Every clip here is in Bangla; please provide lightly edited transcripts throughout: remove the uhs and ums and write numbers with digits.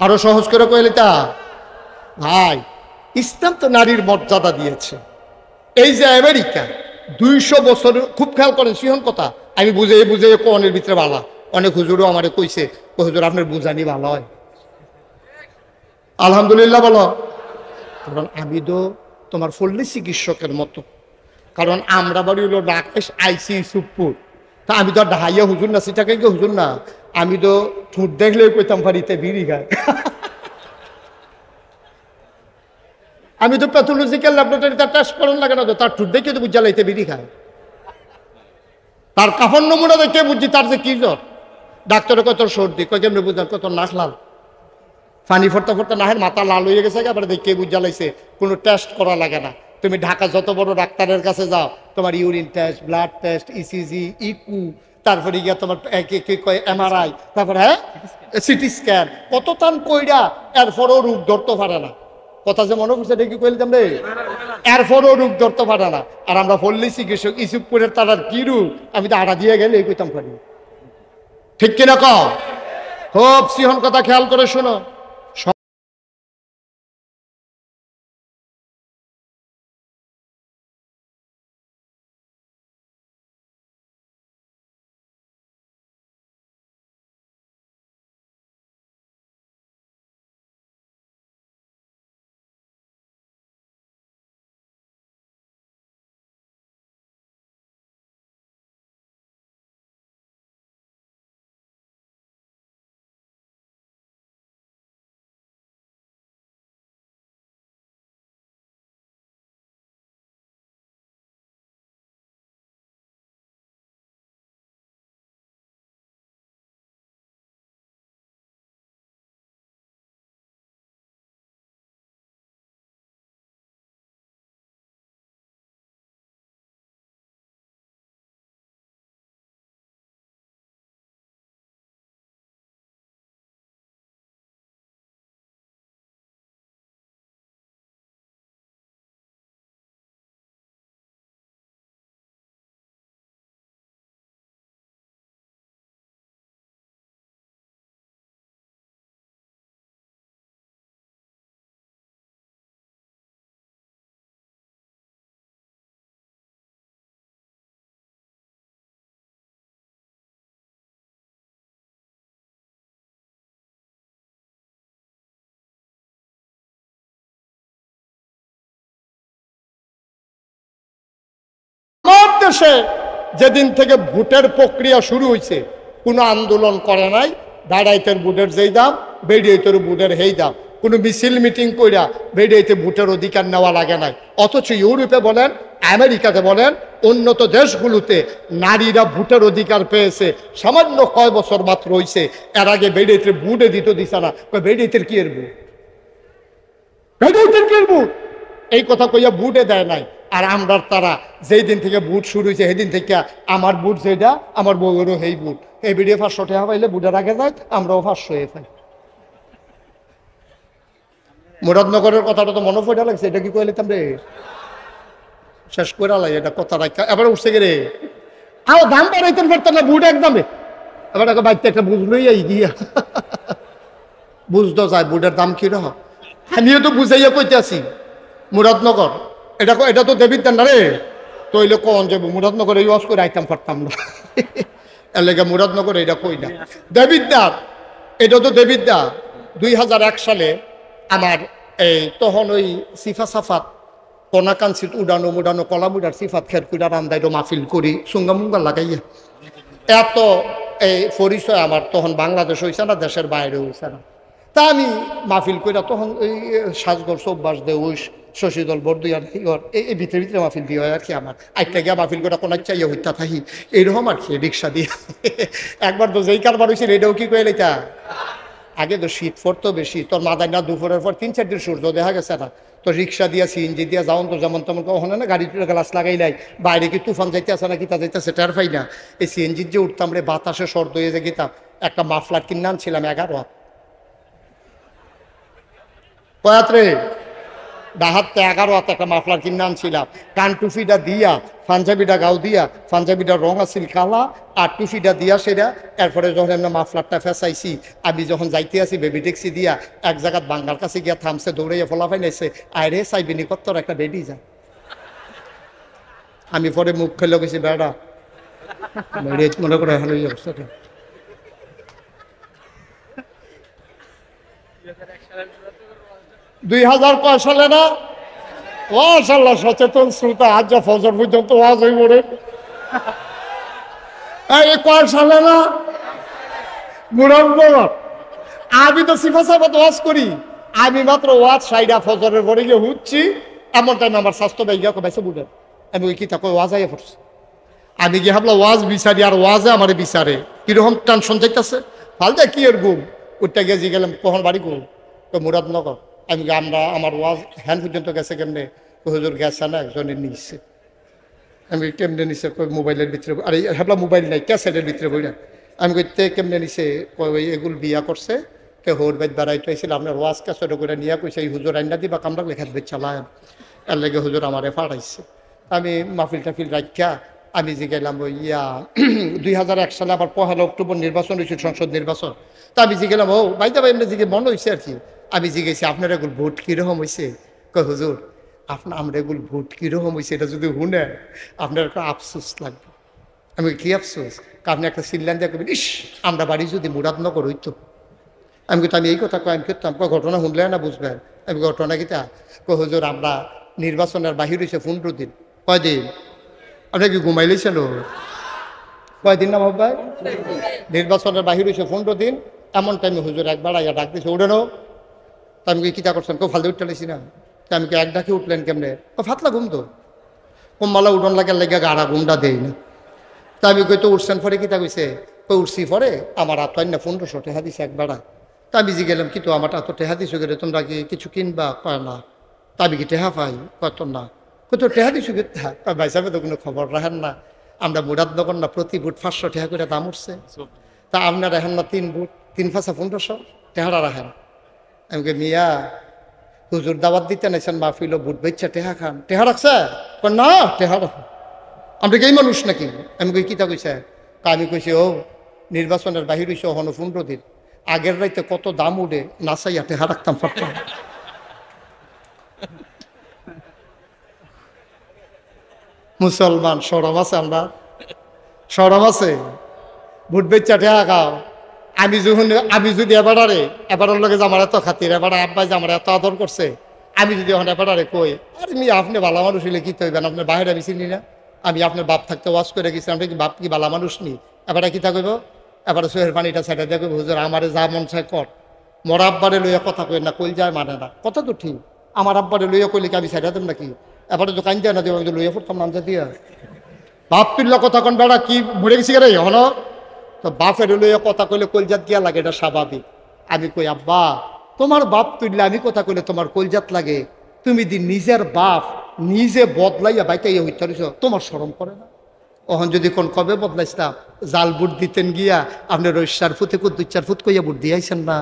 আরো সহজ করে কইলে তা ভাই, ইসলাম তো নারীর মর্যাদা দিয়েছে। এই যে আমেরিকা 200 বছর, খুব খেয়াল করেন সিহন কথা, আমি বুঝে বুঝে কোনের ভিতরে বালা, অনেক হুজুরও আমারে কইছে, হুজুর আপনার বুঝানি ভালো হয়, আলহামদুলিল্লাহ বলো। কারণ আমি তো তোমার ফল্লি চিকিৎসকের মতো, কারণ আমরা বাড়ি হলো রাকেশ আইসি সুপুর, তা আমি তো ঢাইয়া হুজুর না, সেটাকে হুজুর না, আমি তো ঠুট দেখলে কইতাম বাড়িতে বিড়ি খায়। আমি তো প্যাথোলজিক্যাল ল্যাবরেটরি তার টেস্ট করার লাগে না তো, তার ঠুট দেখে তো বুঝা লাইতে বিড়ি খায়, তার কাফন নমুনা দেখে বুঝছি তার যে কি জ্বর। ডাক্তারে কত সর্দি, কয় কেমনি বুঝান, কত নাক লাল, পানি ফোরতে ফোরতে নাহের মাথা লাল হয়ে গেছে, আবার দেখে বুঝা লাইছে, কোনো টেস্ট করা লাগে না। তুমি ঢাকা যত বড় ডাক্তারের কাছে যাও, তোমার urine test, blood test, ECG, echo, তারপরে গিয়া তোমার কি কয় এমআরআই, তারপরে হ্যাঁ সিটি স্ক্যান, কত টান কইরা, এরপরও রোগ ধরতে পারে না। কথা যে মনে করছে দেখি কইলাম রে, এরপরও রোগ ধরতে পারে না। আর আমরা পল্লী চিকিৎসক ইসুপুরের তারার কি রোগ, আমি তো আড়া দিয়ে গেলে কইতাম পারি, ঠিক কিনা কও? খুব সিহন কথা খেয়াল করে শোনো। আমার দেশে যেদিন থেকে ভোটের প্রক্রিয়া শুরু হয়েছে, কোনো আন্দোলন করে নাই, দাঁড়াইতের ভোটের যেই দাম, বেরিয়েতের ভোটের সেই দাম, কোনো মিছিল মিটিং কইরা বেরিয়েতে ভোটের অধিকার নেওয়া লাগে নাই। অথচ ইউরোপে বলেন, আমেরিকাতে বলেন, উন্নত দেশগুলোতে নারীরা ভোটের অধিকার পেয়েছে সামান্য কয় বছর মাত্র হয়েছে। এর আগে বেরিয়েতে ভোটে দিছে না, বেরিয়েতে কি এর ভোট, বেরিয়েতে কি এর ভোট, এই কথা কইয়া ভোটে দেয় নাই। আর আমরা তারা যেই দিন থেকে ভোট শুরু হয়েছে সেদিন থেকে আমার ভোট যেটা, আমার বউয়েরও সেই ভোট, এই ভিডিও 500 টাকা পাইলে ভোটের আগে যায়, আমরাও 500 পাই। মুরাদনগরের কথাটা তো মনে পড়ে লাগছে, এটা কি কইলে রে শেষ করে লাই, এটা কথা রাখা এবার উঠছে গে রে, আও দাম বাড়াইতেন পারতেন না ভোট একদমে, এবার বাড়িতে একটা বুঝলোই আই গিয়া বুঝতো যায় ভোটের দাম কিরকম। আমিও তো বুঝাইয়া কইতে আছি মুরাদনগর, এটা তো দেবিদ্যান না রে, তৈলে কন যে মুরাদনগরে ইউজ করে আইতাম পারতাম না, এর লেগে মুরাদনগরে এটা কই না। দেবিদ্যার, এটা তো দেবিদ্যা। 2001 সালে আমার এই তখন ওই সিফা সাফাত কনাকাঞ্চিত উড়ানো মুড়ানো কলামুড়ার সিফাত খের কুড়া রান্দাইটো মাহফিল করি সুঙ্গা মুঙ্গা লাগাইয়া, এত এই পরিচয় আমার তখন বাংলাদেশ হয়েছে না, দেশের বাইরে হয়েছে না। তা আমি মাহফিল কইরা তখন ওই সাজগর চৌবাস দে ওই শশীদল বরদুয়ার এই ভিতরে ভিতরে মাহফিল দিয়ে হয় আর কি। আমার আইটা গিয়া মাহফিল করে কোন চাইয়া হইতা থাকি এইরকম আর কি, রিক্সা দিয়ে। একবার তো যেই কারবার হয়েছিল এটাও কি কয়ে লেখা, আগে তো শীত পড়তো বেশি, তোর মাদায় না দুপুরের পর 3-4 দিন সূর্য দেখা গেছে না, তো রিক্সা দিয়া সিএনজি দিয়া যাওন তো যেমন তেমন ওখানে না গাড়ি গ্লাস লাগাই নাই, বাইরে কি তুফান যাইতে আসে না কিতা যাইতেছে টের পাই না। এই সিএনজির যে উঠতাম রে, বাতাসে সর্দ হয়ে যে গেতাম, একটা মাফলার কিনে আনছিলাম 11 হাত, কয়াত রে ডাহাতে 11 হাতে একটা মাফলার কিনে আনছিলাম, কান টুফিটা দিয়া পাঞ্জাবিটা গাও দিয়া, পাঞ্জাবিটা রং আছিল কালা, আর টুফিটা দিয়া সেটা। এরপরে যখন আমরা মাফলারটা ফেসাইছি, আমি যখন যাইতে আছি বেবি ট্যাক্সি দিয়া, এক জায়গাত বাঙ্গার কাছে গিয়া থামছে, দৌড়াইয়া ফলাফাই নাইছে, আরে চাইবিনি কত একটা বেডি যা। আমি পরে মুখ খেলে গেছি, বেড়া মনে করে এখন এই অবস্থাটা। 2000 কয় সালে না? মাশাআল্লাহ, সচেতন শ্রোতা, আজ যা ফজর পর্যন্ত ওয়াজ হয়ে পড়ে। এই কয় সালে না? মুরাদনগর। আমি তো সিফাসাবাদ ওয়াজ করি, আমি মাত্র ওয়াজ সাইডা ফজরের পরে গিয়ে হুচ্ছি, এমন টাইম আমার স্বাস্থ্য ব্যাগিয়া কমাইছে বুঝে। আমি ওই কিতা কই ওয়াজ আইয়া পড়ছি। আমি গিয়ে ভাবলাম ওয়াজ বিচারি, আর ওয়াজে আমার বিচারে কিরকম টেনশন যাইতেছে। ফালতে কি এর ঘুম উঠতে গিয়ে গেলাম, কখন বাড়ি ঘুম? তো মুরাদনগর। আমি আমার ওয়াজ হ্যান্ড পর্যন্ত গেছে কেমনে? হুজুর গেছে না, একজনের নিচ্ছে। আমি কেমনে নিছে? মোবাইলের ভিতরে। আরে ভাবলাম মোবাইল নাই, ক্যাসেটের ভিতরে বইলা। আমি কইতে কেমনে নিছে? এগুলো বিয়া করছে, কে হোর বাইত বেড়াইতে হয়েছিল, আপনার ওয়াজ ক্যাসেট করে নিয়ে কইছে এই হুজুর আইনা দিবা কামরা লেখাত বেচ চালায়, এর লেগে হুজুর আমারে ফাড়াইছে। আমি মাহফিল টাফিল রাখা আমি যে গেলাম ওই 2001 সালে আবার 1 অক্টোবর নির্বাচন হয়েছিল, সংসদ নির্বাচন। তা আমি যে গেলাম, ও বাইদা ভাই এমনি জিগে মনে হয়েছে আর কি। আমি জিজ্ঞেছি আপনার এগুলো ভোট কীরকম হয়েছে? কই হুজুর আমরা এগুলো ভোট কীরকম হয়েছে এটা যদি শুনে আপনার একটা আফসোস লাগবে। আমি কি আফসোস? আপনি একটা সিল্লান দিয়ে কবেন, ইস আমরা বাড়ি যদি মুরাদনগর হইতো। আমি কিন্তু আমি এই কথা কই, আমি করতাম ঘটনা শুনলে না বুঝবেন। আমি ঘটনা কিতা হুজুর আমরা নির্বাচনের বাহির হয়েছে 15 দিন। কয়দিন? আপনার কি ঘুমাইলেছেন? কয়দিন না ভাই? নির্বাচনের বাহির হয়েছে 15 দিন। এমন টাইমে হুজুর একবার আইয়া ডাক দিয়েছে, উঠেনো। তা আমি কিতা করছেন? কেউ ফালতে উঠতে লেছি না। তা আমি এক ডাকে উঠলেন কেমনে? ফাতলা ঘুম তো কম্মালা উঠন লাগে লেগে গাড়া ঘুমটা দেই না। তা আমি কই তো উঠছেন পরে কিতা কইছে? কই উঠছি পরে আমার হাত না 1500 টাকা দিছে একবারা। তা আমি জি গেলাম, কিন্তু আমার এত টেহা দিছো গেলে, তোমরা কি কিছু কিনবা? কয় না। তা আমি কি টেহা পাই? কত না। কত টেহা দিছো গে? ভাই সাহেব তো কোনো খবর রাখেন না, আমরা মুরাদনগর না প্রতি বুট 500 টাকা করে দাম উঠছে। তা আপনার রাখেন না 3 বুট 3 5 1500 টেহারা রাখেন। আমি কে মিয়া হুজুর দাওয়াত দিতে নাইছেন মাহফিল, বুট বেচা টেহা খান, টেহা রাখছে? না টেহা রাখ। আমরা কি এই মানুষ নাকি? আমি কই কিতা কইছে? আমি কইছি ও নির্বাচনের বাহির হইছে হন 15 দিন, আগের রাইতে কত দাম উঠে নাচাইয়া টেহা রাখতাম পারতাম। মুসলমান সরম আছে? আমরা সরম আছে? বুট বেচা টেহা খাও। আমি যদি এবারের লগে আমার এত খাতির, এবার আব্বাই যে আমার এত আদর করছে, আমি যদি এখন এবারে কই আরে মি আপনি বালা মানুষ হইলে কি তৈবেন, আপনার বাইরে আমি চিনি না, আমি আপনার বাপ থাকতে ওয়াজ করে গেছি, আপনি কি বাপ কি বালা মানুষ নি? এবারে কি থাকব? এবারে চোহের পানিটা সাইডে দেখব, হুজুর আমারে যা মন চায় কর, মোর আব্বারে লইয়া কথা কই না, কইল যায় মানে না, কথা তো ঠিক। আমার আব্বারে লইয়া কইলে কি আমি সাইডে দেব নাকি? এবারে তো কান যায় না দেব, আমি তো লইয়া পড়তাম নামজা দিয়া। বাপ তুল্লা কথা কন বেড়া কি মরে গেছি রে হন? তো বাপের লইয়া কথা কইলে কলজাত গিয়া লাগে, এটা স্বাভাবিক। আমি কই আব্বা তোমার বাপ তুললে আমি কথা কইলে তোমার কলজাত লাগে, তুমি দি নিজের বাপ নিজে বদলাইয়া বাইতাইয়া হইতে তোমার শরম করে না? ওহন যদি কোন কবে বদলাইছিলাম, জাল বুট দিতেন গিয়া আপনি ওই 4 ফুটে 2-4 ফুট কইয়া বুট দিয়াইছেন না?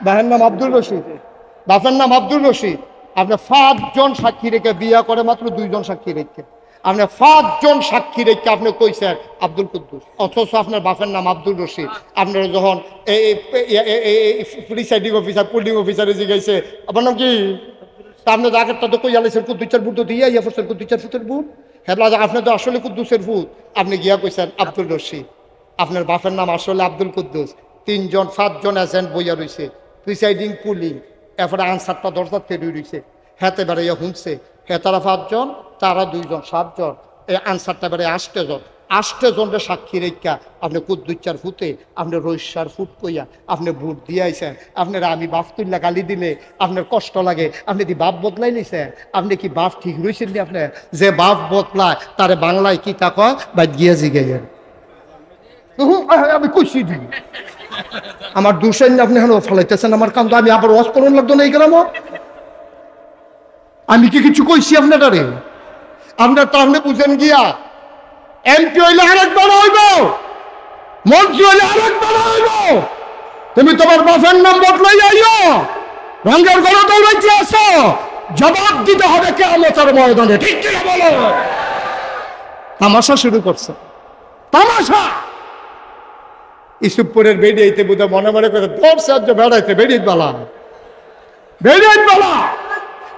বাহের নাম আব্দুল রশিদ, বাপের নাম আব্দুল রশিদ। আপনার 5 জন সাক্ষী রেখে বিয়া করে মাত্র 2 জন সাক্ষী রেখে, আপনার 5 জন সাক্ষী রেখে আপনি কইছেন আব্দুল কুদ্দুস, অথচ আপনার বাপের নাম আব্দুল রশিদ। আপনারা যখন প্রিসাইডিং অফিসার পুলিং অফিসারে জিজ্ঞাসে আপনার নাম কি, আপনার আগেরটা তো কই আলাইছেন কুদ্দুসের বুট তো দিয়ে ইয়া করছেন কুদ্দুসের ফুটের বুট, হ্যাঁ আপনার তো আসলে কুদ্দুসের ফুট, আপনি গিয়া কইছেন আব্দুল রশিদ। আপনার বাপের নাম আসলে আব্দুল কুদ্দুস। 3 জন 5 জন এজেন্ট বইয়া রয়েছে, প্রিসাইডিং পুলিং, এরপরে আনসারটা দরজার থেকে রয়েছে, হেতে বেড়াইয়া শুনছে, হে তারা 5 জন, তারা 2 জন, 7 জন, এই আনসারটা বেড়ে 8 জন, 8 জনের সাক্ষী রেখা আপনি কুদ্দুচার ফুটে আপনি রৈশার ফুট কইয়া আপনি ভোট দিয়ে আইছেন। আপনারা আমি বাপ তুল্লা গালি দিলে আপনার কষ্ট লাগে, আপনি কি বাপ বদলাই নিছেন? আপনি কি বাপ ঠিক রয়েছেন নি? আপনি যে বাপ বদলায় তারে বাংলায় কি তা কয় বা গিয়া জিগাইয়েন। আমি কইছি দিই আমার দুশাইন আপনি এখন ফলাইতেছেন আমার কাম, তো আমি আবার ওয়াজ করুন লাগতো না এই গেলাম। আমি কি কিছু কইছি আপনারে? আপনার তো আপনি বুঝেন গিয়া এমপি হইলে আরেকবার হইব, মন্ত্রী হইলে আরেকবার হইব, তুমি তোমার বাপের নাম বদলাই যাইও, রঙের গলা দৌড়াইতে আসো, জবাব দিতে হবে কিয়ামতের ময়দানে, ঠিক কিনা বলো? তামাশা শুরু করছে, তামাশা। ইসুপুরের বেরিয়েতে বুঝে মনে মনে করে দর্শক বেড়াইতে বেরিয়ে বালা, বেরিয়ে বালা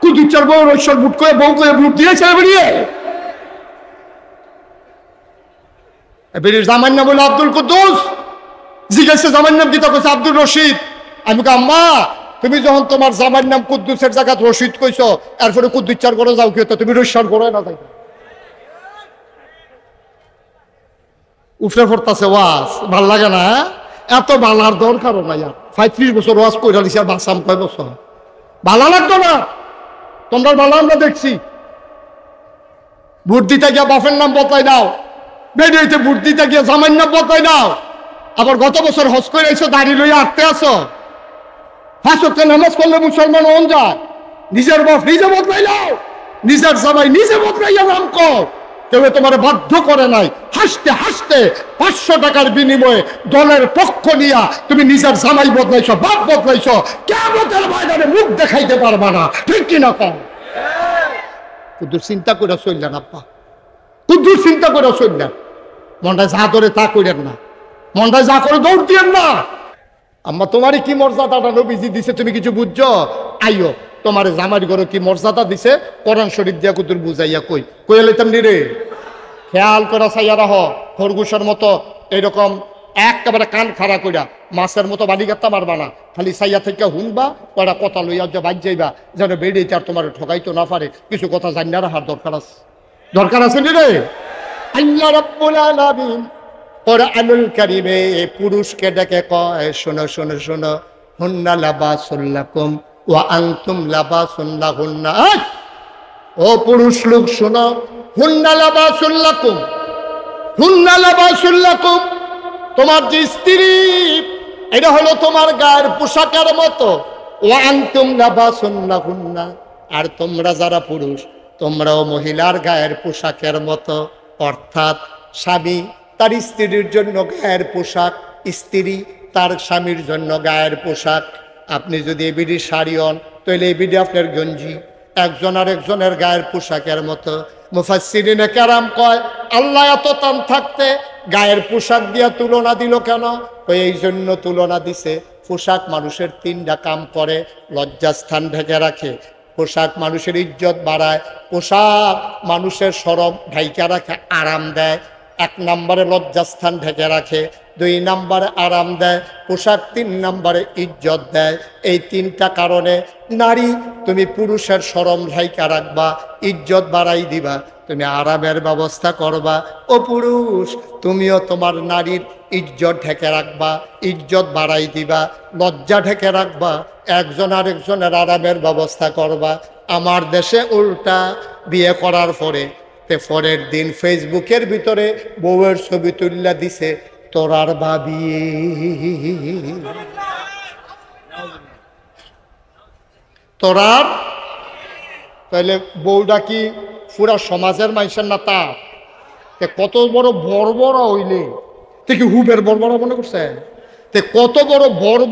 কুদুচ্চার বউ ঐশ্বর বুট করে বউ করে বুট দিয়েছে বেরিয়ে। বেরিয়ে জামার নাম বলে আব্দুল কুদ্দুস, জিজ্ঞাসা জামার নাম কি? তখন আব্দুল রশিদ। আমি আম্মা তুমি যখন তোমার জামার নাম কুদ্দুসের জায়গা রশিদ কইছো, এরপরে কুদ্দুচ্চার করে যাও কি হতো? তুমি রশ্বর করে না যাই উফরে পড়তাছে ওয়াজ, ভাল লাগে না? এত বালার দরকারও নাই। আর 35 বছর ওয়াজ কইরা দিছি, আর বাসাম কয় বছর? ভালো লাগতো না? তোমরা ভালো আমরা দেখছি। ভোট দিতে গিয়া বাপের নাম বদলাই দাও, বেরিয়েতে ভোট দিতে গিয়া জামাইর নাম বদলাই দাও। আবার গত বছর হজ করে এসো, দাঁড়িয়ে লইয়া আটতে আসো। 5 ওয়াক্ত নামাজ পড়লে মুসলমান হন যায়। নিজের বাপ নিজে বদলাই দাও, নিজের জামাই নিজে বদলাইয়া নাম কও। কেউ তোমার বাধ্য করে নাই। হাসতে হাসতে 500 টাকার বিনিময়ে দলের পক্ষ নিয়া তুমি নিজের জামাই বদলাইছো, বাপ বদলাইছো। কিয়ামতের ময়দানে মুখ দেখাইতে পারবা না, ঠিক কিনা কম? কুদ্দুর চিন্তা করে চললেন আব্বা, কুদ্দুর চিন্তা করে চললেন। মনটা যা ধরে তা করেন না, মনটা যা করে দৌড় দিয়েন না। আম্মা তোমারই কি মর্যাদাটা নবীজি দিছে তুমি কিছু বুঝছো? আইও তোমার জামাই ঘরে কি মর্যাদা দিছে কোরআন শরীফ দিয়া কুদ্দুর বুঝাইয়া কই এলাইতাম নি রে। খেয়াল করা চাইয়া রাহ, খরগোশের মতো এরকম একেবারে কান খাড়া কইরা মাছের মতো বালিগাত্তা মারবা না। খালি চাইয়া থেকে হুনবা, কয়টা কথা লইয়া যে বাজ যাইবা, যেন বেরিয়ে আর তোমার ঠকাইতো না পারে। কিছু কথা জানি না রাখার দরকার আছে, দরকার আছে নি রে। আল্লাহ রাব্বুল আলামিন কোরআনুল কারীমে পুরুষকে ডেকে কয়, শোনো শোনো শোনো, হুন্না লাবাসুল লাকুম ওয়া আনতুম লাবাসুন লাহুন্না। ও পুরুষ লোক শোনো, হুন্না লাবাসুল লাকুম, হুন্না লাবাসুল লাকুম। তোমার যে স্ত্রী এটা হলো তোমার গায়ের পোশাকের মতো। ওয়া আনতুম লাবাসুন লাহুন্না, আর তোমরা যারা পুরুষ তোমরাও মহিলার গায়ের পোশাকের মতো। অর্থাৎ স্বামী তার স্ত্রীর জন্য গায়ের পোশাক, স্ত্রী তার স্বামীর জন্য গায়ের পোশাক। আপনি যদি এবিডি শাড়ি হন, তাহলে এবিডি আপনার গঞ্জি। একজন আর একজনের গায়ের পোশাকের মতো। মুফাসসিরিনে কেরাম কয়, আল্লাহ এত টান থাকতে গায়ের পোশাক দিয়া তুলনা দিল কেন? এই জন্য তুলনা দিছে, পোশাক মানুষের 3টা কাম করে। লজ্জাস্থান ঢেকে রাখে, পোশাক মানুষের ইজ্জত বাড়ায়, পোশাক মানুষের শরম ঢাইকা রাখে, আরাম দেয়। 1 নম্বরে লজ্জাস্থান ঢেকে রাখে, 2 নম্বরে আরাম দেয়, পোশাক 3 নম্বরে ইজ্জত দেয়। এই 3টা কারণে নারী তুমি পুরুষের শরম ঢাইকা রাখবা, ইজ্জত বাড়াই দিবা, তুমি আরামের ব্যবস্থা করবা। ও পুরুষ তুমিও তোমার নারীর ইজ্জত ঢেকে রাখবা, ইজ্জত বাড়াই দিবা, লজ্জা ঢেকে রাখবা, একজন আরেকজনের আরামের ব্যবস্থা করবা। আমার দেশে উল্টা, বিয়ে করার পরের দিন ফেসবুকের ভিতরে বউয়ের ছবি তুল্লা দিছে তোরার ভাবি। তোরার তাহলে বউটা কি পুরা সমাজের মানুষের না? তা কত বড় বড় হইলে কি হুবের বড় মনে করছে? কত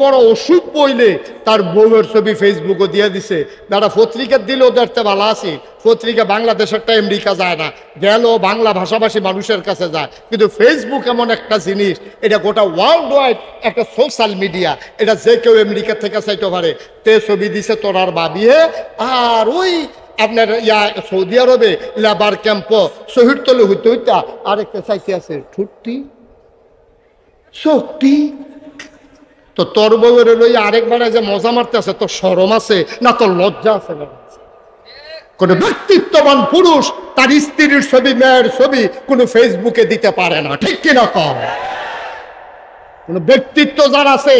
বড় অসুখ বইলে তার বউয়ের ছবি ফেসবুকে দিয়ে দিছে। যারা পত্রিকা দিলেও দেখতে ভালো আছে, পত্রিকা বাংলাদেশেরটা আমেরিকা যায় না, গেল বাংলা ভাষাভাষী মানুষের কাছে যায়। কিন্তু ফেসবুক এমন একটা জিনিস, এটা গোটা ওয়ার্ল্ড ওয়াইড একটা সোশ্যাল মিডিয়া, এটা যে কেউ আমেরিকা থেকে চাইতে পারে। তে ছবি দিছে তোরার বাবিয়ে, আর ওই আপনার সৌদি আরবে লেবার ক্যাম্প শহীদ তলে হইতে হইতা আরেকটা চাইতে আছে ঠুট্টি শক্তি। তো তোর বউয়ের লইয়া আরেকবার যে মজা মারতে আছে, তোর শরম আছে না? তোর লজ্জা আছে না? কোন ব্যক্তিত্ববান পুরুষ তার স্ত্রীর ছবি, মেয়ের ছবি কোনো ফেসবুকে দিতে পারে না, ঠিক কিনা কম? কোন ব্যক্তিত্ব যার আছে,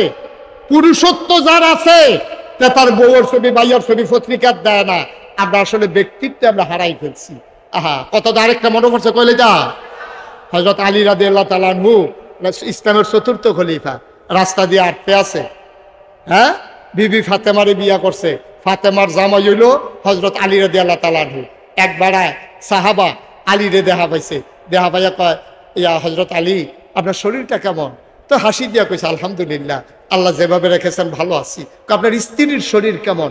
পুরুষত্ব যার আছে, তার বউয়ের ছবি, ভাইয়ের ছবি পত্রিকা দেয় না। আমরা আসলে ব্যক্তিত্ব আমরা হারাই ফেলছি। আহা, কত আরেকটা মনে পড়ছে, কইলে যা হযরত আলী রাদিয়াল্লাহু তাআলা আনহু, ইসলামের 4র্থ খলিফা, রাস্তা দিয়ে আটতে আছে। হ্যাঁ, বিবি ফাতেমারে বিয়া করছে। ফাতেমার জামাই হইল হযরত আলী রাদিয়াল্লাহু তাআলা আনহু। একবার সাহাবা আলী রে দেখা পাইছে, দেখা পাইয়া কয়, ইয়া হযরত আলী আপনার শরীরটা কেমন? তো তো হাসি দিয়া কইছে আলহামদুলিল্লাহ, আল্লাহ যেভাবে রেখেছেন ভালো আছি। আপনার স্ত্রীর শরীর কেমন?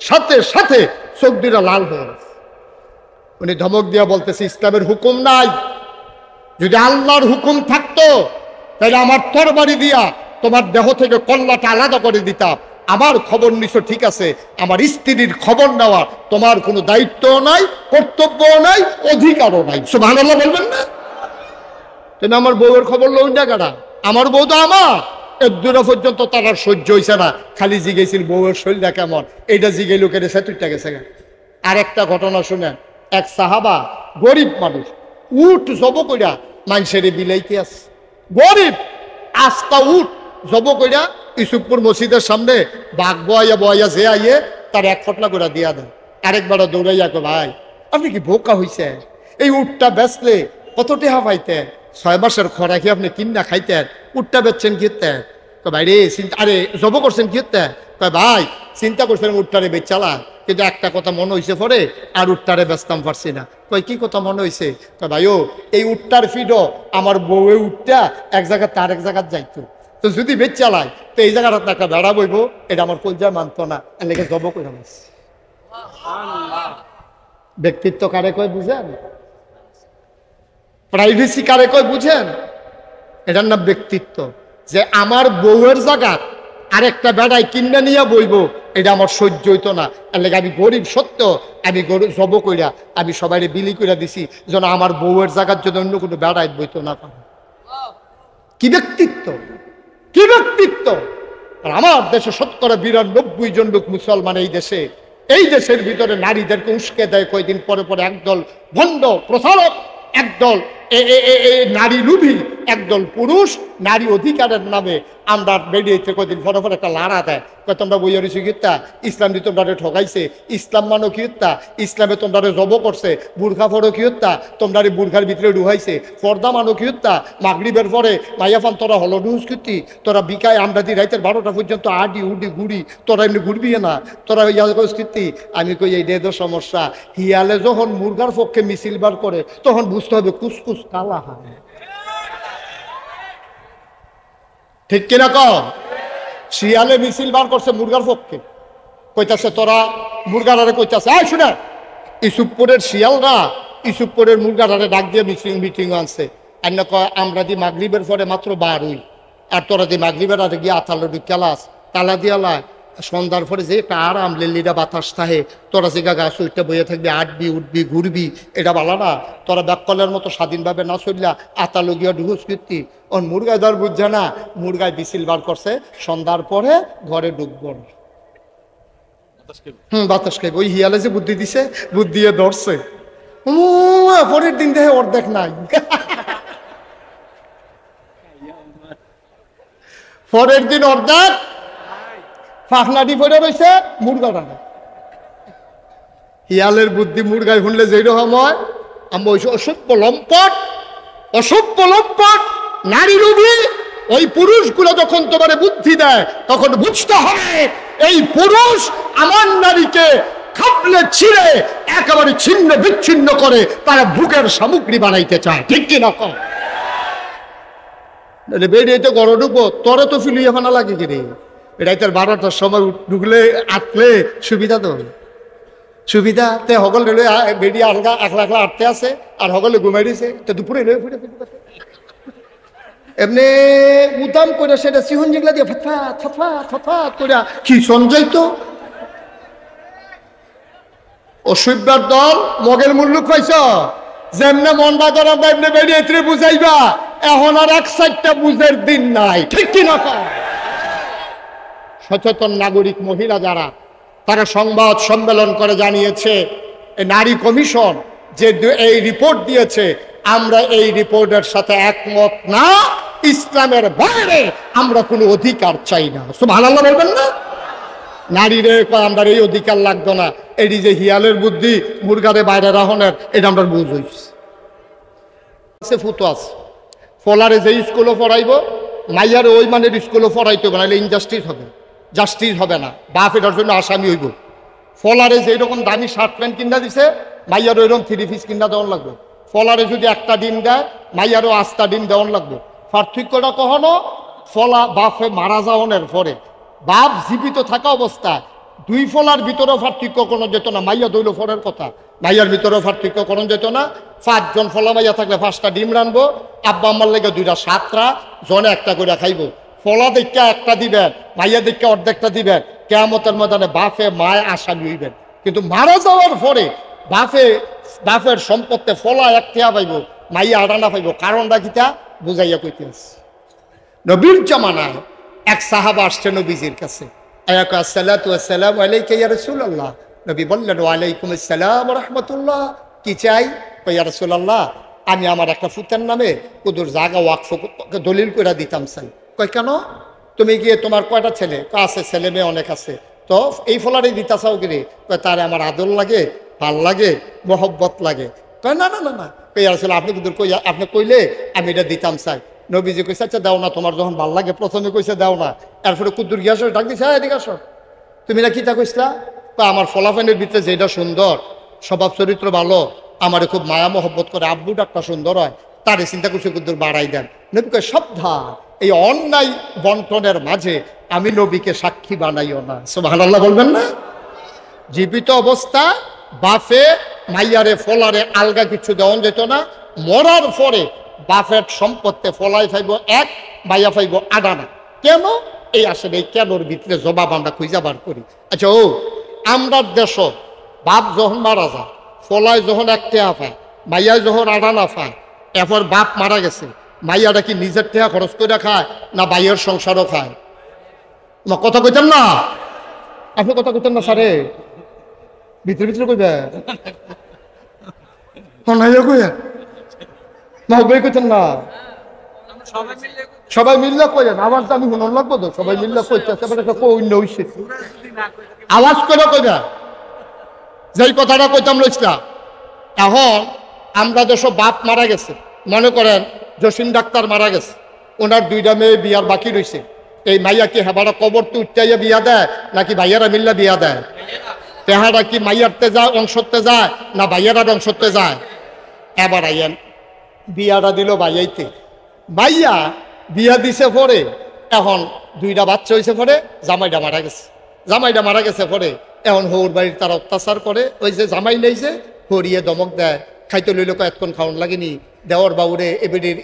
সাথে সাথে চোখ দুটা লাল হয়ে গেছে। উনি ধমক দিয়া বলতেছে ইসলামের হুকুম নাই, যদি আল্লাহর হুকুম থাকতো তাহলে আমার তরবারি দিয়া তোমার দেহ থেকে কল্লাটা আলাদা করে দিতাম। আমার খবর নিছো ঠিক আছে, আমার স্ত্রীর খবর নেওয়ার তোমার কোনো দায়িত্ব নাই, কর্তব্যও নাই, অধিকারও নাই। সুবহানাল্লাহ বলবেন না? তুমি আমার বউয়ের খবর লই না কারা? আমার বউ তো আমার। এর দূরা পর্যন্ত তার আর সহ্য হয়েছে না, খালি জিগেছিল বউয়ের শরীরটা কেমন, এইটা জিগে লোকের সেতুরটা গেছে। আর একটা ঘটনা শুনেন, এক সাহাবা গরিব মানুষ, উট জব কইরা মানুষের বিলাইতে আছে। গরিব আস্তা উট জব কইরা ইসুফপুর মসজিদের সামনে বাঘ বয়া বয়া যে আইয়ে তার এক ফটলা করে দিয়া দেয়। আরেকবার দৌড়াইয়া কো ভাই আপনি কি বোকা হইছে? এই উটটা বেচলে কত টাকা পাইতেন? 6 মাসের খরাকি আপনি কিনা খাইতেন, উটটা বেচছেন কি হতেন? ভাই রে আরে জব করছেন কি হতেন? ভাই চিন্তা করছেন উটটারে বেচালা, কিন্তু একটা কথা মনে হয়েছে পরে আর উটটারে বেচতাম পারছি না। কই কি কথা মনে হয়েছে? ভাইও এই উটটার ফিডও আমার বউয়ে উটটা এক জায়গা তার এক জায়গায় যাইতো, তো যদি বেচ চালাই তো এই জায়গাটা একটা বেড়া বইব, এটা আমার কলজা মানতো না, এলাকা জব করে মারছি। ব্যক্তিত্ব কারে কয় বুঝেন? প্রাইভেসি কারে কয় বুঝেন? এটার নাম ব্যক্তিত্ব। যে আমার বউয়ের জায়গা আরেকটা বেড়ায় কিনে নিয়ে বইব, এটা আমার সহ্য হইতো না। এর লেগে আমি গরিব সত্য, আমি গরিব জব কইরা আমি সবাই বিলি করে দিছি যেন আমার বউয়ের জায়গার জন্য অন্য কোনো বেড়ায় বইতো না পারে। কি ব্যক্তিত্ব, কি ব্যক্তিত্ব! আর আমার দেশে ৯২ জন লোক মুসলমান এই দেশের ভিতরে নারীদেরকে উস্কে দেয় কয়দিন পরে পরে একদল ভণ্ড প্রচারক, একদল নারী লুভি, একদল পুরুষ নারী অধিকারের নামে আমরা বেরিয়েছে কয়দিন পরে পরে একটা লাড়া দেয়। তোমরা বইয়া রয়েছি কিত্তা ইসলাম দিয়ে তোমরা ঠকাইছে, ইসলাম মানো কি হত্যা, ইসলামে তোমরা জব করছে, বুর্খা ফরো কি হত্যা, তোমরা বুর্খার ভিতরে ডুহাইছে, পর্দা মানো কি হত্যা, মাগরিবের পরে মাইয়াফান তোরা হলো ডুস কীর্তি, তোরা বিকায় আমরা দি রাইতের 12টা পর্যন্ত আডি উডি ঘুরি, তোরা এমনি ঘুরবি না, তোরা কীর্তি। আমি কই এই তো সমস্যা। হিয়ালে যখন মুরগার পক্ষে মিছিল বার করে তখন বুঝতে হবে কুসকুস কালা হয়, ঠিক কিনা কম? শিয়ালে মিছিল বার করছে মুরগার পক্ষে, কইতাছে তোরা মুরগারে কইতাছে আয় শুনে ইসুফপুরের শিয়ালরা ইসুফপুরের মুরগারে ডাক দিয়ে মিটিং আনছে। আর না কয় আমরা দি মাগরিবের পরে মাত্র 12 আর তোরা দি মাগরিবের আগে গিয়ে আতালো ক্যালাস তালা দিয়ালায় সন্ধ্যার পরে যে একটা আরাম লেলিরা বাতাস থাকে, তোরা যে গাছ ওইটা বইয়ে থাকবি, আটবি উঠবি ঘুরবি, এটা বলা না। তোরা ব্যাককলের মতো স্বাধীনভাবে না চললা আতালো গিয়া ঢুকুস কীর্তি। ওর মুরগায় ধর বুঝছে না, মুরগায় বিছিল বার করছে, সন্ধ্যার পরে ঘরে ঢুকব বাতাস খাইব। ওই হিয়ালে যে বুদ্ধি দিছে, বুদ্ধি ধরছে, পরের দিন দেখে অর্ধেক নাই, পরের দিন অর্ধেক ফাঁকনাটি পড়ে রয়েছে, মুরগা টানে। হিয়ালের বুদ্ধি মুরগায় শুনলে যেরকম হয়, আমরা ওই অসভ্য লম্পট, অসভ্য লম্পট নারী রূপী ওই পুরুষগুলো যখন তোমার বুদ্ধি দেয় তখন বুঝতে হবে এই পুরুষ আমার নারীকে খাবলে ছিঁড়ে একেবারে ছিন্ন বিচ্ছিন্ন করে তারা বুকের সামগ্রী বানাইতে চায়, ঠিক কিনা কম? বেরিয়ে তো গড় ঢুকবো, তোরা তো ফিলিয়ে ফানা লাগে কিরে, রাইতের 12টার সময় ঢুকলে আটলে সুবিধা তো সুবিধা তে সকল রেলে বেরিয়ে আলগা একলা একলা আটতে আছে আর সকলে ঘুমাই দিছে, তো দুপুরে রেলে ফুটে এমনি উদাম করে সেটা সিহন যেগুলা দিয়ে ফা থা থা করে কি সঞ্জয় তো অসভ্যার দল মগের মুল্লুক পাইছ, যেমনে মনটা করা এমনি বেরিয়ে বুঝাইবা, এখন আর 1/4টা বুঝের দিন নাই, ঠিক কিনা? সচেতন নাগরিক মহিলা যারা, তারা সংবাদ সম্মেলন করে জানিয়েছে নারী কমিশন যে এই রিপোর্ট দিয়েছে, আমরা এই রিপোর্টের সাথে একমত না, ইসলামের বাইরে আমরা কোনো অধিকার চাই না। সুবহানাল্লাহ বলবেন না? নারীরে আমরা এই অধিকার লাগতো না, এটি যে হিয়ালের বুদ্ধি মুরগারে বাইরে রাখনের, এটা আমরা বুঝ হইছে। ফুটো আছে ফলারে যে স্কুলে পড়াইব মাইয়ারে ওই মানের স্কুলে পড়াইতে হবে, নাহলে ইনজাস্টিস হবে, জাস্টিস হবে না, বাপ এটার জন্য আসামি হইব। ফলারে যেরকম দামি শার্ট প্যান্ট কিনা দিছে মাইয়ার ওইরকম 3 পিস কিনা দেওয়ান লাগবে। ফলারে যদি একটা ডিম দেয় মাইয়ারও 8টা ডিম দেওয়ান লাগবে। পার্থক্যটা কখনো ফলা বাপে মারা যাওয়ানোর পরে বাপ জীবিত থাকা অবস্থায় দুই ফলার ভিতরেও পার্থক্য কোনো যেত না। মাইয়া দইল ফলের কথা, মাইয়ার ভিতরেও পার্থক্য কোনো যেত না। 5 জন ফলা মাইয়া থাকলে 5টা ডিম রানবো, আব্বা আম্মার লেগে 2টা 7টা, জনে একটা করে খাইব। ফলা দেখা একটা দিবেন, মাইয়া দেখা অর্ধেকটা দিবেন। কিয়ামতের ময়দানে বাপে মায় আসামি হইবেন। কিন্তু মারা যাওয়ার পরে বাপের সম্পত্তি ফলা একটা পাইব, মাইয়া আড়ানা পাইব। কারণটা কিতা বুঝাইয়া কইতে আছে। নবীর জামানায় এক সাহাবা আসছে নবীজির কাছে, আসসালাতু ওয়াসসালামু আলাইকা ইয়া রাসূলুল্লাহ। নবী বললেন ওয়ালাইকুম আসসালাম ওয়া রাহমাতুল্লাহ। কি চাই? ইয়া রাসূলুল্লাহ, আমি আমার একটা ফুতের নামে কুদুর জায়গা ওয়াকফ দলিল করে দিতাম চাই। কয় কেন? তুমি গিয়ে তোমার কয়টা ছেলে? আছে, ছেলে মেয়ে অনেক আছে। তো এই ফলারই দিতা চাও গিরে? তারে আমার আদর লাগে, ভাল লাগে, মহব্বত লাগে। কয় না না না না। ইয়া রাসূলুল্লাহ, আপনি কুদুর কইয়া আপনি কইলে আমি এটা দিতাম চাই। নবীজি কইছে আচ্ছা দাও না, তোমার যখন ভাল লাগে। প্রথমে কইছে দাও না, এরপরে কুদ্দুর গিয়াস ডাক দিছে, এদিকে আসো। তুমি না কিতা কইসলা? আমার ফলাফানের ভিতরে যেটা সুন্দর, স্বভাব চরিত্র ভালো, আমারে খুব মায়া মহব্বত করে, আব্বু ডাকটা সুন্দর হয়, তারে চিন্তা করছে কুদ্দুর বাড়াই দেন। নবী কয় সাবধান, এই অন্যায় বন্টনের মাঝে আমি নবীকে সাক্ষী বানাইও না। সুবহানাল্লাহ বলবেন না? জীবিত অবস্থা বাফে মাইয়ারে ফলারে আলগা কিছু দেওয়া যেত না। মরার পরে বাফের সম্পত্তি ফলাই ফাইব 1, মাইয়া ফাইব আডানা। কেন? এই আসলে এই কেনর ভিতরে জবাব আমরা খুঁজা বার করি। আচ্ছা, আমরা দেশ বাপ যখন মারা যায়, ফলায় যখন 1 টাকা পায়, মাইয়ায় যখন আডানা পায়, এরপর বাপ মারা গেছে, মাইয়াটা কি নিজের টাকা খরচ করে খায় না বাইয়ের সংসারও খায়? কথা কইতেন না? আপনি কথা কইতেন না স্যারে? ভিতরে ভিতরে কইবে না, সবাই মিললে কইলেন। আমার তো আমি শুনুন লাগবো তো, সবাই মিললে কইতেছে আওয়াজ করে কইবা যেই কথাটা কইতাম লইছিলাম। এখন আমরা যেসব বাপ মারা গেছে, মনে করেন জসিম ডাক্তার মারা গেছে, ওনার 2টা মেয়ে বিয়ার বাকি রয়েছে। এই মাইয়া কি হেবারা কবর তো উঠাইয়া বিয়া দেয় নাকি ভাইয়ারা মিল্লা বিয়া দেয়? তেহারা কি মাইয়ারতে যায়, অংশতে যায় না ভাইয়ারা অংশতে যায়? এবার আইয়েন বিয়াটা দিল ভাইয়াইতে, ভাইয়া বিয়া দিছে পরে, এখন 2টা বাচ্চা হয়েছে পরে, জামাইটা মারা গেছে পরে, এখন হৌর বাড়ির তার অত্যাচার করে। ওই যে জামাই নেই যে হরিয়ে দমক দেয়, খাইতে লইলে এতক্ষণ খাওয়ান লাগেনি, দেওয়ার বাবুরে এবিডির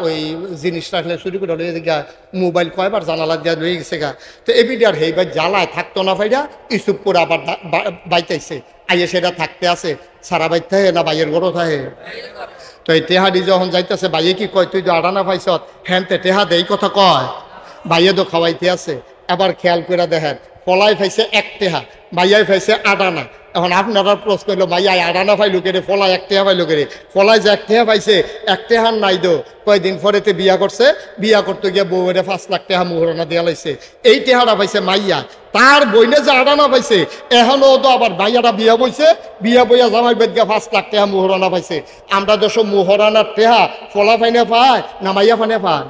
ওই জিনিস রাখলে চুরি করে লইয়া গা, মোবাইল কয়বার জানালা দিয়া লয়ে গেছে গা। তো এবিডি আর হেইবার জ্বালায় থাকতো না ভাইরা, ইসুপ করে আবার বাইতাইছে, আইয়ে সেটা থাকতে আছে, সারা বাইতে থাকে না বাইয়ের গরো থাকে। তো এই টেহাডি যখন যাইতেছে, বাইয়ে কি কয় তুই তো আডানা পাইছ, হ্যান্তে টেহা দেই কথা কয়, বাইয়ে তো খাওয়াইতে আছে। এবার খেয়াল করে দেখেন, ফলাই পাইছে 1 টাকা, মাইয়াই পাইছে আডানা। এখন আপনারা প্রশ্ন হইল মাইয়াই আডানা পাইলো কেড়ে, ফলাই 1 টাকা পাইলো কেড়ে? ফলাই যে 1 টাকা পাইছে, 1 টাকার নাই দো, কয়েকদিন পরেতে বিয়া করছে, বিয়া করতে গিয়ে বউরে 5 লাখ টাকা মোহরণা দেওয়া লাইছে। এই টাকাটা পাইছে মাইয়া, তার বইনে যে আডানা পাইছে, এখনো তো আবার মাইয়াটা বিয়া বইছে, বিয়া বইয়া জামাই বেদ গিয়া 5 লাখ টাকা মোহরণা পাইছে। আমরা দেশ মোহরানার টাকা ফলা ফাইনে পায় না মাইয়া ফাইনে পায়?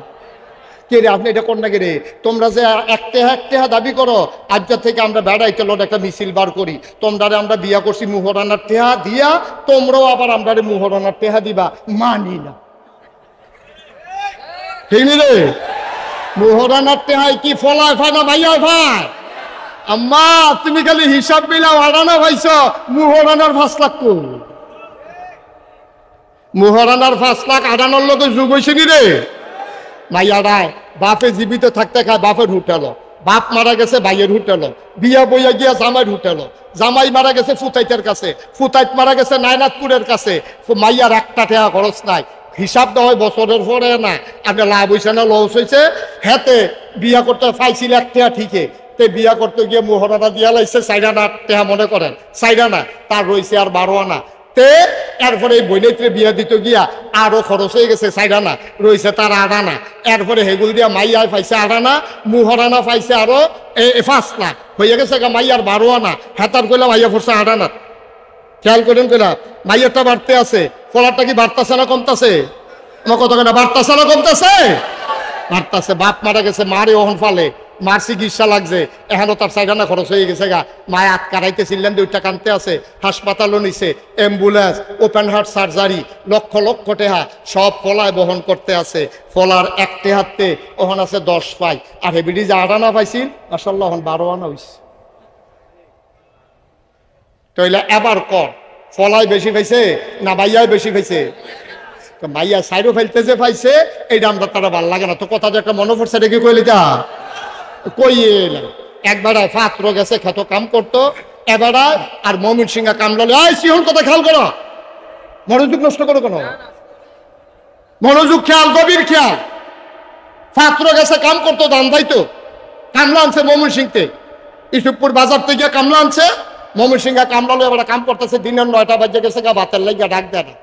কে রে আপনি এটা কর না কে রে? তোমরা যে 1 টাকা দাবি করো, আজকের থেকে আমরা বেড়াইতে লোক একটা মিছিল বার করি, তোমরা আমরা বিয়া করছি মোহরানার টাকা দিয়া, তোমরাও আবার আমরা মোহরানার টাকা দিবা, মানি না। ঠিক রে? মোহরানার টাকায় কি ফলায় ফায় না মাইয়া ফায়? আম্মা তুমি খালি হিসাব মিলাও, আডানা ভাইছ মোহরানার 5 লাখ কো, মোহরানার 5 লাখ আডানোর লোকে যুগ হয়েছে নি রে? মাইয়ারায় বাপে জীবিত থাকতে খায় বাপের হুটেলো, বাপ মারা গেছে ভাইয়ের হুটেলো, বিয়া বইয়া গিয়া জামাইয়ের হুটেলো, জামাই মারা গেছে ফুতাইতের কাছে, ফুতাইত মারা গেছে নাইনাথপুরের কাছে। মাইয়ার 1 টাকা খরচ নাই, হিসাব দেওয়া হয় বছরের পরে না। আপনার লাভ হয়েছে না লস হয়েছে? হেতে বিয়া করতে পাইছিল 1 টাকা ঠিকই, তে বিয়া করতে গিয়ে মোহরানা দিয়া লাইছে 4 আনা টাকা, মনে করেন 4 আনা, তার রয়েছে আর 12 আনা। তে এরপরে এই বইনেত্রে বিয়া দিত গিয়া আরো খরচ হয়ে গেছে 4 আনা, রয়েছে তার 8 আনা। এরপরে হেগুল দিয়া মাইয়ায় পাইছে 8 আনা, মোহরানা পাইছে আরো 5 লাখ, হয়ে গেছে মাইয়ার 12 আনা। হেতার কইলা মাইয়া পড়ছে 8 আনা। খেয়াল করেন কইলা মাইয়ারটা বাড়তে আছে, ফলারটা কি বাড়তাছে না কমতাছে? আমার কত কেনা বাড়তাছে না কমতাছে? বাড়তাছে। বাপ মারা গেছে, মারে ওহন ফালে, মার চিকিৎসা লাগছে, এখনো তার চাইখানা খরচ হয়ে গেছে গা। মায় হাত কাটাইতেছিলেন, 2টা কানতে আছে, হাসপাতালও নিছে, ambulance, open heart surgery, lakh lakh টাকা সব ফলায় বহন করতে আছে। ফলার একটি হাতে ওখান আছে 10 পাই, আর হেবিডি যে 8 আনা পাইছিল মাশাআল্লাহ এখন 12 আনা হয়েছে। তাইলে এবার কর, ফলায় বেশি পাইছে না ভাইয়ায় বেশি পাইছে? তো মাইয়া সাইডও ফেলতে যে পাইছে এইটা আমরা তারা ভাল লাগে না। তো কথা যে একটা মনে পড়ছে রেখে কইলি তা কই এলাম। একবার পাত্র গেছে খেত কাম করতো, এবার আর মমিন সিংহা কামলালে আই সিহন কথা খেয়াল করো, মনোযোগ নষ্ট করো কেন? মনোযোগ খেয়াল, গভীর খেয়াল। পাত্র গেছে কাম করতো, দান দাইতো, কামলা আনছে মমিন সিংতে, ইসুপুর বাজার থেকে কামলা আনছে। মমিন সিংহা কামলালো, এবার কাম করতেছে, দিনের 9টা বাজে গেছে গা, ভাতের লাগিয়া ডাক দেয় না।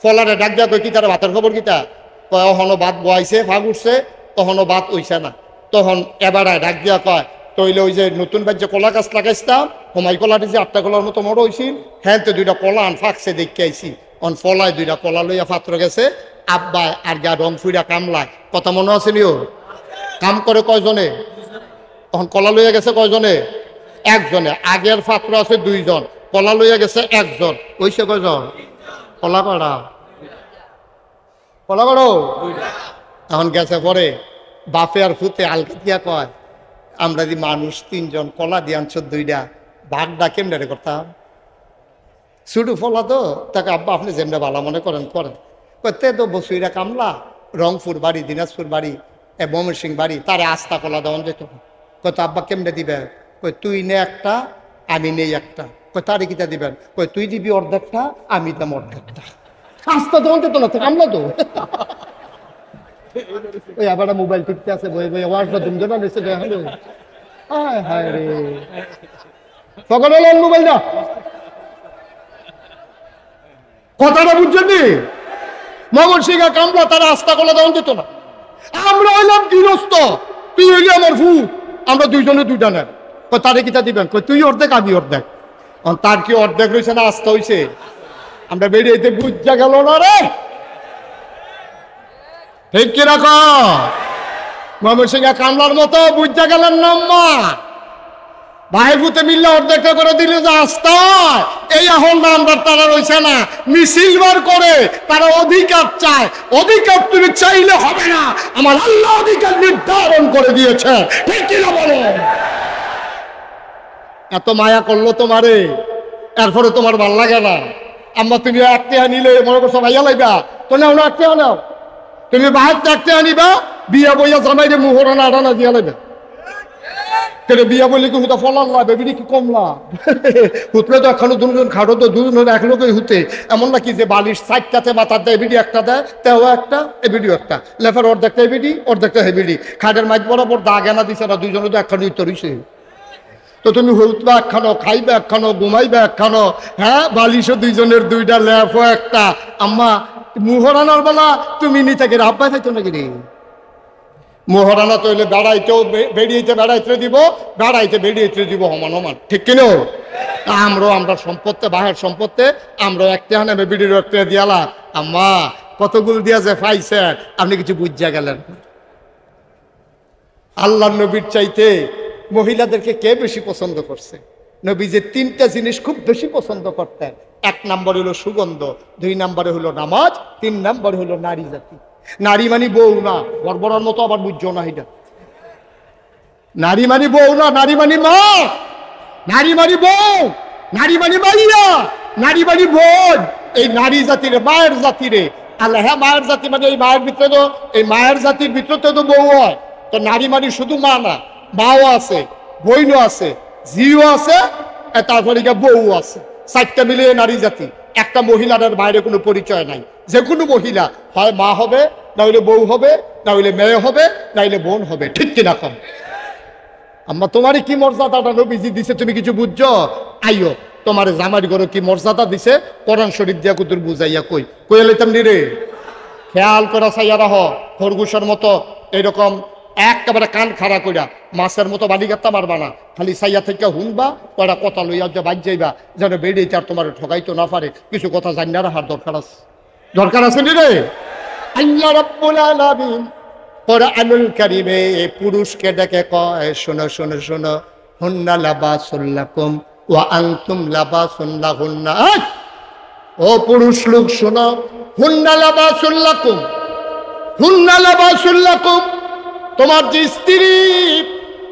ফলারে ডাক দেয়া কই কি তার ভাতের খবর কিতা? তখনও ভাত বয়াইছে, ফাগ উঠছে, তখনও ভাত হইছে না। তখন এবারে ডাক দিয়া কয় তইলে ওই যে নতুন বাদ যে কলা গাছ লাগাইছিলাম, হোমাই কলাটি যে 8টা কলার মতো বড় হয়েছিল, হ্যাঁ তো 2টা কলা আন ফাঁকছে দেখে আইছি। অন ফলায় 2টা কলা লইয়া পাত্র গেছে, আব্বা আর গা রং ফুইরা কামলায়। কথা মনে আছে নিও? কাম করে কয়জনে? তখন কলা লইয়া গেছে কয়জনে? 1জনে। আগের পাত্র আছে 2 জন, কলা লইয়া গেছে 1 জন। হইছে কয়জন? কলা কড়া, কলা করো। এখন গেছে পরে বাপে আর ফুতে আলকা দিয়া কয় আমরা যদি মানুষ 3 জন কলা দিয়ে আনছো 2টা, ভাগটা কেমনে করতাম? শুধু ফলা তো তাকে আব্বা আপনি যেমনি ভালো মনে করেন করেন। তে তো বসুইরা কামলা, রংপুর বাড়ি, দিনাজপুর বাড়ি, ময়মনসিংহ বাড়ি, তারে আস্তা কলা দেওয়া যেত। কত আব্বা কেমনে দিবে? কই তুই নে একটা, আমি নেই একটা। কই তারে কিতা দিবেন? কই তুই দিবি অর্ধেকটা, আমি দাম অর্ধেকটা। আস্তা দেওয়া যেত না, তো কামলা তো। ওই আবার মোবাইল টিপতে আছে, বই বই ওয়াজটা ধুমধে না নিচে দেখা হলো। হায় হায় রে, সকল মোবাইল না। কথাটা বুঝছেন? ময়মনসিংহা কামলা তারা আস্তা কলা দেওয়া যেত না। আমরা হইলাম গৃহস্থ, তুই হইলি আমার ভূ, আমরা 2 জনে 2টা নেন। তারে কিতা দিবেন? কই তুই অর্ধেক, আমি অর্ধেক। তার কি অর্ধেক রয়েছে না আস্তা হয়েছে? আমরা বেরিয়ে বুঝা গেল না রে, ঠিক কি রাখো? ময়মনসিংহা কামলার মতো বুঝা গেলেন না আম্মা। ভাই ভূতে মিললে অর্ধেকটা করে দিলে যে আস্তা, এই এখন আমরা তারা রয়েছে না, মিছিল বার করে তারা অধিকার চায়। অধিকার তুমি চাইলে হবে না, আমার আল্লাহ অধিকার নির্ধারণ করে দিয়েছে, ঠিক কিনা বলো? এত মায়া করলো তোমারে, এরপরে তোমার ভাল লাগে না। আম্মা তুমি 1 টাকা নিলে মনে করছো ভাইয়া লাইবা, তো নাও না 1 টাকা নাও। তুমি বাহার 1 টাকা নিবা, বিয়া বইয়া জামাই রে মুহরানা 8 আনা দিয়া লাইবা। কেন বিয়া বলে কি হুতা ফলার লাভ, এবিডি কি কমলা? হুতলে তো এখনো 2 জন খাটো, তো 2 জন এক লোকই হুতে। এমন নাকি যে বালিশ 4টাতে মাথার দেয়, এবিডি একটা দেয়, তেও একটা, এবিডিও একটা, লেফার অর্ধেকটা এবিডি, অর্ধেকটা হেবিডি। খাটের মাইক বরাবর দাগ এনা দিছে না, 2 জনে তো একখানে উত্তর হইছে। তো তুমি হুতবা একখানো, খাইবে একখানো, ঘুমাইবে একখানো, হ্যাঁ বালিশও 2 জনের 2টা, লেফও একটা। আম্মা মুহরানার বেলা তুমি নি থেকে আব্বাই থাকতো নাকি রে? মোহরানা তো হইলে বেড়াইতেও বেরিয়েতে বেড়াইতে দিব, বেড়াইতে বেরিয়েতে দিব, সমান সমান, ঠিক কিনো? আমরা সম্পত্তি, বাহের সম্পত্তি আমরা 1 টাকা নেবে, বিডির 1 টাকা দিয়ালা। আম্মা কতগুলো দিয়া যে পাইছে, আপনি কিছু বুঝা গেলেন। আল্লাহ নবীর চাইতে মহিলাদেরকে কে বেশি পছন্দ করছে? নবী যে 3টা জিনিস খুব বেশি পছন্দ করতেন। 1 নম্বর হলো সুগন্ধ, 2 নম্বরে হলো নামাজ, 3 নম্বরে হলো নারী জাতি। নারী মানি বউ না, বর্বরার মতো আবার বুঝছো না এটা। নারী মানি বউ না, নারী মানি মা, নারী মানি বউ, নারী মানি মাইয়া, নারী মানি বোন। এই নারী জাতিরে, মায়ের জাতিরে আল্লাহ, হ্যাঁ মায়ের জাতি মানে এই মায়ের ভিতরে তো, এই মায়ের জাতির ভিতরে তো বউ হয়। তো নারী মানি শুধু মা না, মাও আছে, বোনও আছে, জিও আছে, তারপরে বউ আছে। 4টা মিলিয়ে নারী জাতি। একটা মহিলার বাইরে কোনো পরিচয় নাই। যে কোনো মহিলা হয় মা হবে, না হইলে বউ হবে, না হইলে মেয়ে হবে, না হইলে বোন হবে, ঠিক কিনা কম? আম্মা তোমারই কি মর্যাদাটা নবীজি দিছে তুমি কিছু বুঝছো? আইও তোমার জামার ঘরে কি মর্যাদা দিছে কোরআন শরীফ দিয়া কুতুর বুঝাইয়া কই কই এলাইতাম নি রে। খেয়াল করা চাইয়া রাহ, খরগোশের মতো এরকম একেবারে কান খাড়া কইরা মাছের মতো বালিগাত্তা মারবা না, খালি চাইয়া থেকে হুনবা, কয়টা কথা লইয়া যে বাজ যাইবা, যেন বেরিয়ে আর তোমার ঠকাইতো না পারে। কিছু কথা জানিয়া রাখার দরকার আছে, দরকার আছে নি রে। আল্লাহ রাব্বুল আলামিন কোরআনুল কারীমে পুরুষকে ডেকে কয় শোনো শোনো শোনো, হুন্না লাবাসুল লাকুম ওয়া আনতুম লাবাসুন লাহুন্না। ও পুরুষ লোক শোনো, হুন্না লাবাসুল লাকুম, হুন্না লাবাসুল লাকুম, তোমার যে স্ত্রী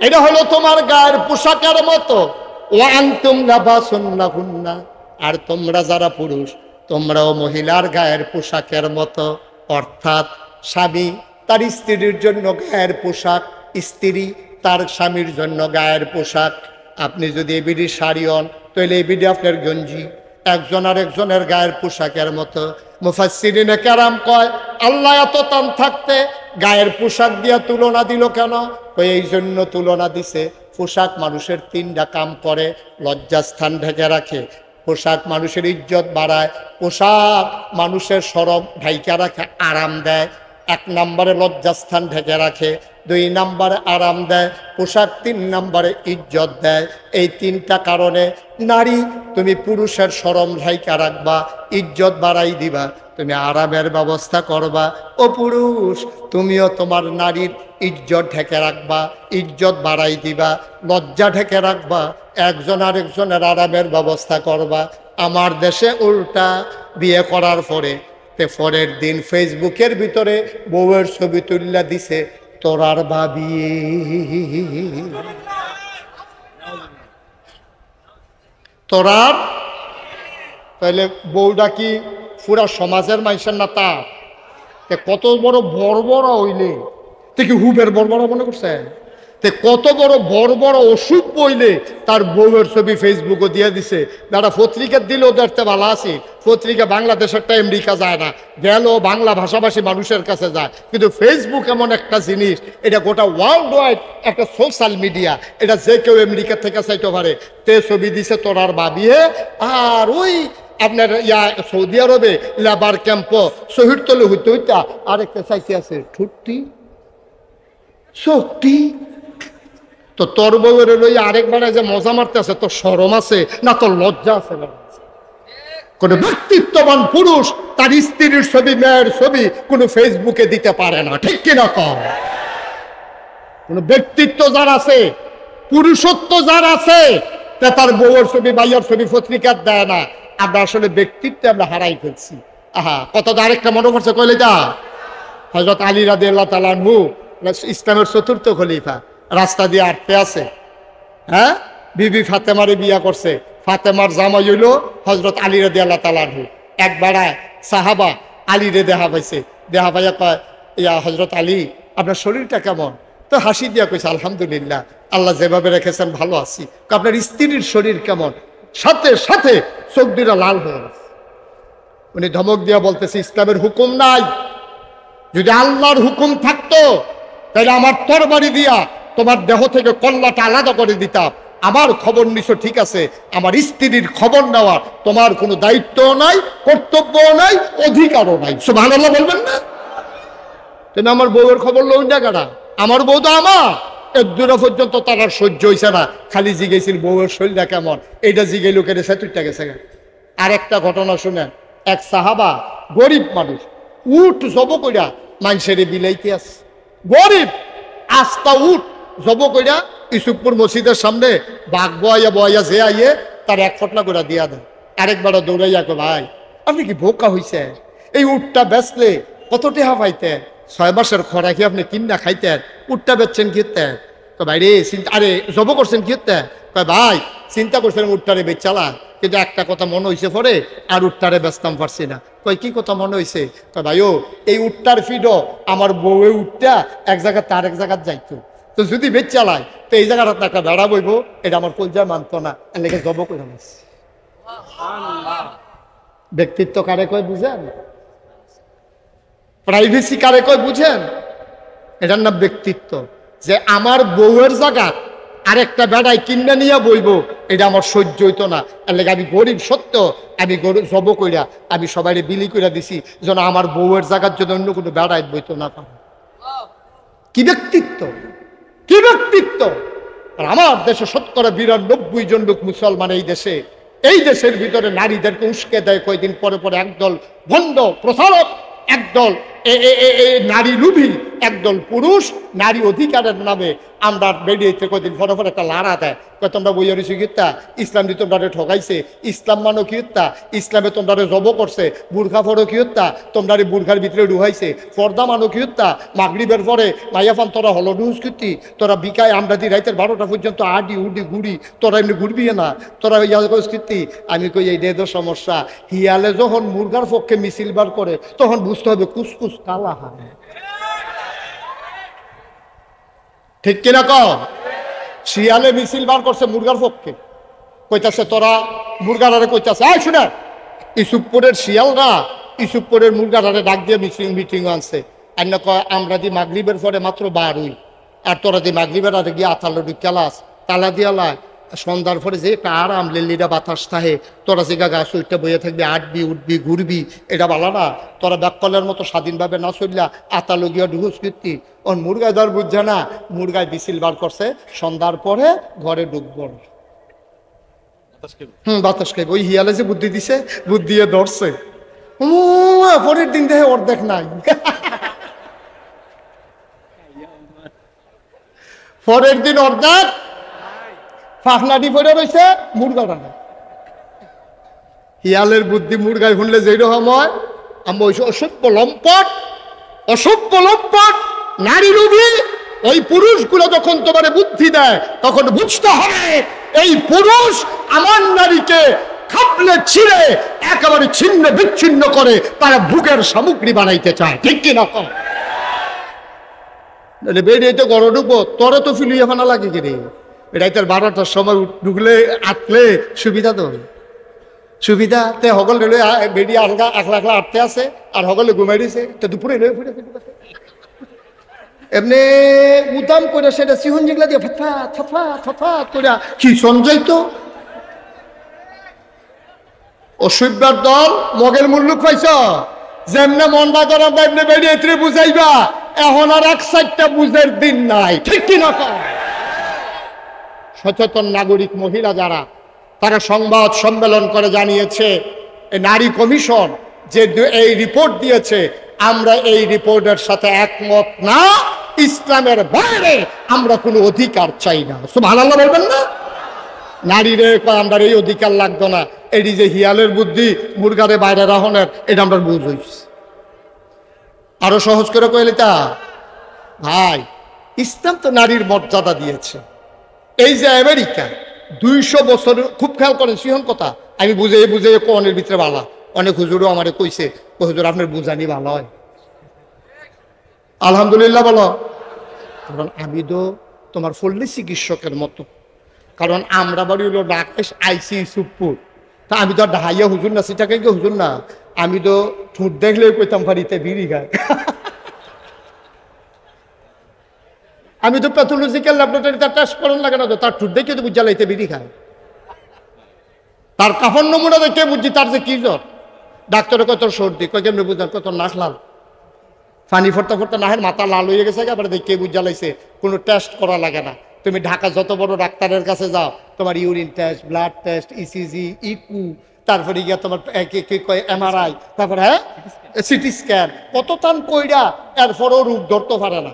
এটা হলো তোমার গায়ের পোশাকের মতো। ওয়া আনতুম লাবাসুন লাহুন্না, আর তোমরা যারা পুরুষ তোমরাও মহিলার গায়ের পোশাকের মতো। অর্থাৎ স্বামী তার স্ত্রীর জন্য গায়ের পোশাক, স্ত্রী তার স্বামীর জন্য গায়ের পোশাক। আপনি যদি এবিডি শাড়ি হন তাহলে এবিডি আপনার গঞ্জি, একজন আর একজনের গায়ের পোশাকের মতো। মুফাসসিরিনে কেরাম কয় আল্লাহ এত টান থাকতে গায়ের পোশাক দিয়া তুলনা দিল কেন? এই জন্য তুলনা দিছে, পোশাক মানুষের তিনটা কাম করে। লজ্জাস্থান ঢেকে রাখে, পোশাক মানুষের ইজ্জত বাড়ায়, পোশাক মানুষের শরম ঢাইকা রাখে, আরাম দেয়। 1 নম্বরে লজ্জাস্থান ঢেকে রাখে, 2 নম্বরে আরাম দেয়, পোশাক 3 নম্বরে ইজ্জত দেয়। এই 3টা কারণে নারী তুমি পুরুষের শরম ঢাইকা রাখবা, ইজ্জত বাড়াই দিবা, তুমি আরামের ব্যবস্থা করবা। ও পুরুষ তুমিও তোমার নারীর ইজ্জত ঢেকে রাখবা, ইজ্জত বাড়াই দিবা, লজ্জা ঢেকে রাখবা, একজন আরেকজনের আরামের ব্যবস্থা করবা। আমার দেশে উল্টা, বিয়ে করার পরে পরের দিন ফেসবুকের ভিতরে বউয়ের ছবি তুললা দিছে তোরার ভাবি। তোরার তাহলে বউটা কি পুরা সমাজের মানুষের না? তা কত বড় বড় হইলে কি হুবের বড় মনে করছে? কত বড় অসুখ বইলে তার বউয়ের ছবি ফেসবুকে দিয়ে দিছে। যারা পত্রিকা দিলেও দেখতে ভালো আছে, পত্রিকা বাংলাদেশেরটা আমেরিকা যায় না, গেল বাংলা ভাষাভাষী মানুষের কাছে যায়। কিন্তু ফেসবুক এমন একটা জিনিস, এটা গোটা ওয়ার্ল্ড ওয়াইড একটা সোশ্যাল মিডিয়া, এটা যে কেউ আমেরিকা থেকে চাইতে পারে। তে ছবি দিছে তোরার ভাবিয়ে, আর ওই আপনার সৌদি আরবে লেবার ক্যাম্প শহীদ তলে হইতে হইতে আরেকটা চাইতে আছে ঠুট্টি শক্তি। তো তোর বউয়ের লই আরেকবার যে মজা মারতে আছে, তোর শরম আছে না? তোর লজ্জা আছে না? কোন ব্যক্তিত্ববান পুরুষ তার স্ত্রীর ছবি, মেয়ের ছবি কোন ফেসবুকে দিতে পারে না, ঠিক কিনা কম? কোন ব্যক্তিত্ব যার আছে, পুরুষত্ব যার আছে, তার বউয়ের ছবি, ভাইয়ের ছবি পত্রিকা দেয় না। আমরা আসলে ব্যক্তিত্ব আমরা হারাই ফেলছি। কত আরেকটা মনে করছে কইলে যা, হযরত আলী রাদিয়াল্লাহু তাআলা আনহু ইসলামের 4র্থ খলিফা, রাস্তা দিয়ে আটতে আছে। হ্যাঁ, বিবি ফাতেমারে বিয়া করছে, ফাতেমার জামাই হইল হযরত আলী রাদিয়াল্লাহু তাআলা আনহু। একবার সাহাবা আলী রে দেখা পাইছে, দেখা পাইয়া কয় ইয়া হযরত আলী আপনার শরীরটা কেমন? তো হাসি দিয়া কইছে আলহামদুলিল্লাহ, আল্লাহ যেভাবে রেখেছেন ভালো আছি। আপনার স্ত্রীর শরীর কেমন? সাথে সাথে চোখ দুটা লাল হয়ে গেছে। উনি ধমক দিয়া বলতেছে ইসলামের হুকুম নাই, যদি আল্লাহর হুকুম থাকতো তাহলে আমার তরবারি দিয়া তোমার দেহ থেকে কল্লাটা আলাদা করে দিতাম। আমার খবর নিছো ঠিক আছে, আমার স্ত্রীর খবর নেওয়ার তোমার কোনো দায়িত্ব নাই, কর্তব্য নাই, অধিকারও নাই। সুবহানাল্লাহ বলবেন না? তুমি আমার বউয়ের খবর লই না কেন? আমার বউ তো আমার। এক দূরা পর্যন্ত তার আর সহ্য হয়েছে না, খালি জিগেছিল বউয়ের শরীরটা কেমন, এইটা জিগে লোকের সেতুরটা গেছে। আর একটা ঘটনা শুনেন, এক সাহাবা গরিব মানুষ, উট জব কইরা মানুষের বিলাইতে আছে। গরিব আস্তা উট জব কইরা ইসুকপুর মসজিদের সামনে বাঘ বয়া যে আইয়ে তার 1 ফটলা করে দিয়া দেয়। আরেকবার দৌড়াইয়া কো ভাই আপনি কি বোকা হইছে? এই উটটা বেচলে কত টাকা পাইতেন? 6 মাসের খরাকি আপনি কিনা খাইতেন, উটটা বেচছেন কি হতেন? তো ভাই রে আরে জব করছেন কি হতেন? কয় ভাই চিন্তা করছেন উটটারে বেচালা, কিন্তু একটা কথা মনে হয়েছে পরে আর উটটারে বেচতাম পারছি না। কয় কি কথা মনে হয়েছে? কয় ভাই ও এই উটটার ফিডও আমার বউয়ে উটটা এক জায়গা তার এক জায়গায় যাইতো, তো যদি বেচ চালায় তো এই জায়গাটা একটা বেড়া বইব, এটা আমার কলজায় মানতো না, লেগে জব করে বলছি। ব্যক্তিত্ব কারে কয় বুঝেন? প্রাইভেসি কারে কয় বুঝেন? এটার নাম ব্যক্তিত্ব। যে আমার বউয়ের জায়গা আরেকটা বেড়ায় কিনা নিয়ে বইব, এটা আমার সহ্য হইতো না। এর লেগে আমি গরিব সত্য, আমি জব কইরা আমি সবাই বিলি কইরা দিছি যেন আমার বউয়ের জায়গার জন্য অন্য কোনো বেড়ায় বইতো না পারে। কি ব্যক্তিত্ব, কি ব্যক্তিত্ব! আর আমার দেশে ৯২% জন লোক মুসলমান। এই দেশের ভিতরে নারীদেরকে উস্কে দেয় কয়েকদিন পরে পরে একদল ভণ্ড প্রচারক, একদল নারী লুভী একদল পুরুষ নারী অধিকারের নামে আমরা বেরিয়েছে কদিন ফটো ফটো একটা লাড়া দেয়, তোমরা বইয়া রয়েছি কিত্তা ইসলাম দিয়ে তোমরা ঠকাইছে, ইসলাম মানো কি হত্যা, ইসলামে তোমরা জব করছে, বুর্খা ফটো কি হত্যা, তোমরা বুর্খার ভিতরে ডুহাইছে, পর্দা মানো কি হত্যা, মাগরিবের পরে মাইয়াফান তোরা হলো ডুহুস কীর্তি, তোরা বিকায় আমরা দি রাইতের 12টা পর্যন্ত আডি উডি ঘুরি, তোরা এমনি ঘুরবি না, তোরা কীর্তি। আমি কই এই তো সমস্যা, হিয়ালে যখন মুরগার পক্ষে মিছিল বার করে তখন বুঝতে হবে কুসকুস কালা হয়, ঠিক কিনা কও? শিয়ালে মিছিল বার করছে মুরগার পক্ষে, কইতাছে তোরা মুরগারে কইতাছে আয় শুনে ইসুফপুরের শিয়ালরা ইসুফপুরের মুরগারে ডাক দিয়ে মিটিং আনছে, আর না কয় আমরা দি মাগরিবের পরে মাত্র 12ই, আর তোরা দি মাগরিবের আগে গিয়ে আতালো ঢুকালাস তালা দিয়ালায়, সন্ধ্যার পরে যে একটা আরাম লেলিরা বাতাস থাকে, তোরা যে গাছ ওইটা বইয়ে থাকবি, আটবি উঠবি ঘুরবি, এটা বলা না, তোরা ব্যাককলের মতো স্বাধীনভাবে না চললা আতালো গিয়া ঢুকুস কীর্তি। ওর মুরগায় ধর বুঝছে না, মুরগায় বিছিল বার করছে, সন্ধ্যার পরে ঘরে ঢুকব, বাতাস খাইব। ওই হিয়ালে যে বুদ্ধি দিছে, বুদ্ধি দিয়ে ধরছে, পরের দিন দেখে অর্ধেক নাই, পরের দিন অর্ধেক ফাঁকনাটি পড়ে রয়েছে, মুরগাটা না। হিয়ালের বুদ্ধি মুরগায় শুনলে যেরকম হয়, আমি ওই অসভ্য লম্পট, অসভ্য লম্পট নারী রূপী ওই পুরুষগুলো যখন তোমার বুদ্ধি দেয় তখন বুঝতে হবে এই পুরুষ আমার নারীকে খাপলে ছিঁড়ে একেবারে ছিন্ন বিচ্ছিন্ন করে তারা ভোগের সামগ্রী বানাইতে চায়, ঠিক কিনা? বেরিয়ে তো গড় ঢুকবো, তোরা তো ফিলিয়ে ফানা লাগে কি রে, রাইতের 12টার সময় ঢুকলে আটলে সুবিধা, তো সুবিধা তে হগল রেলে বেরিয়ে আলগা একলা একলা আটতে আছে, আর হগলে ঘুমাই দিছে, তো দুপুরে লয়ে ফুটে এমনি উদাম করে সেটা সিহন যেগুলা দিয়ে ফটফাট ফটফাট ফটফাট করে কি সঞ্জয় তো অসভ্যার দল মগের মুল্লুক পাইছ, যেমনে মনটা করা তেমনি বেরিয়ে ত্রে বুঝাইবা, এখন আর এক সাইডটা বুঝের দিন নাই, ঠিক কিনা? সচেতন নাগরিক মহিলা যারা, তারা সংবাদ সম্মেলন করে জানিয়েছে নারী কমিশন যে এই রিপোর্ট দিয়েছে, আমরা এই রিপোর্টের সাথে একমত না, ইসলামের বাইরে আমরা কোনো অধিকার চাই না। সুবহানাল্লাহ বলবেন না? নারীরে আমরা এই অধিকার লাগতো না, এটি যে হিয়ালের বুদ্ধি মুরগারে বাইরে রাহনের, এটা আমরা বুঝ হইছি। আরো সহজ করে কইলে তা ভাই, ইসলাম তো নারীর মর্যাদা দিয়েছে। এই যে আমেরিকা 200 বছর, খুব খেয়াল করেন সিহন কথা, আমি বুঝে বুঝে কোনের ভিতরে বালা, অনেক হুজুরও আমারে কইছে, হুজুর আপনার বুঝানি ভালো হয়, আলহামদুলিল্লাহ বলো। কারণ আমি তো তোমার ফল্লি চিকিৎসকের মতো, কারণ আমরা বাড়ি হলো রাকেশ আইসি সুপুর, তা আমি তো ঢাইয়া হুজুর না, সেটাকে কি হুজুর না, আমি তো ঠুট দেখলেও কইতাম ফারিতে বিড়ি খায়। আমি তো প্যাথোলজিক্যাল ল্যাবরেটরি তার টেস্ট করার লাগে না, তো তার ঠুট দেখে তো বুঝা লাইতে বিড়ি খায়, তার কাফন নমুনা দেখে বুঝছি তার যে কি জ্বর। ডাক্তারে কত সর্দি, কয় কেমনি বুঝান, কত নাক লাল, পানি ফোরতে ফোরতে নাহের মাথা লাল হয়ে গেছে, আবার দেখে বুঝা লাইছে, কোনো টেস্ট করা লাগে না। তুমি ঢাকা যত বড় ডাক্তারের কাছে যাও, তোমার urine test, blood test, ECG, echo, তারপরে গিয়া তোমার কি কয় এমআরআই, তারপরে হ্যাঁ সিটি স্ক্যান, কত টান কইরা, এরপরও রোগ ধরতে পারে না।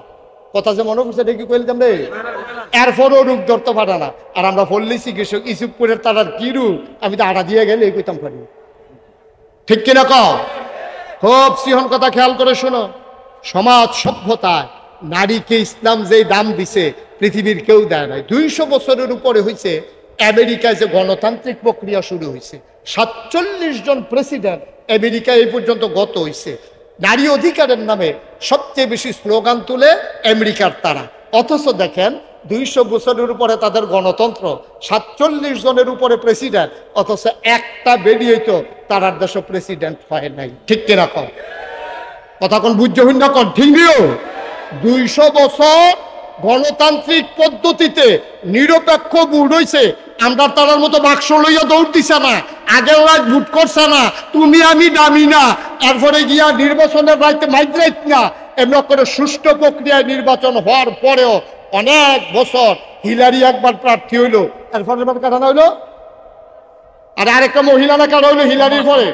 কথা যে মনে করছে দেখি কইলাম রে, এরপরও রোগ ধরতে পারে না। আর আমরা বললি চিকিৎসক ইসুফপুরের তার কি রোগ, আমি তো আড়া দিয়ে গেলে কইতাম পারি, ঠিক কিনা? খুব সিহন কথা খেয়াল করে শোনো, সমাজ সভ্যতায় নারীকে ইসলাম যে দাম দিছে পৃথিবীর কেউ দেয় নাই। 200 বছরের উপরে হয়েছে আমেরিকায় যে গণতান্ত্রিক প্রক্রিয়া শুরু হয়েছে, 47 জন প্রেসিডেন্ট আমেরিকা এই পর্যন্ত গত হয়েছে। নারী অধিকারের নামে সবচেয়ে বেশি স্লোগান তুলে আমেরিকার তারা, অথচ দেখেন 200 বছরের উপরে তাদের গণতন্ত্র, 47 জনের উপরে প্রেসিডেন্ট, অথচ একটা বেরিয়ে তো তারার দেশ প্রেসিডেন্ট হয় নাই, ঠিক কিনা? কথা কোন বুঝতে হইন না, কোন ঠিক নিও। 200 বছর গণতান্ত্রিক পদ্ধতিতে নিরপেক্ষ ভোট হইছে, আমরা তারার মতো বাক্স লইয়া দৌড় দিছে না, আগের রাত ভোট করছে না, তুমি আমি দামি না, এরপরে গিয়া নির্বাচনের রাইতে মাইগ্রেট না, এমন করে সুষ্ঠু প্রক্রিয়ায় নির্বাচন হওয়ার পরেও অনেক বছর হিলারি একবার প্রার্থী হইল, এরপরে কাটানো হইলো, আর আরেকটা মহিলা না কাটা হইলো হিলারির পরে,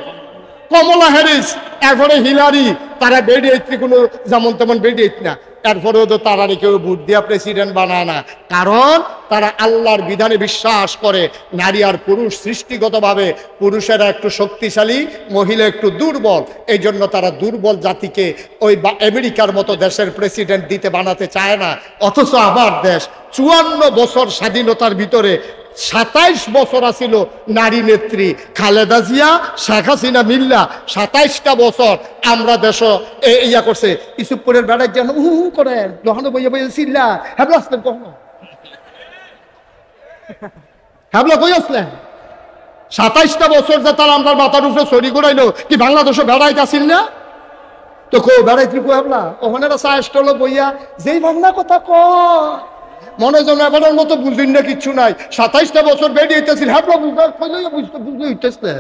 কমলা হ্যারিস, এরপরে হিলারি, তারা বেরিয়ে কোনো যেমন তেমন বেরিয়ে না, এরপরেও তো তারা কেউ ভোট দিয়া প্রেসিডেন্ট বানায় না, কারণ তারা আল্লাহর বিধানে বিশ্বাস করে। নারী আর পুরুষ সৃষ্টিগতভাবে পুরুষেরা একটু শক্তিশালী, মহিলা একটু দুর্বল, এই জন্য তারা দুর্বল জাতিকে ওই আমেরিকার মতো দেশের প্রেসিডেন্ট দিতে বানাতে চায় না। অথচ আমার দেশ 54 বছর স্বাধীনতার ভিতরে 27 বছর আসিল নারী নেত্রী খালেদা জিয়া, শেখ হাসিনা মিল্লা, 27টা বছর আমরা দেশ ইয়া করছে। ইসুপুরের বেড়ায় যেন করে যখন বইয়া বইয়া চিল্লা হ্যাবলা আসলেন, কখনো হ্যাবলা কই আসলেন? 27টা বছর যে তারা আমরা মাথার উপরে সরি করাইলো, কি বাংলাদেশে বেড়াইতে আসিল না? তো কো বেড়াইতে কো হ্যাবলা ওখানে সাহসটা বইয়া যেই বাংলা কথা ক মনে যেন এবারের মতো বুঝিন না, কিচ্ছু নাই। 27টা বছর বেরিয়েছিল, হ্যাঁ বুঝতে হইতেছে,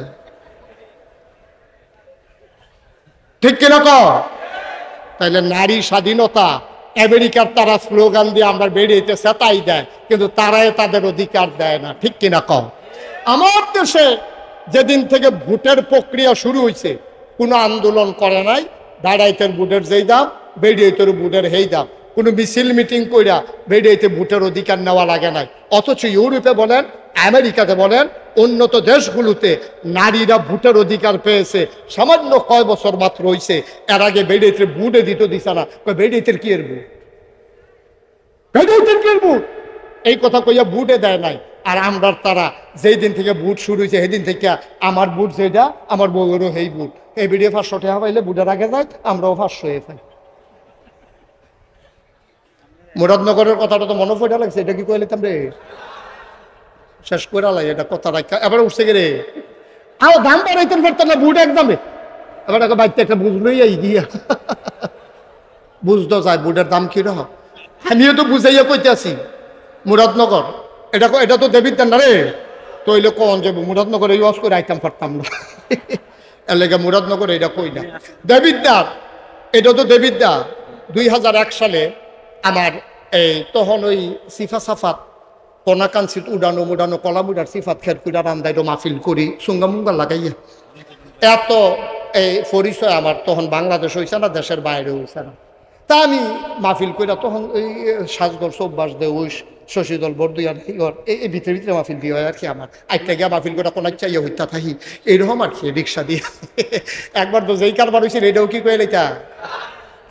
ঠিক কিনা ক? তাইলে নারী স্বাধীনতা আমেরিকার তারা স্লোগান দিয়ে আমরা বেরিয়েছে তাই দেয়, কিন্তু তারাই তাদের অধিকার দেয় না, ঠিক কিনা ক? আমার দেশে যেদিন থেকে ভোটের প্রক্রিয়া শুরু হয়েছে কোনো আন্দোলন করে নাই, দাঁড়াইতের ভোটের যেই দাম, বেরিয়েতের ভোটের হেই দাম, কোনো মিছিল মিটিং কইরা বেরিয়েতে ভোটের অধিকার নেওয়া লাগে নাই। অথচ ইউরোপে বলেন, আমেরিকাতে বলেন, উন্নত দেশগুলোতে নারীরা ভোটের অধিকার পেয়েছে সামান্য কয় বছর মাত্র হয়েছে। এর আগে বেরিয়েতে ভোটে দিত না, বেরিয়েতের কি এর ভোট, বেরিয়েতের কি এর ভোট, এই কথা কইয়া ভোটে দেয় নাই। আর আমরা তারা যেই দিন থেকে ভোট শুরু হয়েছে সেদিন থেকে আমার ভোট যেটা, আমার বউয়েরও সেই ভোট, এই বেরিয়ে 500 টাকা পাইলে ভোটের আগে যায়, আমরাও 500 হয়ে পাই। মুরাদনগরের কথাটা তো মনে পড়ে লাগছে, এটা কি কয়ে লিতাম রে, শেষ করে লাই এটা কথা রাখা। এবার উঠছে গে রে, আও দাম বাড়াইতেন পারতেন না বুট একদমে, এবার বাড়িতে একটা বুঝলোই আই গিয়া বুঝতে চাই বুটের দাম কিরকম। আমিও তো বুঝাইয়া কইতে আছি মুরাদনগর, এটা তো দেবীর দেন না রে, তো হইলে কন যে মুরাদনগরে ইউজ করে আইতাম পারতাম না, এর লেগে মুরাদনগর এটা কই না। দেবিদ্যার, এটা তো দেবিদ্যা। 2001 সালে আমার এই তখন ওই সিফা সাফাত কনাকাঞ্চিত উড়ানো মুড়ানো কলামুড়ার সিফাত খের কুড়া রান্দাইটো মাহফিল করি সুঙ্গা মুঙ্গা লাগাইয়া, এত এই পরিচয় আমার তখন বাংলাদেশ হয়েছে না, দেশের বাইরে হয়েছে না। তা আমি মাহফিল কইরা তখন ওই সাজগর চৌবাস দে ওই শশীদল বরদুয়ার এই ভিতরে ভিতরে মাহফিল দিয়ে হয় আর কি। আমার আইটা গিয়া মাহফিল করে কোনো চাইয়া হইতা থাকি এইরকম আর কি, রিক্সা দিয়ে। একবার তো যেই কারবার হয়েছিল এটাও কি কয়ে লইতা,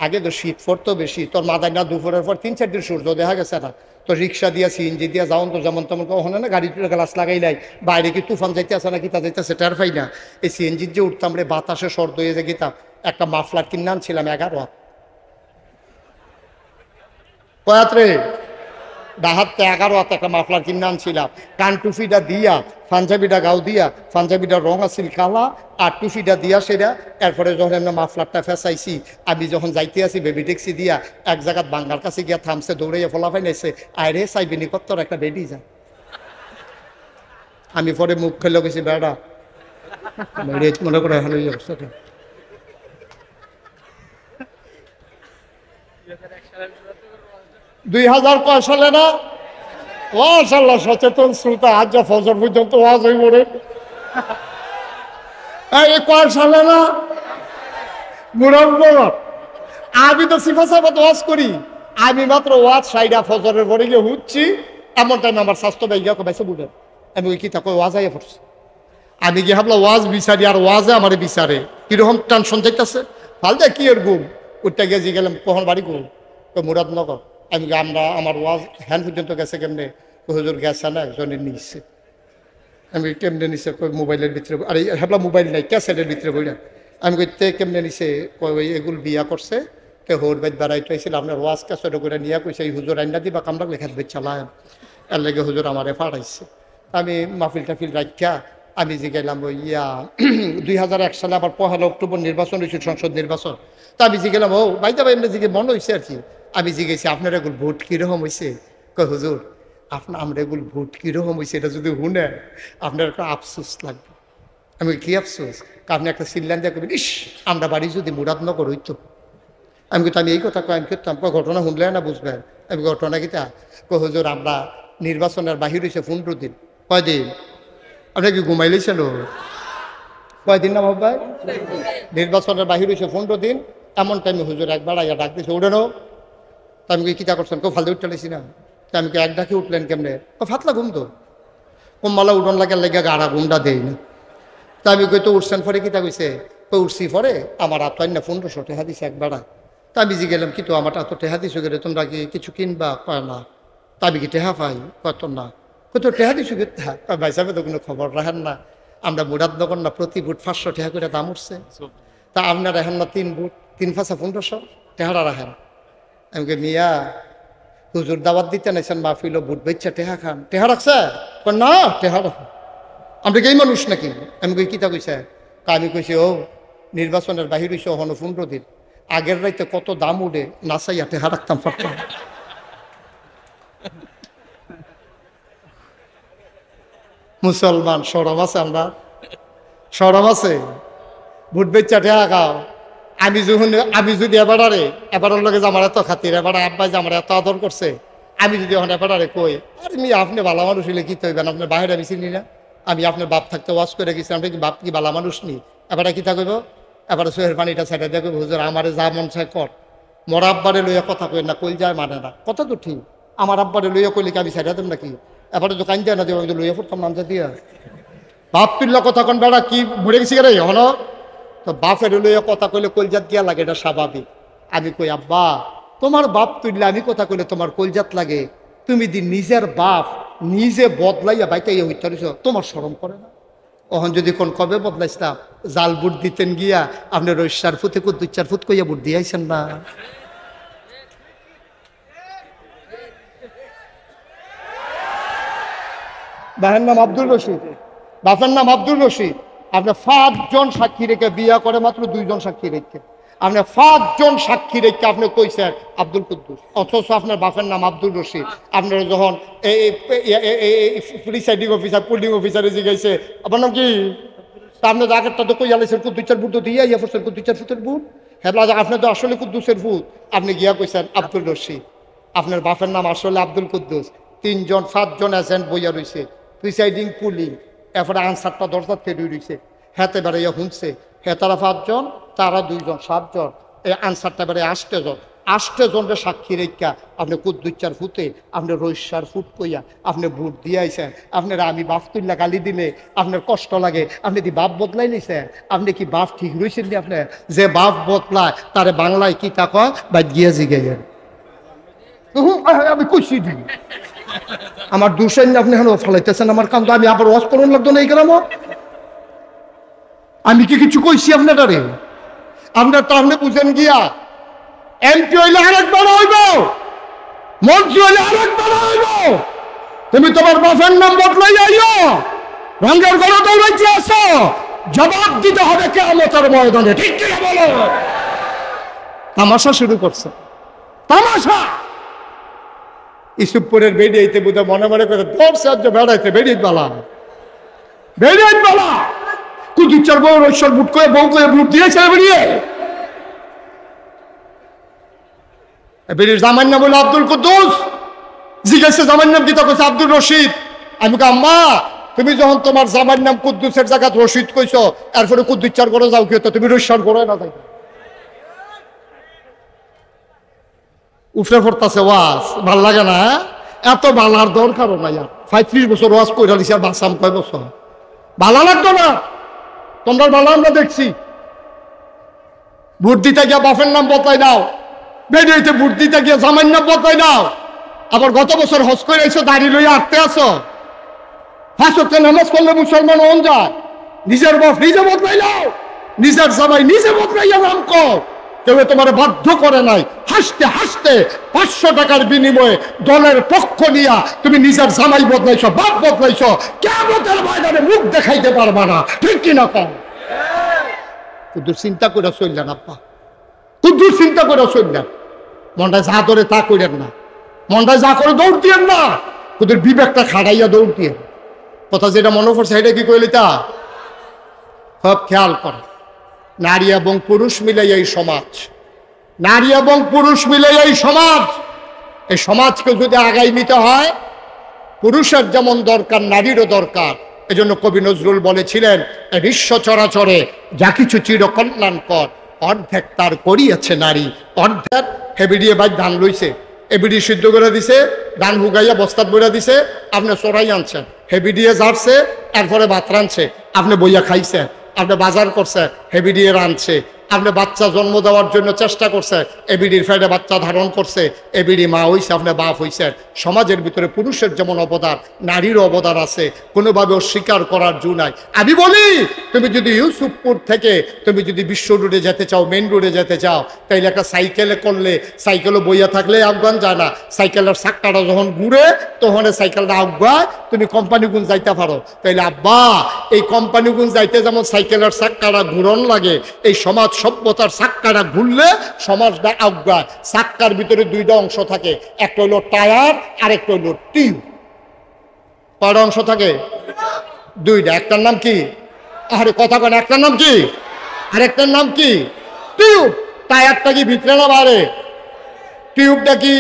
আগে তো শীত পড়তো বেশি, তোর মাথায় না দুপুরের পর 3-4 দিন সূর্য দেখা গেছে না, তো রিক্সা দিয়া সিএনজি দিয়া যাওন তো যেমন তেমন ওখানে না গাড়ি গ্লাস লাগাই নাই, বাইরে কি তুফান যাইতে আসে না কিতা যাইতেছে টের পাই না। এই সিএনজির যে উঠতাম রে বাতাসে সর্দ হয়ে যে গেতাম, একটা মাফলার কিনে আনছিলাম 11 হাত, কয়াত রে ডাহাতে 11 হাত একটা মাফলার কিনে আনছিলাম, কান টুফিটা দিয়া পাঞ্জাবিটা গাও দিয়া, পাঞ্জাবিটার রং আছিল কালা আর টুফিটা দিয়া সেটা। এরপরে যখন আমরা মাফলারটা ফেসাইছি, আমি যখন যাইতে আসি বেবি ট্যাক্সি দিয়া এক জায়গার বাঙ্গার কাছে গিয়া থামছে, দৌড়াইয়া ফলাফাই নাইছে, আয়রে চাইবিনি কত্তর একটা বেডি যা। আমি পরে মুখ খেলে গেছি বেড়া মনে করে হলো এই অবস্থাটা। 2000 সালে না, মাশাআল্লাহ সচেতন শ্রোতা, আজ যা ফজর পর্যন্ত ওয়াজ হই পড়ে। এই কয় সালে না মুরাদনগর, আমি তো সিফা সাফাত ওয়াজ করি, আমি মাত্র ওয়াজ সাইডা ফজরের পরে গিয়ে হুচ্ছি, এমন টাইম আমার স্বাস্থ্য ব্যাগ বাইসে বুঝেন, আমি ওই কিতা কই ওয়াজ আইয়া পড়ছি। আমি গিয়ে ভাবলাম ওয়াজ বিচারি, আর ওয়াজে আমার বিচারে কিরকম টেনশন যাইতেছে, ফালতে কি এর ঘুম উঠতে গেছি গেলাম, কখন বাড়ি ঘুম মুরাদনগর। আমি আমার ওয়াজ হ্যান্ড পর্যন্ত গেছে কেমনে, হুজুর গেছে না একজনের নিচ্ছে, আমি কেমনে নিছে মোবাইলের ভিতরে, আরে ভাবলাম মোবাইল নাই ক্যাসেটের ভিতরে বইলা, আমি কইতে কেমনে নিছে, ওই এগুলো বিয়া করছে কে হোর বাইত বেড়াইতে হয়েছিল, আপনার ওয়াজ ক্যাসেট করে নিয়ে কইছে এই হুজুর আইনা দিবা কামরা লেখার বেচ চালায়, এর লেগে হুজুর আমারে ফাটাইছে। আমি মাহফিল টাফিল রাখা আমি জিগাইলাম ওই 2001 সালে আবার 1 অক্টোবর নির্বাচন হয়েছিল, সংসদ নির্বাচন। তা আমি জিগেলাম ও বাইদা ভাই এমনি জিগে মনে হয়েছে আর কি। আমি জিগেছি আপনার এগুলো ভোট কীরকম হয়েছে, কয় হুজুর আপনার আমরা এগুলো ভোট কীরকম হয়েছে এটা যদি শুনে আপনার একটা আফসোস লাগবে। আমি কি আফসোস, আপনি একটা সিল্লান দিয়ে করবেন ইস আমরা বাড়ি যদি মুরাদনগর হইতো। আমি কিন্তু আমি এই কথা কয় আমি করতাম, ঘটনা শুনলে না বুঝবেন। আমি ঘটনা কিতা কয় হুজুর আমরা নির্বাচনের বাহির হয়েছে 15 দিন। কয়দিন? আপনি কি ঘুমাইলেছিল? কয়দিন না ভাই নির্বাচনের বাহির হয়েছে 15 দিন। এমন টাইমে হুজুর একবার আইয়া ডাক দিয়েছে, উঠে নো। তা আমি কিতা করছেন, কেউ ফালতু উঠতেছি না। তা আমি এক ডাকে উঠলেন কেমনে? ফাতলা ঘুম তো কম্মালা উঠন লাগে লেগে গাড়া ঘুমটা দেই না। তা আমি কই তো উঠছেন পরে কিতা কইছে, কই উঠছি পরে আমার এত না 1500 টাকা দিছে একবারা। তা আমি জি গেলাম, কিন্তু আমার এত টাকা দিছো গেলে তোমরা কি কিছু কিনবা? কয় না। তা আমি কি টেহা পাই? কত না। কত টেহা দিছো গে? ভাই সাহেব তো কোনো খবর রাখেন না, আমরা মুরাদনগর না প্রতি বুট 500 টাকা করে দাম উঠছে। তা আপনার রাখেন না 3 বুট 3 5 1500 টেহারা রাখেন। আমি কে মিয়া হুজুর দাওয়াত দিতে নাইছেন মাহফিল, বুট বেচা টেহা খান, টেহা রাখছে? না টেহা রাখ। আমরা কি এই মানুষ নাকি? আমি কই কিতা কইছে? আমি কইছি ও নির্বাচনের বাহির হইছে হন 15 দিন, আগের রাইতে কত দাম উঠে নাচাইয়া টেহা রাখতাম পারতাম। মুসলমান সরম আছে, আমরা সরম আছে? ভোট বেচা টেহা খাও। আমি যদি এবারের লগে যে আমার এত খাতির, এবার আব্বাই যে আমার এত আদর করছে, আমি যদি এখন এবারে কই আরে মি আপনি ভালো মানুষ হইলে কি হইবেন, আপনার বাইরে আমি চিনি না, আমি আপনার বাপ থাকতে ওয়াজ করে গেছি, আপনি কি বাপ কি ভালো মানুষ নি? এবারে কি থাকব? এবারে চোখের পানিটা ছেড়ে দেখব, হুজুর আমারে যা মন চায় কর, মোর আব্বারে লইয়া কথা কই না, কইল যায় মানে না, কথা তো ঠিক। আমার আব্বারে লইয়া কইলে কি আমি ছেড়ে দেব নাকি? এবারে তো কান যায় না দেব, আমি তো লইয়া পড়তাম নামজা দিয়া। বাপ তুল্লা কথা কন বেড়া কি ভরে গেছি রে হন? তো বাপের লইয়া কথা কইলে কলজাত দিয়া লাগে, এটা স্বাভাবিক। আমি কই আব্বা তোমার বাপ তুললে আমি কথা কইলে তোমার কলজাত লাগে, তুমি দি নিজের বাপ নিজে বদলাইয়া বাইতাইয়া হইতে তোমার শরম করে না? ওহন যদি কোন কবে বদলাইছিলাম, জাল বুট দিতেন গিয়া আপনি রইসার ফুতে 2-4 ফুট কইয়া বুট দিয়াইছেন না? ভাইয়ের নাম আব্দুল রশিদ, বাপের নাম আব্দুল রশিদ। আপনি 5 জন সাক্ষী রেখে বিয়া করে মাত্র 2 জন সাক্ষী রেখে, আপনি 5 জন সাক্ষী রেখে আপনি কইছেন আব্দুল কুদ্দুস, অথচ আপনার বাপের নাম আব্দুল রশিদ। আপনারা যখন প্রিসাইডিং অফিসার পুলিং অফিসারে জিগাইছে আপনার নাম কি, আপনার আগেরটা তো কই আলাইছেন কুদ্দুসের বুট তো দিয়ে ইয়া করছেন 2-4 ফুটের বুট, হ্যাঁ আপনি তো আসলে কুদ্দুসের ফুট, আপনি গিয়া কইছেন আব্দুল রশিদ। আপনার বাপের নাম আসলে আব্দুল কুদ্দুস। 3 জন 7 জন এজেন্ট বইয়া রয়েছে, প্রিসাইডিং পুলিং, এরপরে আনসারটা দরজা থেকে রয়েছে, হেতে বেড়াইয়া শুনছে, হেতারা 5 জন, তারা 2 জন, 7 জন, এই আনসারটা বেড়ে 8 জন, 8 জনের সাক্ষী রেখা আপনি 2-4 ফুটে আপনি রইসার ফুট কইয়া আপনি ভোট দিয়াইছেন। আপনারা আমি বাপ তুল্লা গালি দিলে আপনার কষ্ট লাগে, আপনি কি বাপ বদলাই নিছেন? আপনি কি বাপ ঠিক রয়েছেন নি? আপনি যে বাপ বদলায় তারে বাংলায় কি তা কয় বা গিয়া জিগাইয়েন। আমি কইছি দিই আমার দুশাইন আপনি এখন ফলাইতেছেন আমার কাম, তো আমি আবার ওয়াজ করুন লাগতো না এই গ্রাম। আমি কি কিছু কইছি আপনারে? আপনার তো আপনি বুঝেন গিয়া এমপি হইলে আরেকবার হইব, মন্ত্রী হইলে আরেকবার হইব, তুমি তোমার বাপের নাম বদলাই যাইও, রঙের গলা দৌড়াইতে আসো, জবাব দিতে হবে কিয়ামতের ময়দানে, ঠিক কিনা বলো? তামাশা শুরু করছে, তামাশা। ইসুপুরের বেরিয়েতে বোধ মনে মনে করে 10 সাহায্য বেড়াইতে বেরিয়ে বালা, বেরিয়ে বালা, 2-4 বউ রইসর বুট করে বউ করে বুট দিয়েছে বেরিয়ে। বেরিয়ে জামার নাম হলো আব্দুল কুদ্দুস, জিজ্ঞাসা জামার নাম কি? তা কইছে আব্দুল রশিদ। আমি কই আম্মা তুমি যখন তোমার জামার নাম কুদ্দুসের জায়গা রশিদ কইছো, এরপরে 2-4 করে যাও, কি হতো তুমি রইসর করে না যাই উফরে পড়তাছে ওয়াজ, ভাল লাগে না? এত বালার দরকারও নাই। আর 35 বছর ওয়াজ কইরা দিছি, আর বাসাম কয় বছর? ভালো লাগতো না? তোমরা ভালো আমরা দেখছি। ভোট দিতে গিয়া বাপের নাম বদলাই দাও, বেরিয়েতে ভোট দিতে গিয়া জামাইয়ের নাম বদলাই দাও, আবার গত বছর হজ করে এসো দাঁড়িয়ে লইয়া আটতে আসো। 5 ওয়াক্ত নামাজ পড়লে মুসলমান হন যায়, নিজের বাপ নিজে বদলাই দাও, নিজের জামাই নিজে বদলাইয়া নাম কর। কেউ তোমার বাধ্য করে নাই। হাসতে হাসতে 500 টাকার বিনিময়ে দলের পক্ষ নিয়া তুমি নিজের জামাই বদলাইছো, বাপ বদলাইছো, কিয়ামতের ময়দানে মুখ দেখাইতে পারবা না, ঠিক কিনা কম? কুদ্দুস চিন্তা করে চললেন আব্বা, কুদ্দুস চিন্তা করে চললেন। মনটা যা ধরে তা করেন না, মনটা যা করে দৌড় দিয়েন না, ওদের বিবেকটা খাড়াইয়া দৌড় দিয়ে। কথা যেটা মনে পড়ছে সেটা কি কইলি তা সব খেয়াল করে। নারী এবং পুরুষ মিলে এই সমাজ, নারী এবং পুরুষ মিলে এই সমাজ, এই সমাজকে যদি আগাই নিতে হয়, পুরুষের যেমন দরকার নারীরও দরকার, এজন্য কবি নজরুল বলেছিলেন, বিশ্ব চরাচরে যা কিছু চিরকল্যাণকর অর্ধেক তার করিয়াছে নারী। অর্ধেক হেবিডিয়ে বাই ধান লইছে, এবিডি সিদ্ধ করে দিছে, ধান হুগাইয়া বস্তাত বইরা দিছে, আপনি চড়াই আনছেন, হেবিডিয়ে ঝাড়ছে, এরপরে ভাত রাঁধছে, আপনি বইয়া খাইছেন, আপনি বাজার করছে, হেবিডিয়ে রাঁধছে, আপনি বাচ্চা জন্ম দেওয়ার জন্য চেষ্টা করছে, এবিডির ফেডে বাচ্চা ধারণ করছে, এবিডি মা হইছে, আপনি বাপ হইছেন। সমাজের ভিতরে পুরুষের যেমন অবদান, নারীরও অবদান আছে, কোনোভাবে অস্বীকার করার জো নাই। আমি বলি, তুমি যদি ইউসুফপুর থেকে তুমি যদি বিশ্ব রোডে যেতে চাও, মেন রোডে যেতে চাও, তাইলে একটা সাইকেলে করলে, সাইকেলও বইয়া থাকলে আফগান যায় না, সাইকেলের চাক্কাটা যখন ঘুরে তখন সাইকেলটা আফগায়, তুমি কোম্পানিগুন যাইতে পারো। তাইলে আব্বা, এই কোম্পানিগুন যাইতে যেমন সাইকেলের চাক্কাটা ঘুরন লাগে, এই সমাজ সভ্যতার চাক্কাটা ঘুরলে সমাজটা আজ্ঞায়। চাক্কার ভিতরে দুইটা অংশ থাকে, একটা হলো টায়ার আর একটা হলো টিউব। কয়টা অংশ থাকে? দুইটা। একটার নাম কি? আরে কথা বলে, একটার নাম কি আর একটার নাম কি? টিউব। টায়ারটা কি ভিতরে না বাইরে? টিউবটা কি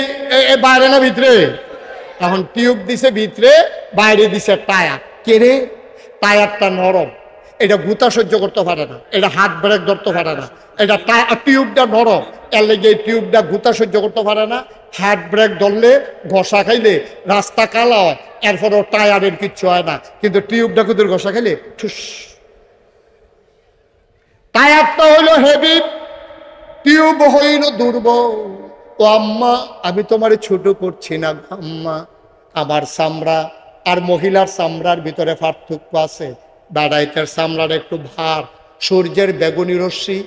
বাইরে না ভিতরে? এখন টিউব দিছে ভিতরে, বাইরে দিছে টায়ার। কে রে? টায়ারটা নরম, এটা গুতা সহ্য করতে পারে না, এটা হাত ব্রেক ধরতে পারে না, এটা টিউবটা নরম, এর লেগে এই টিউবটা গুতা সহ্য করতে পারে না। হাত ব্রেক ধরলে, ঘষা খাইলে রাস্তা কালা হয়, এরপরও টায়ারের কিচ্ছু হয় না, কিন্তু টিউবটা কুদের ঘষা খাইলে ঠুস। টায়ারটা হইল হেভি, টিউব হইল দুর্বল। ও আম্মা, আমি তোমার ছোট করছি না আম্মা, আমার চামড়া আর মহিলার চামড়ার ভিতরে পার্থক্য আছে। বেড়াইতের চামড়ার একটু ভার, সূর্যের বেগুনি রশ্মি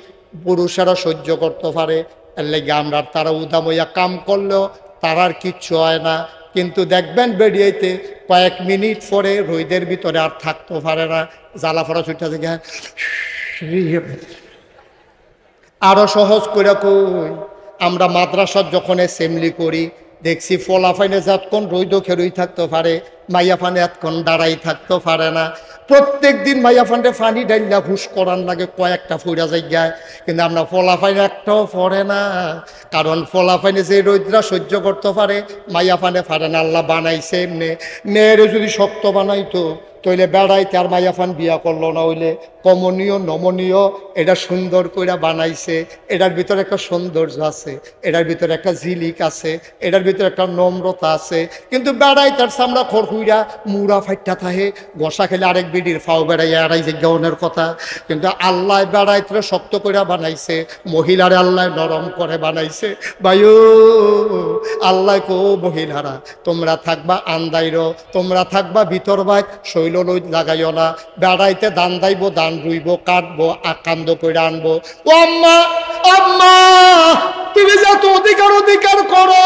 পুরুষেরা সহ্য করতে পারে, এর লেগে আমরা তারা উদামইয়া কাম করলেও তার আর কিচ্ছু হয় না। কিন্তু দেখবেন বেরিয়েতে কয়েক মিনিট পরে রোদের ভিতরে আর থাকতে পারে না, জ্বালা ফড়া ছুটটা থেকে আরো সহজ করে কই। আমরা মাদ্রাসার যখন অ্যাসেম্বলি করি, দেখছি ফলাফাইনে যতক্ষণ রৈদ খেরুই থাকতে পারে, মাইয়া ফানে এতক্ষণ দাঁড়াই থাকতে পারে না। প্রত্যেক দিন মাইয়া ফান্ডে ফানি ডাইলা হুস করার লাগে কয়েকটা ফুরা জায়গায়, কিন্তু আমরা ফলাফাইনে একটাও পড়ে না। কারণ ফলাফাইনে যে রৌদ্রা সহ্য করতে পারে, মাইয়া ফানে পারে না। আল্লাহ বানাইছে এমনি। মেয়েরে যদি শক্ত বানাইতো তইলে বেড়াইতে আর মাইয়া ফান বিয়া করলো না, হইলে কমনীয় নমনীয় এটা সুন্দর করে বানাইছে। এটার ভিতরে একটা সৌন্দর্য আছে, এটার ভিতরে একটা ঝিলিক আছে, এটার ভিতরে একটা নম্রতা আছে। কিন্তু বেড়াই তার চামড়া খড়কুইরা মুড়া ফাইটা থাহে, ঘষা খেলে আরেক বিডির ফাও বেড়াই এড়াই যে গনের কথা। কিন্তু আল্লাহ বেড়াইতে শক্ত করে বানাইছে, মহিলারে আল্লাহ নরম করে বানাইছে। ভাইও, আল্লাহ কো মহিলারা তোমরা থাকবা আন্দাইর, তোমরা থাকবা ভিতর বাইক, শৈল লই লাগাইও না। বেড়াইতে দান দাইব, দান রুইব, কাটবো, আকান্দ করে আনবো। ও আম্মা, আম্মা, তুমি যত অধিকার করো,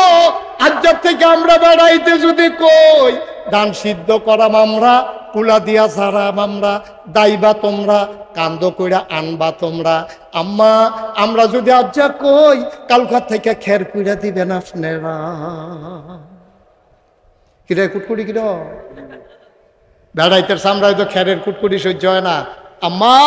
আজ থেকে আমরা বেড়াইতে যদি কই ধান সিদ্ধ করাম আমরা, কুলা দিয়া ছাড়াম আমরা, দাইবা তোমরা, কান্দ কইরা আনবা তোমরা। আম্মা, আমরা যদি আজ কই কালকার থেকে খের কইরা দিবেন আপনারা। কিরে কুটকুটি কির বেড়াইতে সামরাই তো খেরের কুটকুটি সহ্য হয় না। আম্মা,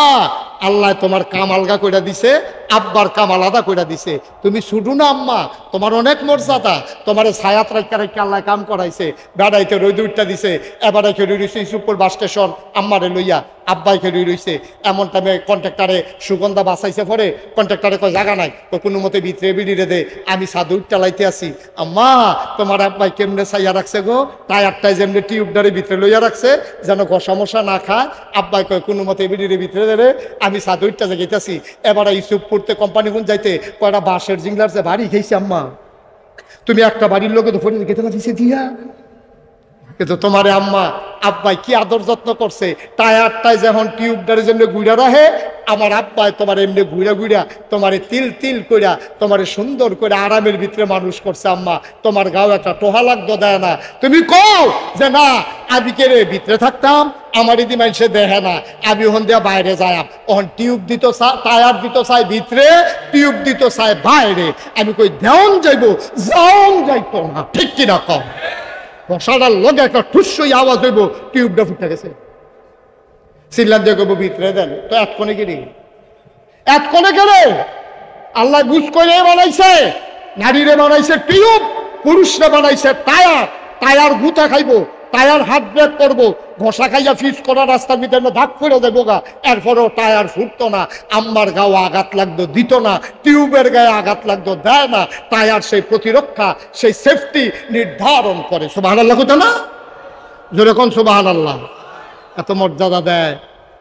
আল্লাহ তোমার কাম আলগা কইরা দিছে, আব্বার কাম আলাদা কইরা দিছে। তুমি ছুটু না আম্মা, তোমার অনেক মর্যাদা, তোমার ছায়াত রাখা রেখে আল্লাহ কাম করাইছে। বেড়াইতে রোদ উঠটা দিছে, এবারে খেলি রয়েছে ইসুপুর বাস স্টেশন, আম্মারে লইয়া আব্বাই খেলি রয়েছে। এমন টাইমে কন্ট্রাক্টারে সুগন্ধা বাঁচাইছে, পরে কন্ট্রাক্টারে কয় জায়গা নাই, তো কোনো মতে ভিতরে বিড়িরে দে, আমি সাদু উঠটা লাইতে আসি। আম্মা, তোমার আব্বাই কেমনে ছাইয়া রাখছে গো, টায়ারটাই যেমনি টিউবটারে ভিতরে লইয়া রাখছে যেন ঘষা মশা না খায়। আব্বাই কয় কোনো মতে বিড়িরে ভিতরে দে, আমি সাদু উঠটা যাইতেছি। এবারে ইসুপুরতে কোম্পানি কোন যাইতে কয়টা বাঁশের জিংলার যে বাড়ি খেয়েছি আম্মা, তুমি একটা বাড়ির লোকে তো ফোনে গেতে পারছি দিয়া। কিন্তু তোমারে আম্মা আব্বাই কি আদর যত্ন করছে, টায়ারটায় যখন টিউবটারে যেমনি গুড়া রাখে, আমার আব্বাই তোমার এমনি ঘুরা ঘুরা তোমারে তিল তিল কইরা তোমারে সুন্দর করে আরামের ভিতরে মানুষ করছে। আম্মা, তোমার গাও একটা টোহা লাগতো দেয় না। তুমি কও যে না আমি কে রে ভিতরে থাকতাম, আমার ইদি মানুষে দেখে না, আমি ওখান দিয়ে বাইরে যাই। ওখান টিউব দিত টায়ার দিত চাই ভিতরে, টিউব দিত চাই বাইরে। আমি কই দেওয়ান যাইব, যাওন যাইতো না, ঠিক কিনা কম? বসাটার লগে একটা ঠুসই আওয়াজ হইব, টিউবটা ফুটে গেছে। সিল্লান দিয়ে কইব ভিতরে দেন, তো এতক্ষণে গেলি এতক্ষণে গেলে আল্লাহ বুঝ করে বানাইছে, নারীরে বানাইছে টিউব, পুরুষরা বানাইছে টায়ার। টায়ার গুতা খাইব, টায়ার হাত ব্রেক করবো, ঘষা খাইয়া ফিস করা রাস্তার ভিতরে ধাক করে দেবো গা, এরপরেও টায়ার ফুটতো না। আম্মার গাও আঘাত লাগতো, দিত না। টিউবের গায়ে আঘাত লাগতো, দেয় না। টায়ার সেই প্রতিরক্ষা, সেই সেফটি নির্ধারণ করে। সুবহানাল্লাহ কইতো না? জোরে কোন সুবহানাল্লাহ। এত মর্যাদা দেয়,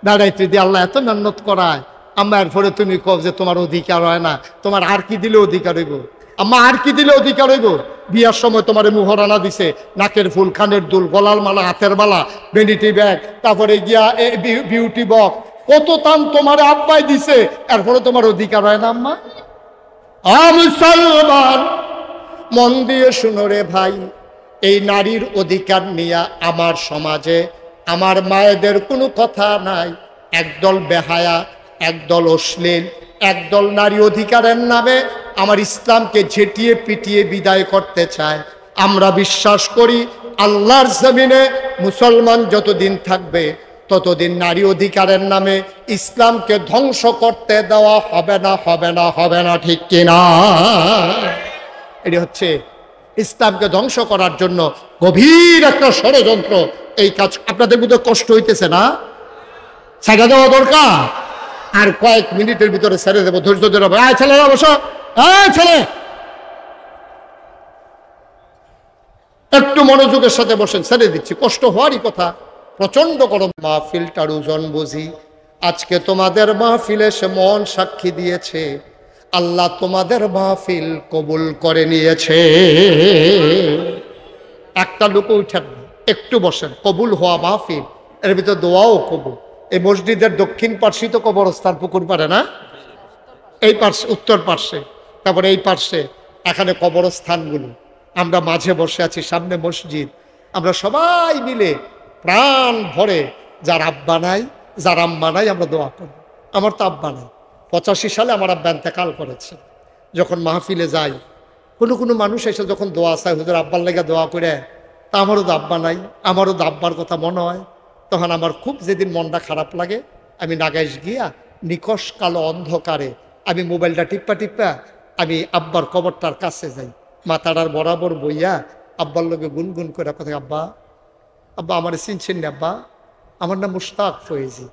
দাঁড়াইতে দিয়ে আল্লাহ এত মেহনত করায়। আম্মা এরপরে তুমি কও যে তোমার অধিকার হয় না, তোমার আর কি দিলে অধিকার হইব? আম্মা আর কি দিলে অধিকার হইব? বিয়ার সময় তোমার মুহরানা দিছে, নাকের ফুল, কানের দুল, গলার মালা, হাতের মালা, ভ্যানিটি ব্যাগ, তারপরে গিয়া বিউটি বক্স, কত তান তোমার আব্বাই দিছে, এরপরে তোমার অধিকার হয় না আম্মা? মুসলমান মন দিয়ে শুনো রে ভাই, এই নারীর অধিকার নিয়ে আমার সমাজে আমার মায়েদের কোনো কথা নাই। একদল বেহায়া, একদল অশ্লীল, একদল নারী অধিকারের নামে আমার ইসলামকে ঝেঁটিয়ে পিটিয়ে বিদায় করতে চায়। আমরা বিশ্বাস করি আল্লাহর জমিনে মুসলমান যতদিন থাকবে ততদিন নারী অধিকারের নামে ইসলামকে ধ্বংস করতে দেওয়া হবে না, হবে না, হবে না, ঠিক কিনা? এটি হচ্ছে ইসলামকে ধ্বংস করার জন্য গভীর একটা ষড়যন্ত্র। এই কাজ আপনাদের মধ্যে কষ্ট হইতেছে না? ছেড়ে দেওয়া দরকার। আর কয়েক মিনিটের ভিতরে ছেড়ে দেবো, ধৈর্য ধরে। ছেলেরা বসো, ছেলে একটু মনোযোগের সাথে বসেন, ছেড়ে দিচ্ছি। কষ্ট হওয়ারই কথা, প্রচন্ড গরম। মাহফিলটার ওজন বুঝি। আজকে তোমাদের মাহফিলে সে মন সাক্ষী দিয়েছে আল্লাহ তোমাদের মাহফিল কবুল করে নিয়েছে। একটা লোক উঠেন, একটু বসেন। কবুল হওয়া মাহফিল, এর ভিতরে দোয়াও কবুল। এই মসজিদের দক্ষিণ পার্শ্বে তো কবরস্থান, পুকুর পারে না? এই পার্শ্বে, উত্তর পার্শ্বে, তারপরে এই পার্শ্বে, এখানে কবরস্থানগুলো। আমরা মাঝে বসে আছি, সামনে মসজিদ। আমরা সবাই মিলে প্রাণ ভরে, যার আব্বা নাই, যার আম্মা নাই, আমরা দোয়া করি। আমার তো আব্বা নাই, 85 সালে আমার আব্বা ইন্তেকাল করেছে। যখন মাহফিলে যাই, কোনো মানুষ এসে যখন দোয়া চায়, হুজুর আব্বার লেগে দোয়া করে, তা আমারও তো আব্বা নাই, আমারও তো আব্বার কথা মনে হয়। তখন আমার খুব যেদিন মনটা খারাপ লাগে, আমি নাগাইশ গিয়া নিকশ কালো অন্ধকারে আমি মোবাইলটা টিপ্পা আমি আব্বার কবরটার কাছে যাই, মাথাটার বরাবর বইয়া আব্বার লোকে গুনগুন করে কথা, আব্বা, আব্বা আমার চিনছেন না আব্বা? আমার নাম মুশতাক ফয়েজি।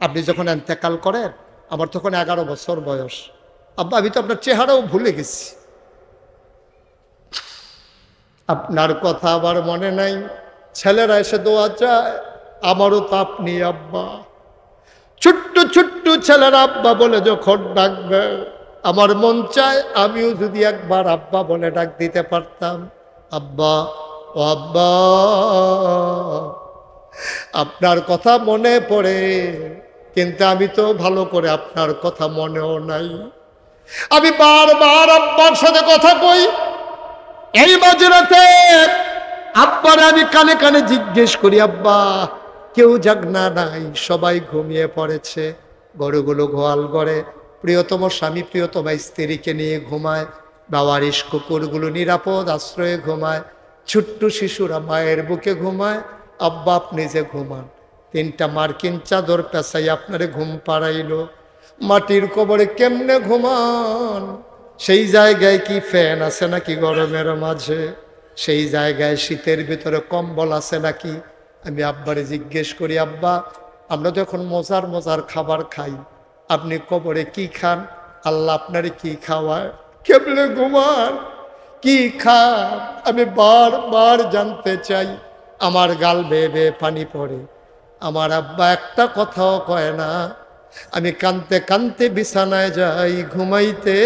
আপনি যখন ইন্তেকাল করেন আমার তখন 11 বছর বয়স। আব্বা আমি তো আপনার চেহারাও ভুলে গেছি, আপনার কথা আবার মনে নাই। ছেলেরা এসে দোয়া চায়, আমারও তো আপনি আব্বা। ছোট্ট ছোট্ট ছেলেরা আব্বা বলে যখন ডাকবে, আমার মন চায় আমিও যদি একবার আব্বা বলে ডাক দিতে পারতাম। আব্বা, ও আব্বা, আপনার কথা মনে পড়ে, কিন্তু আমি তো ভালো করে আপনার কথা মনেও নাই। আমি বারবার আব্বার সাথে কথা কই। এই মাঝরাতে আব্বার আমি কানে কানে জিজ্ঞেস করি, আব্বা কেউ জাগনা নাই, সবাই ঘুমিয়ে পড়েছে। গরুগুলো গোয়াল ঘরে, প্রিয়তম স্বামী প্রিয়তমা স্ত্রীকে নিয়ে ঘুমায়। বাবারিশ কুকুরগুলো নিরাপদ আশ্রয়ে ঘুমায়। ছোট্ট শিশুরা মায়ের বুকে ঘুমায়। আব্বা আপনি যে ঘুমান, 3টা মার্কিন চাদর পেঁচাই আপনারে ঘুম পাড়াইল। মাটির কবরে কেমনে ঘুমান? সেই জায়গায় কি ফ্যান আছে নাকি গরমের মাঝে? সেই জায়গায় শীতের ভিতরে কম্বল আছে নাকি? আমি আব্বারে জিজ্ঞেস করি, আব্বা আমরা যখন মজার মজার খাবার খাই, আপনি কবরে কি খান? আল্লাহ আপনারে কি খাওয়ায়? কেমনে ঘুমান? কি খান? আমি বারবার জানতে চাই। আমার গাল বেয়ে বেয়ে পানি পড়ে। আমার আব্বা একটা কথাও কয় না। আমি কানতে কানতে বিছানায় যাই, ঘুমাইতে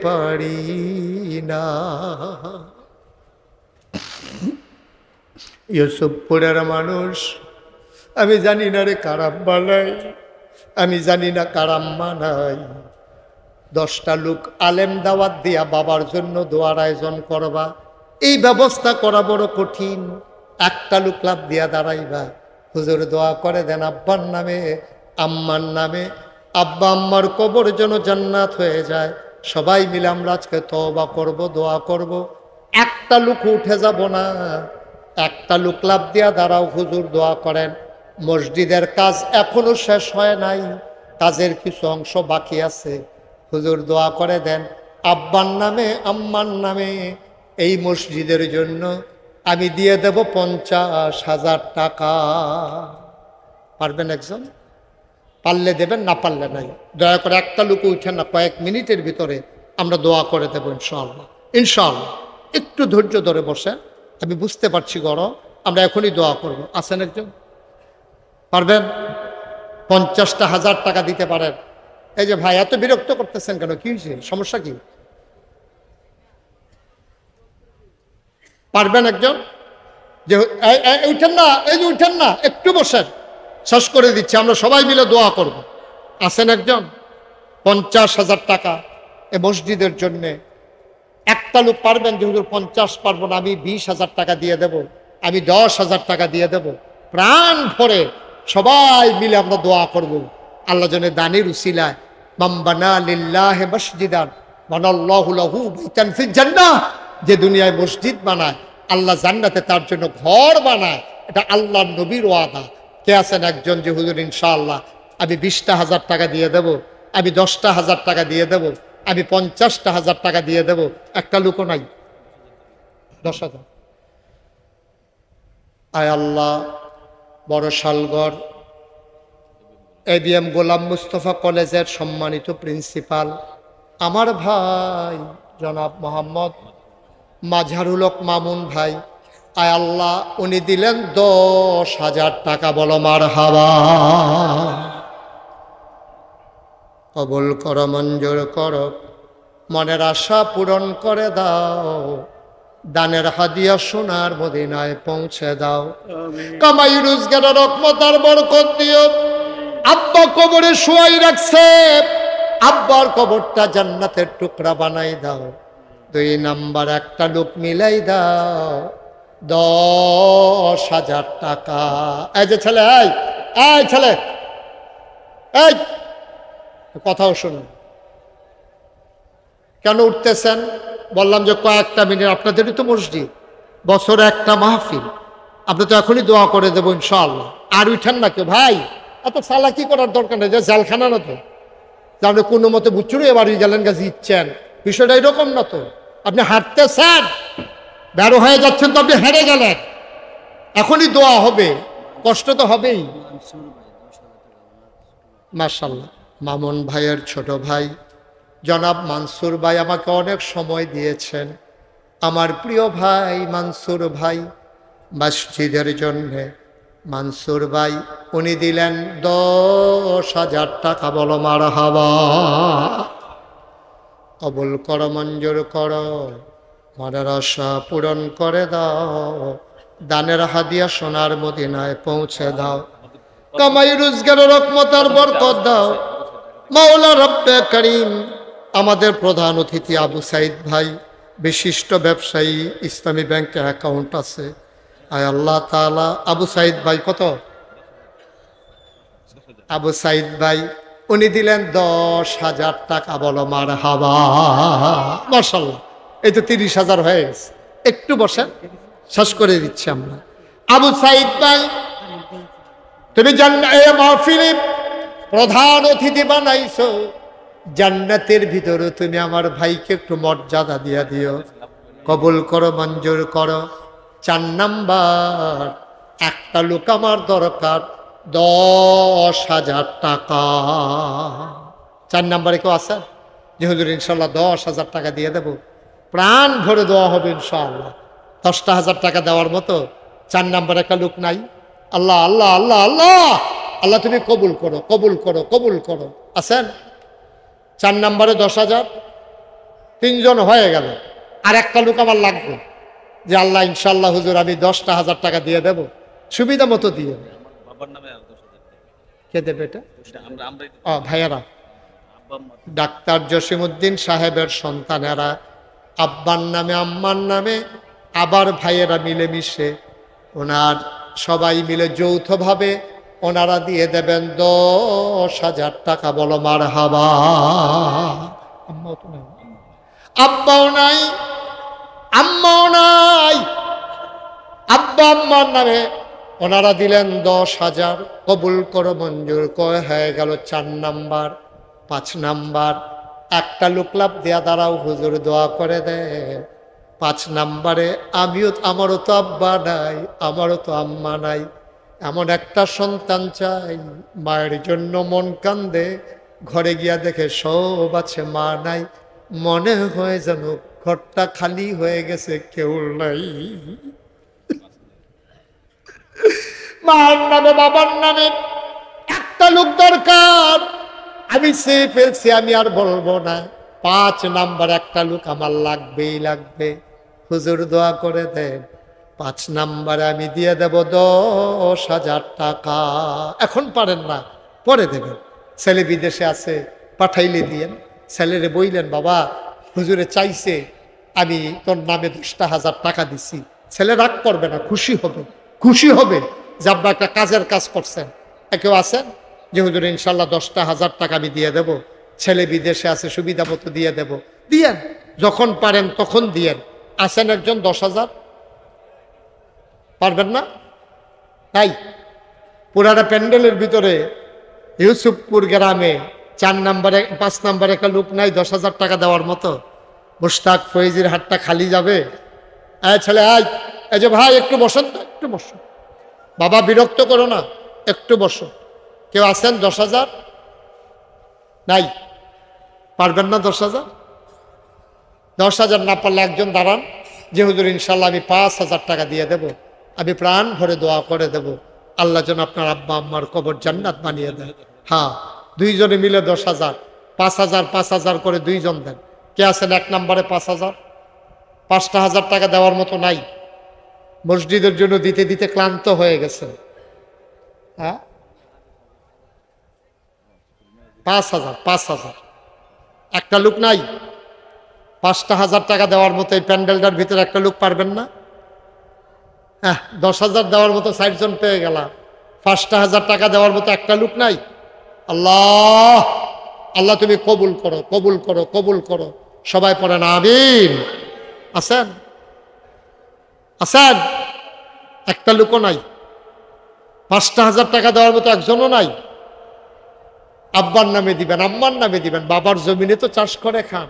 পারি না। ইউসুফপুরের মানুষ, আমি জানি না রে কার আব্বা নাই, আমি জানি না কার আম্মা নাই। 10টা লোক আলেম দাওয়াত দিয়া বাবার জন্য দোয়ার আয়োজন করবা, এই ব্যবস্থা করা বড় কঠিন। একটা লোক লাভ দিয়া দাঁড়াইবা, হুজুর দোয়া করে দেন আব্বার নামে, আম্মার নামে, আব্বা আম্মার কবর যেন জান্নাত হয়ে যায়। সবাই মিলে আমরা আজকে তওবা করব, দোয়া করব। একটা লোক উঠে যাব না, একটা লোক লাভ দিয়া দাঁড়াও, হুজুর দোয়া করেন। মসজিদের কাজ এখনো শেষ হয় নাই, কাজের কিছু অংশ বাকি আছে, হুজুর দোয়া করে দেন আব্বার নামে, আম্মার নামে, এই মসজিদের জন্য, আমি দিয়ে দেব 50,000 টাকা। পারবেন একজন? পারলে দেবেন, না পারলে নাই। দয়া করে একটা লোক উঠেন না, কয়েক মিনিটের ভিতরে আমরা দোয়া করে দেবো ইনশাআল্লাহ। ইনশাআল্লাহ একটু ধৈর্য ধরে বসে, আমি বুঝতে পারছি গরম, আমরা এখনই দোয়া করব। আছেন একজন? পারবেন? 50,000 টাকা দিতে পারেন? এই যে ভাই এত বিরক্ত করতেছেন কেন, কি হয়েছে, সমস্যা কি? পারবেন একজন? যে উঠেন না, এই যে উঠেন না, একটু বসেন, শেষ করে দিচ্ছি, আমরা সবাই মিলে দোয়া করব। আছেন একজন? 50,000 টাকা এ মসজিদের জন্যে। একটা লোক পারবেন যে হুজুর 50 পারবো না, আমি 20,000 টাকা দিয়ে দেব, আমি 10,000 টাকা দিয়ে দেব। প্রাণ ভরে সবাই মিলে আমরা দোয়া করব। আল্লাহ জন্য দানির উসিলায় মান বানা লিল্লাহি মসজিদান বানাল্লাহু লাহু বাইতান ফিল জান্নাহ, যে দুনিয়ায় মসজিদ বানায় আল্লাহ জান্নাতে তার জন্য ঘর বানায়, এটা আল্লাহর নবীর ওয়াদা। কে আছেন একজন যে হুজুর ইনশাআল্লাহ আমি 20,000 টাকা দিয়ে দেব, আমি 10,000 টাকা দিয়ে দেব, আমি 50,000 টাকা দিয়ে দেব? একটা লোকও নাই। 10,000। আয় আল্লাহ, বড় শালগড় ABM গোলাম মুস্তফা কলেজের সম্মানিত প্রিন্সিপাল আমার ভাই জনাব মোহাম্মদ মাজহারুল হক মামুন ভাই, আয় আল্লাহ উনি দিলেন 10,000 টাকা। বলো মারহাবা। কবুল করো, মঞ্জুর করো, মনের আশা পূরণ করে দাও, দানের হাদিয়া সোনার মদিনায় পৌঁছে দাও। কামাই রোজগারের রহমত আর বরকত দিও। আব্বা কবরে শুয়াই রাখছে, আব্বার কবরটা জান্নাতের টুকরা বানাই দাও। 2 নাম্বার একটা লোক মিলাই দাও, 10,000 টাকা। এই যে ছেলে, এই ছেলে, এই কথাও শুনুন। কেন উঠতেছেন? বললাম যে কয়েকটা মিনিট, আপনাদেরই তো মসজিদ, বছরে একটা মাহফিল, আপনি তো এখনই দোয়া করে দেবো ইনশাআল্লাহ। আর উঠেন না কেউ ভাই, এত চালাকি করার দরকার নেই, যে জেলখানা না তো, আপনি কোনো মতে বুচুরে বাড়ি গেলেন গাছ ইচ্ছেন, বিষয়টা এরকম না তো। আপনি হাঁটতেছেন, বেরো হয়ে যাচ্ছেন তো আপনি হেরে গেলেন, এখনই দোয়া হবে, কষ্ট তো হবেই। মাশাআল্লাহ, মামুন ভাইয়ের ছোট ভাই জনাব মানসুর ভাই আমাকে অনেক সময় দিয়েছেন। আমার প্রিয় ভাই মানসুর ভাই মসজিদের জন্যে, মানসুর ভাই উনি দিলেন 10,000 টাকা। বলো মারহাবা। কবুল করো, মঞ্জুর করো, মনের আশা পূরণ করে দাও, দানের হাদিয়া সোনার মদিনায় পৌঁছে দাও। কামাই রোজগারের রহমত আর বরকত দাও মাওলা রব্বে করিম। আমাদের প্রধান অতিথি আবু সাইদ ভাই, বিশিষ্ট ব্যবসায়ী, ইসলামী ব্যাংকে অ্যাকাউন্ট আছে। আয় আল্লাহ তাআলা আবু সাইদ ভাই কত? আবু সাইদ ভাই উনি দিলেন 10,000 টাকা। বলো মারহাবা। মাশাআল্লাহ, এই তো 30,000 হয়ে গেছে। একটু বসেন, শেষ করে দিচ্ছি আমরা। আবু সাইদ ভাই তুমি মাহফিলে প্রধান অতিথি বানাইছো, জান্নাতের ভিতরে তুমি আমার ভাইকে একটু মর্যাদা দিয়া দিও। কবুল করো, মঞ্জুর করো। 4 নাম্বার একটা লোক আমার দরকার, 10,000 টাকা। 4 নাম্বারে কেউ আছে যে হুজুর ইনশাল্লাহ 10,000 টাকা দিয়ে দেব? প্রাণ ভরে দেওয়া হবে ইনশাআল্লাহ। 10,000 টাকা দেওয়ার মতো 4 নাম্বার একটা লোক নাই? আল্লাহ আল্লাহ আল্লাহ আল্লাহ আল্লাহ, তুমি কবুল করো, কবুল করো, কবুল করো। আছেন? 4 নাম্বারে 10,000, 3 জন হয়ে গেল। আর একটা লোক আমার লাগবে যে আল্লাহ ইনশাল্লাহ হুজুর আমি 10,000 টাকা দিয়ে দেব, সুবিধা মতো দিয়ে। কে দেবে এটা? ভাইয়ারা, ডাক্তার জসিমউদ্দিন সাহেবের সন্তানেরা, আব্বার নামে আম্মার নামে, আবার ভাইয়েরা মিলেমিশে ওনার সবাই মিলে যৌথভাবে ওনারা দিয়ে দেবেন 10,000 টাকা। বলো মারহাবা। আব্বাও নাই, আম্মাও নাই, আব্বা আম্মার নামে ওনারা দিলেন 10,000। কবুল করো, মঞ্জুর করে হয়ে গেল 4 নাম্বার। 5 নাম্বার একটা লোক লাভ দেয়া দাঁড়াও, হুজুর দোয়া করে দেন। 5 নম্বরে আমারও তো আব্বা নাই, আমারও তো আম্মা নাই, এমন একটা সন্তান চাই মায়ের জন্য মন কান্দে, ঘরে গিয়া দেখে সব আছে মা নাই, মনে হয় যেন ঘরটা খালি হয়ে গেছে, কেউ নাই। মার নামে বাবার নামে একটা লোক দরকার, আমি সে ফেলছি, আমি আর বলবো না। 5 নাম্বার একটা লোক আমার লাগবেই লাগবে। হুজুর দোয়া করে দেন, 5 নাম্বারে আমি দিয়ে দেব 10,000 টাকা। এখন পারেন না, পরে দেবেন। ছেলে বিদেশে আছে, পাঠাইলে দিয়েন। ছেলেরে বইলেন, বাবা হুজুরে চাইছে আমি তোর নামে 10,000 টাকা দিছি। ছেলে রাগ করবে না, খুশি হবে, খুশি হবে যে আব্বা একটা কাজের কাজ করছেন। কেউ আছেন যে হুজুর ইনশাল্লাহ 10,000 টাকা আমি দিয়ে দেব, ছেলে বিদেশে আছে, সুবিধা মতো দিয়ে দেব। দিয়েন, যখন পারেন তখন দিয়েন। আছেন একজন 10,000? পারবেন না? তাই পুরাটা প্যান্ডেলের ভিতরে ইউসুফপুর গ্রামে 4 নম্বরে 5 নম্বরে একটা লোক নাই 10,000 টাকা দেওয়ার মতো? মুশতাক ফয়েজির হাতটা খালি যাবে? ছেলে আয়, এই যে ভাই একটু বসেন তো, একটু বসো বাবা, বিরক্ত করো না, একটু বসো। কেউ আছেন 10,000? নাই? পারবেন না 10,000? 10,000 না পারলে একজন দাঁড়ান যে হুজুর ইনশাল্লাহ আমি 5,000 টাকা দিয়ে দেব, আমি প্রাণ ভরে দোয়া করে দেব, আল্লাহ যেন আপনার আব্বা আম্মার কবর জান্নাত বানিয়ে দেয়। হ্যাঁ, 2 জনে মিলে 10,000, 5,000 5,000 করে 2 জন দেন। কে আছেন 1 নম্বরে 5,000? 5,000 টাকা দেওয়ার মতো নাই, মসজিদের জন্য দিতে দিতে ক্লান্ত হয়ে গেছেন। হ্যাঁ, 5,000 একটা লোক নাই? 5,000 টাকা দেওয়ার মতো এই প্যান্ডেলটার ভিতরে একটা লোক পারবেন না? হ্যাঁ, 10,000 দেওয়ার মতো 60 জন পেয়ে গেলাম, 5,000 টাকা দেওয়ার মতো একটা লোক নাই? আল্লাহ, আল্লাহ তুমি কবুল করো, কবুল করো, কবুল করো। সবাই পড়েন আমিন। আছেন? আছেন? একটা লোকও নাই? 5,000 টাকা দেওয়ার মতো একজনও নাই? আব্বার নামে দিবেন, আম্মার নামে দিবেন, বাবার জমিনে তো চাষ করে খান,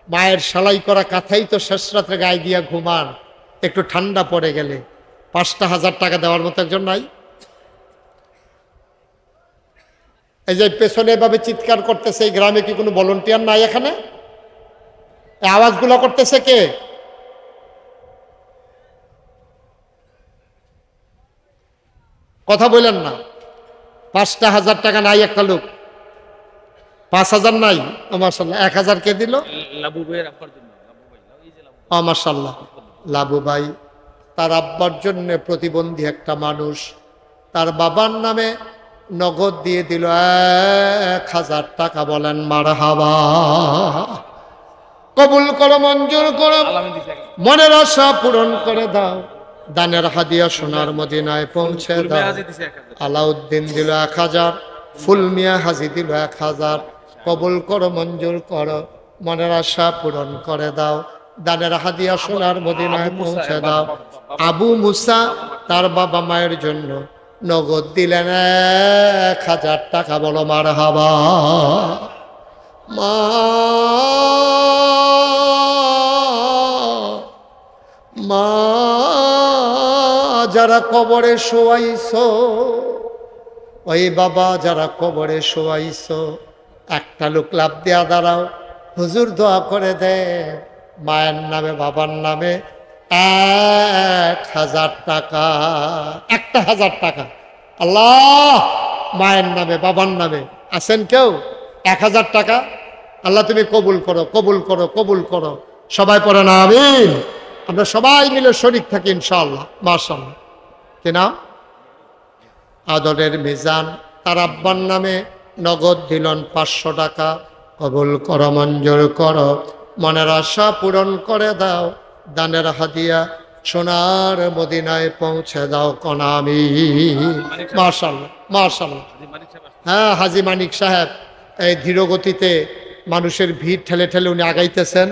মায়ের সেলাই করা কাঁথাই তো শেষ রাত্রে গায়ে দিয়া ঘুমান, একটু ঠান্ডা পড়ে গেলে 5,000 টাকা দেওয়ার মতো একজন নাই? এই যে পেছনে এভাবে চিৎকার করতেছে, এই গ্রামে কি কোনো ভলেন্টিয়ার নাই এখানে? এই আওয়াজগুলো করতেছে কে? কথা বললেন না। 5,000 টাকা নাই একটা লোক? 5,000 নাই? মাশাআল্লাহ। 1,000 কে দিল? মাশাআল্লাহ, লাবু ভাই তার আব্বার জন্য প্রতিবন্ধী একটা মানুষ, তার বাবার নামে নগদ দিয়ে দিল 1,000 টাকা। বলেন মারহাবা। কবুল করো, মঞ্জুর করো, মনের আশা পূরণ করে দাও, দানের হাদিয়া সোনার মদিনায় পৌঁছে দাও। আলাউদ্দিন দিল 1,000, ফুল মিয়া হাজি দিল 1,000। কবুল করো, মঞ্জুর করো, মনের আশা পূরণ করে দাও, দানের হাদিয়া সোনার মদিনায় পৌঁছে দাও। আবু মুসা তার বাবা মায়ের জন্য নগদ দিলেন 1,000 টাকা। বলো মারহাবা। মা মা যারা কবরে শোয়াইছো, ওই বাবা যারা কবরে শোয়াইছো, একটা লোক লাভ দেয়া দাঁড়াও, হুজুর দোয়া করে দে, মায়ের নামে বাবার নামে 1,000 টাকা। 1,000 টাকা। আল্লাহ, মায়ের নামে বাবার নামে আছেন কেউ? 1,000 টাকা। আল্লাহ তুমি কবুল করো, কবুল করো, কবুল করো। সবাই পড়েন আমিন। আমরা সবাই মিলে শরীক থাকি ইনশাআল্লাহ। মাশাআল্লাহ। কি নাম? আদরের মিজান, তার আব্বার নামে নগদ দিলেন 500 টাকা। কবুল করো, মঞ্জুর করো, মনের আশা পূরণ করে দাও, দানের হাদিয়া সোনার মদিনায় পৌঁছে দাও। কোন আমিন। মাশাআল্লাহ, মাশাআল্লাহ। হ্যাঁ, হাজী মানিক সাহেব এই ধীর গতিতে মানুষের ভিড় ঠেলে ঠেলে উনি আগাইতেছেন।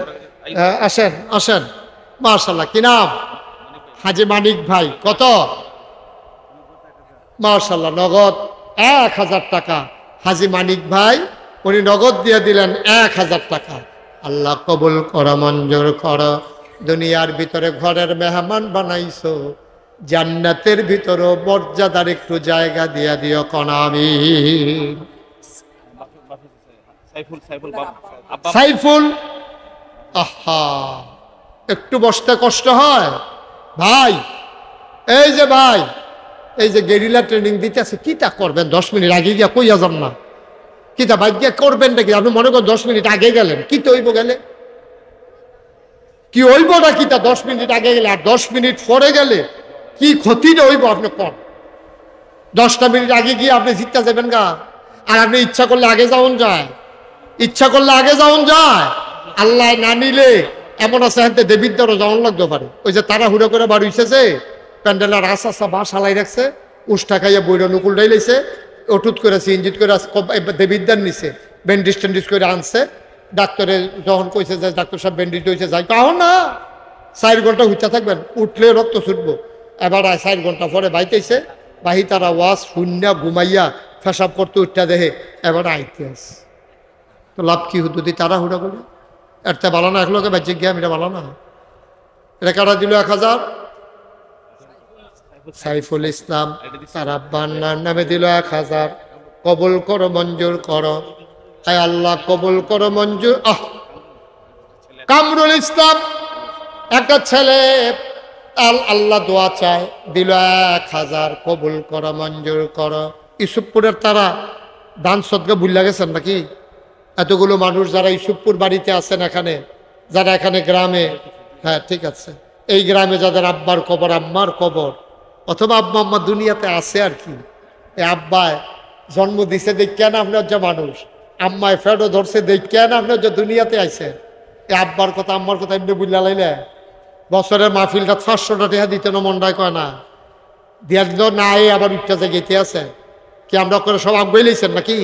আসেন, আসেন। মাশাআল্লাহ। কি নাম? হাজী মানিক ভাই। কত? মাশাআল্লাহ, নগদ 1,000 টাকা। হাজী মানিক ভাই উনি নগদ দিয়ে দিলেন 1,000 টাকা। আল্লাহ কবুল করো, মঞ্জুর করো, দুনিয়ার ভিতরে ঘরের মেহমান বানাইছো, জান্নাতের ভিতরেও মর্যাদার একটু জায়গা দিয়া দিও কোন আমিন। সাইফুল, আহা, একটু বসতে কষ্ট হয় ভাই। এই যে ভাই, এই যে গেরিলা ট্রেনিং দিতেছে, কিটা করবেন 10 মিনিট আগে গিয়া কইয়া যান না, কিটা ভাই গিয়া করবেন নাকি? আপনি মনে করেন 10 মিনিট আগে গেলেন, কি তো হইব গেলে, কি হইব না কিটা 10 মিনিট আগে গেলে, আর 10 মিনিট পরে গেলে কি ক্ষতিটা হইব আপনি কন? 10টা মিনিট আগে গিয়ে আপনি জিততে যাবেন গা, আর আপনি ইচ্ছা করলে আগে যাওন যায়, ইচ্ছা করলে আগে যাওন যায়। আল্লাহ না নিলে এমন আছে হাতে দেবিদ্যারও যাওয়ান লাগতে পারে। ওই যে তারা হুড়ো করে বাড়ি উঠেছে, প্যান্ডেলের আশা বাস হালাই রাখছে, উষ্টা খাইয়া বইরা নুকুল ডাইলাইছে, অটুত করেছে, ইঞ্জিত করে দেবিদ্যার নিছে, ব্যান্ডিজ ট্যান্ডিজ করে আনছে। ডাক্তারে যখন কইছে যে ডাক্তার সাহেব ব্যান্ডিজ হয়েছে, যাই কাহো না 4 ঘন্টা হুঁচা থাকবেন, উঠলে রক্ত ছুটবো। এবার 4 ঘন্টা পরে বাইতেছে, বাহি তারা ওয়াজ শূন্য ঘুমাইয়া ফেসাব করতে উঠটা দেহে, এবার আইতে আছে। তো লাভ কি হতো যদি তারা হুড়া করে? এটা ভালো না, একলোকে বাজ্যে গিয়া এটা ভালো না। এটা কারা দিল 1000? সাইফুল ইসলাম, তার আব্বার নামে দিল 1000। কবুল করো, মঞ্জুর করো, আয় আল্লাহ কবুল করো, মঞ্জুর। কামরুল ইসলাম, একটা ছেলে, আল্লাহ দোয়া চায়, দিল 1000। কবুল করো, মঞ্জুর করো। ইউসুফপুরের তারা দান সদকা ভুলে গেছেন নাকি? এতগুলো মানুষ যারা ইউসুফপুর বাড়িতে আছেন, এখানে যারা এখানে গ্রামে, হ্যাঁ ঠিক আছে, এই গ্রামে যাদের আব্বার কবর, আম্মার কবর, অথবা আব্বা আম্মা দুনিয়াতে আছে আর কি, এই আব্বায় জন্ম দিছে দেখিয়া না আপনার যে মানুষ, আম্মায় ফেডো ধরছে দেখিয়া না আপনার যে দুনিয়াতে আইছে, এই আব্বার কথা আম্মার কথা এমনি বুঝলা লাইলে বছরের মাহফিলটা 500টা টাকা দিতে না মন্ডায় কয় না, দিয়া দিল না, আবার উঠতে যে গেতে আছে কি আমরা করে সব আগ বইলেছেন নাকি?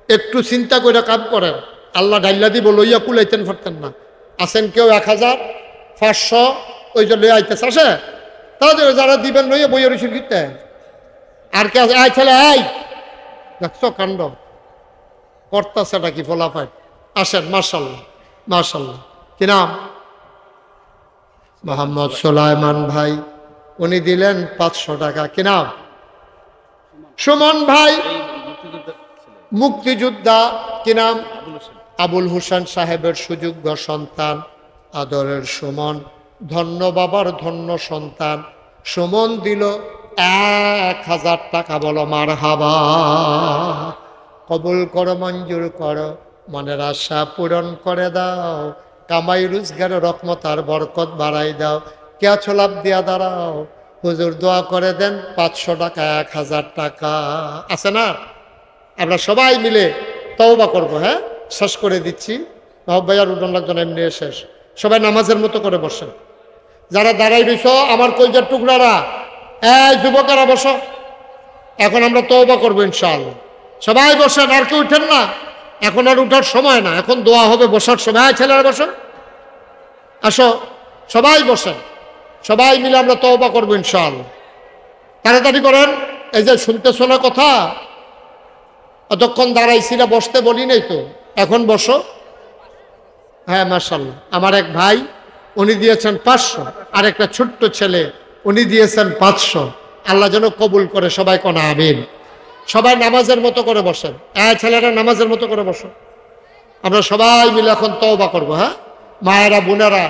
একটু চিন্তা করে কাম করেন, আল্লাহ ডাইল্লা দিব লইয়া কুলাইতেন পারতেন না। আসেন কেউ 1000, 500 ওই যে লইয়া আইতেছে, আসে তাদের যারা দিবেন লইয়া বইয়ের রইছেন কিনতে। আর কে আছে? আয় ছেলে, আয়, দেখছো কাণ্ড করতেছে নাকি ফলাফাই? আসেন, মাশাল্লাহ মাশাল্লাহ। কি নাম? মোহাম্মদ সুলাইমান ভাই, উনি দিলেন 500 টাকা। কি নাম? সুমন ভাই, মুক্তিযোদ্ধা। কি নাম? আবুল হোসেন সাহেবের সুযোগ্য সন্তান, আদরের সুমন, ধন্য বাবার ধন্য সন্তান। সুমন দিল 1000 টাকা। বলো মারহাবা। কবুল করো, মঞ্জুর করো, মনের আশা পূরণ করে দাও, কামাই রোজগার রহমত আর বরকত বাড়াই দাও। কে আছো লাভ দিয়া দাঁড়াও, হুজুর দোয়া করে দেন 500 টাকা, 1000 টাকা। আছে না? আমরা সবাই মিলে তওবা করবো। হ্যাঁ, শেষ করে দিচ্ছি, ভাই আর উঠন লাগতো না, এমনি শেষ। সবাই নামাজের মতো করে বসেন। যারা দাঁড়াই রইছ আমার কলজার টুকরারা, এই যুবকেরা বসো, এখন আমরা তওবা করবো ইনশাআল্লাহ। সবাই বসেন, আর কেউ উঠেন না, এখন আর উঠার সময় না, এখন দোয়া হবে, বসার সময়। ছেলেরা বসো, আসো, সবাই বসেন, সবাই মিলে আমরা তওবা করবো ইনশাআল্লাহ। তাড়াতাড়ি করেন। এই যে শুনতেছো না কথা, অতক্ষণ দাঁড়াইছি না, বসতে বলি নাই তো, এখন বসো। হ্যাঁ মাশাআল্লাহ। আমার এক ভাই, উনি দিয়েছেন 500, আর একটা ছোট্ট ছেলে, উনি দিয়েছেন 500। আল্লাহ যেন কবুল করে, সবাই কোন আমিন। সবাই নামাজের মতো করে বসেন। ছেলেরা নামাজের মতো করে বসো, আমরা সবাই মিলে এখন তওবা করবো। হ্যাঁ, মায়েরা বোনেরা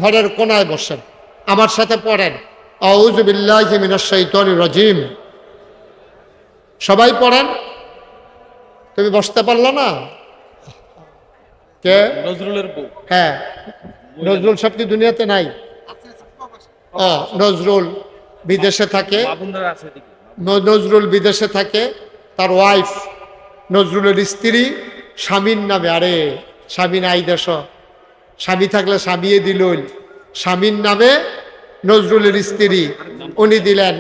ঘরের কোনায় বসেন, আমার সাথে পড়েন আউযু বিল্লাহি মিনাশ শাইতানির রাজিম। সবাই পড়েন। তুমি বসতে পারলো না? কে? নজরুলের বউ। হ্যাঁ, নজরুল সব কি দুনিয়াতে নাই? নজরুল বিদেশে থাকে, নজরুল বিদেশে থাকে, তার ওয়াইফ নজরুলের স্ত্রী স্বামীর নামে, আরে স্বামী নাই দেশ, স্বামী থাকলে স্বামীয়ে দিল, স্বামীর নামে নজরুলের স্ত্রী, উনি দিলেন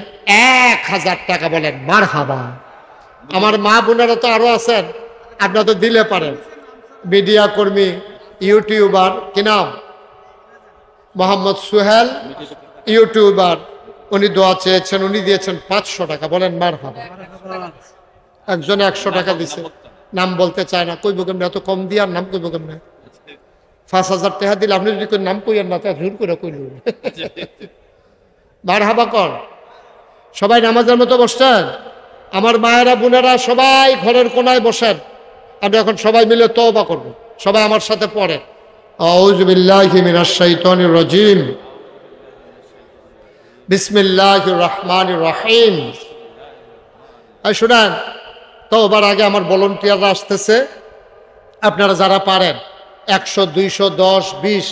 1000 টাকা। বলেন মারহাবা। আমার মা বোনেরা তো আরো আছেন, আপনারা তো দিলে পারেন। মিডিয়া কর্মী, ইউটিউবার, কি নাম? মোহাম্মদ সোহেল, ইউটিউবার, উনি দোয়া চেয়েছেন, উনি দিয়েছেন 500 টাকা। বলেন মারহাবা। একজনে 100 টাকা দিছে, নাম বলতে চায় না, কইব কেমনে, এত কম দিয়ে আর নাম কইব কেমনে? 5,000 টাকা দিলে আপনি যদি নাম কইয়েন না তা জোর করে কইল মারহাবা কর। সবাই নামাজের মতো বসছেন? আমার মায়েরা বোনেরা সবাই ঘরের কোনায় বসেন। আমরা এখন সবাই মিলে তওবা করব। সবাই আমার সাথে পড়ে আউযু বিল্লাহি মিনাশ শাইতানির রাজিম বিসমিল্লাহির রহমানির রহিম। শুনেন, তওবার আগে আমার ভলান্টিয়াররা আসতেছে। আপনারা যারা পারেন 100, 200, 10, 20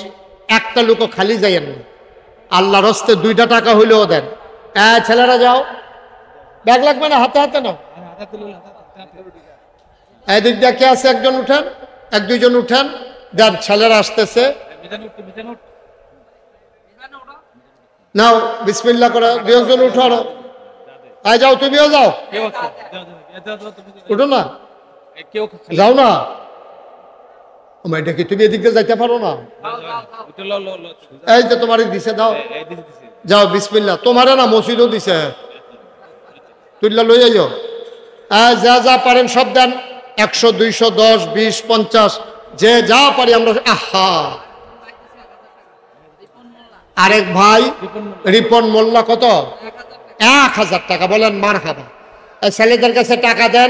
একটা লোকও খালি যাইয়েন না। আল্লাহর হস্তে 2টা টাকা হইলেও দেন। ছেলেরা যাও, ব্যাগ লাগবে না, হাতে হাতে নাও। এদিক দিয়ে কে আছে? একজন উঠেন, 1-2 জন উঠেন, দেন। ছেলেরা আসতেছে, নাও বিসমিল্লাহ করে 2 জন উঠো। আরো যাও, তুমিও যাও, উঠো না, যাও না। এটা কি তুমি এদিক দিয়ে যাইতে পারো না? এই যে তোমার দিছে, দাও, যাও বিসমিল্লাহ। তোমারে না, মসজিদও দিছে, তুইলা লই আইও। যা যা পারেন সব দেন। 100, 200, 10, 20, 50 যে যা পারি আমরা। আহা, আরেক ভাই রিপন মোল্লা কত? 1000 টাকা। বলেন মারহাবা। ছেলেদের কাছে টাকা দেন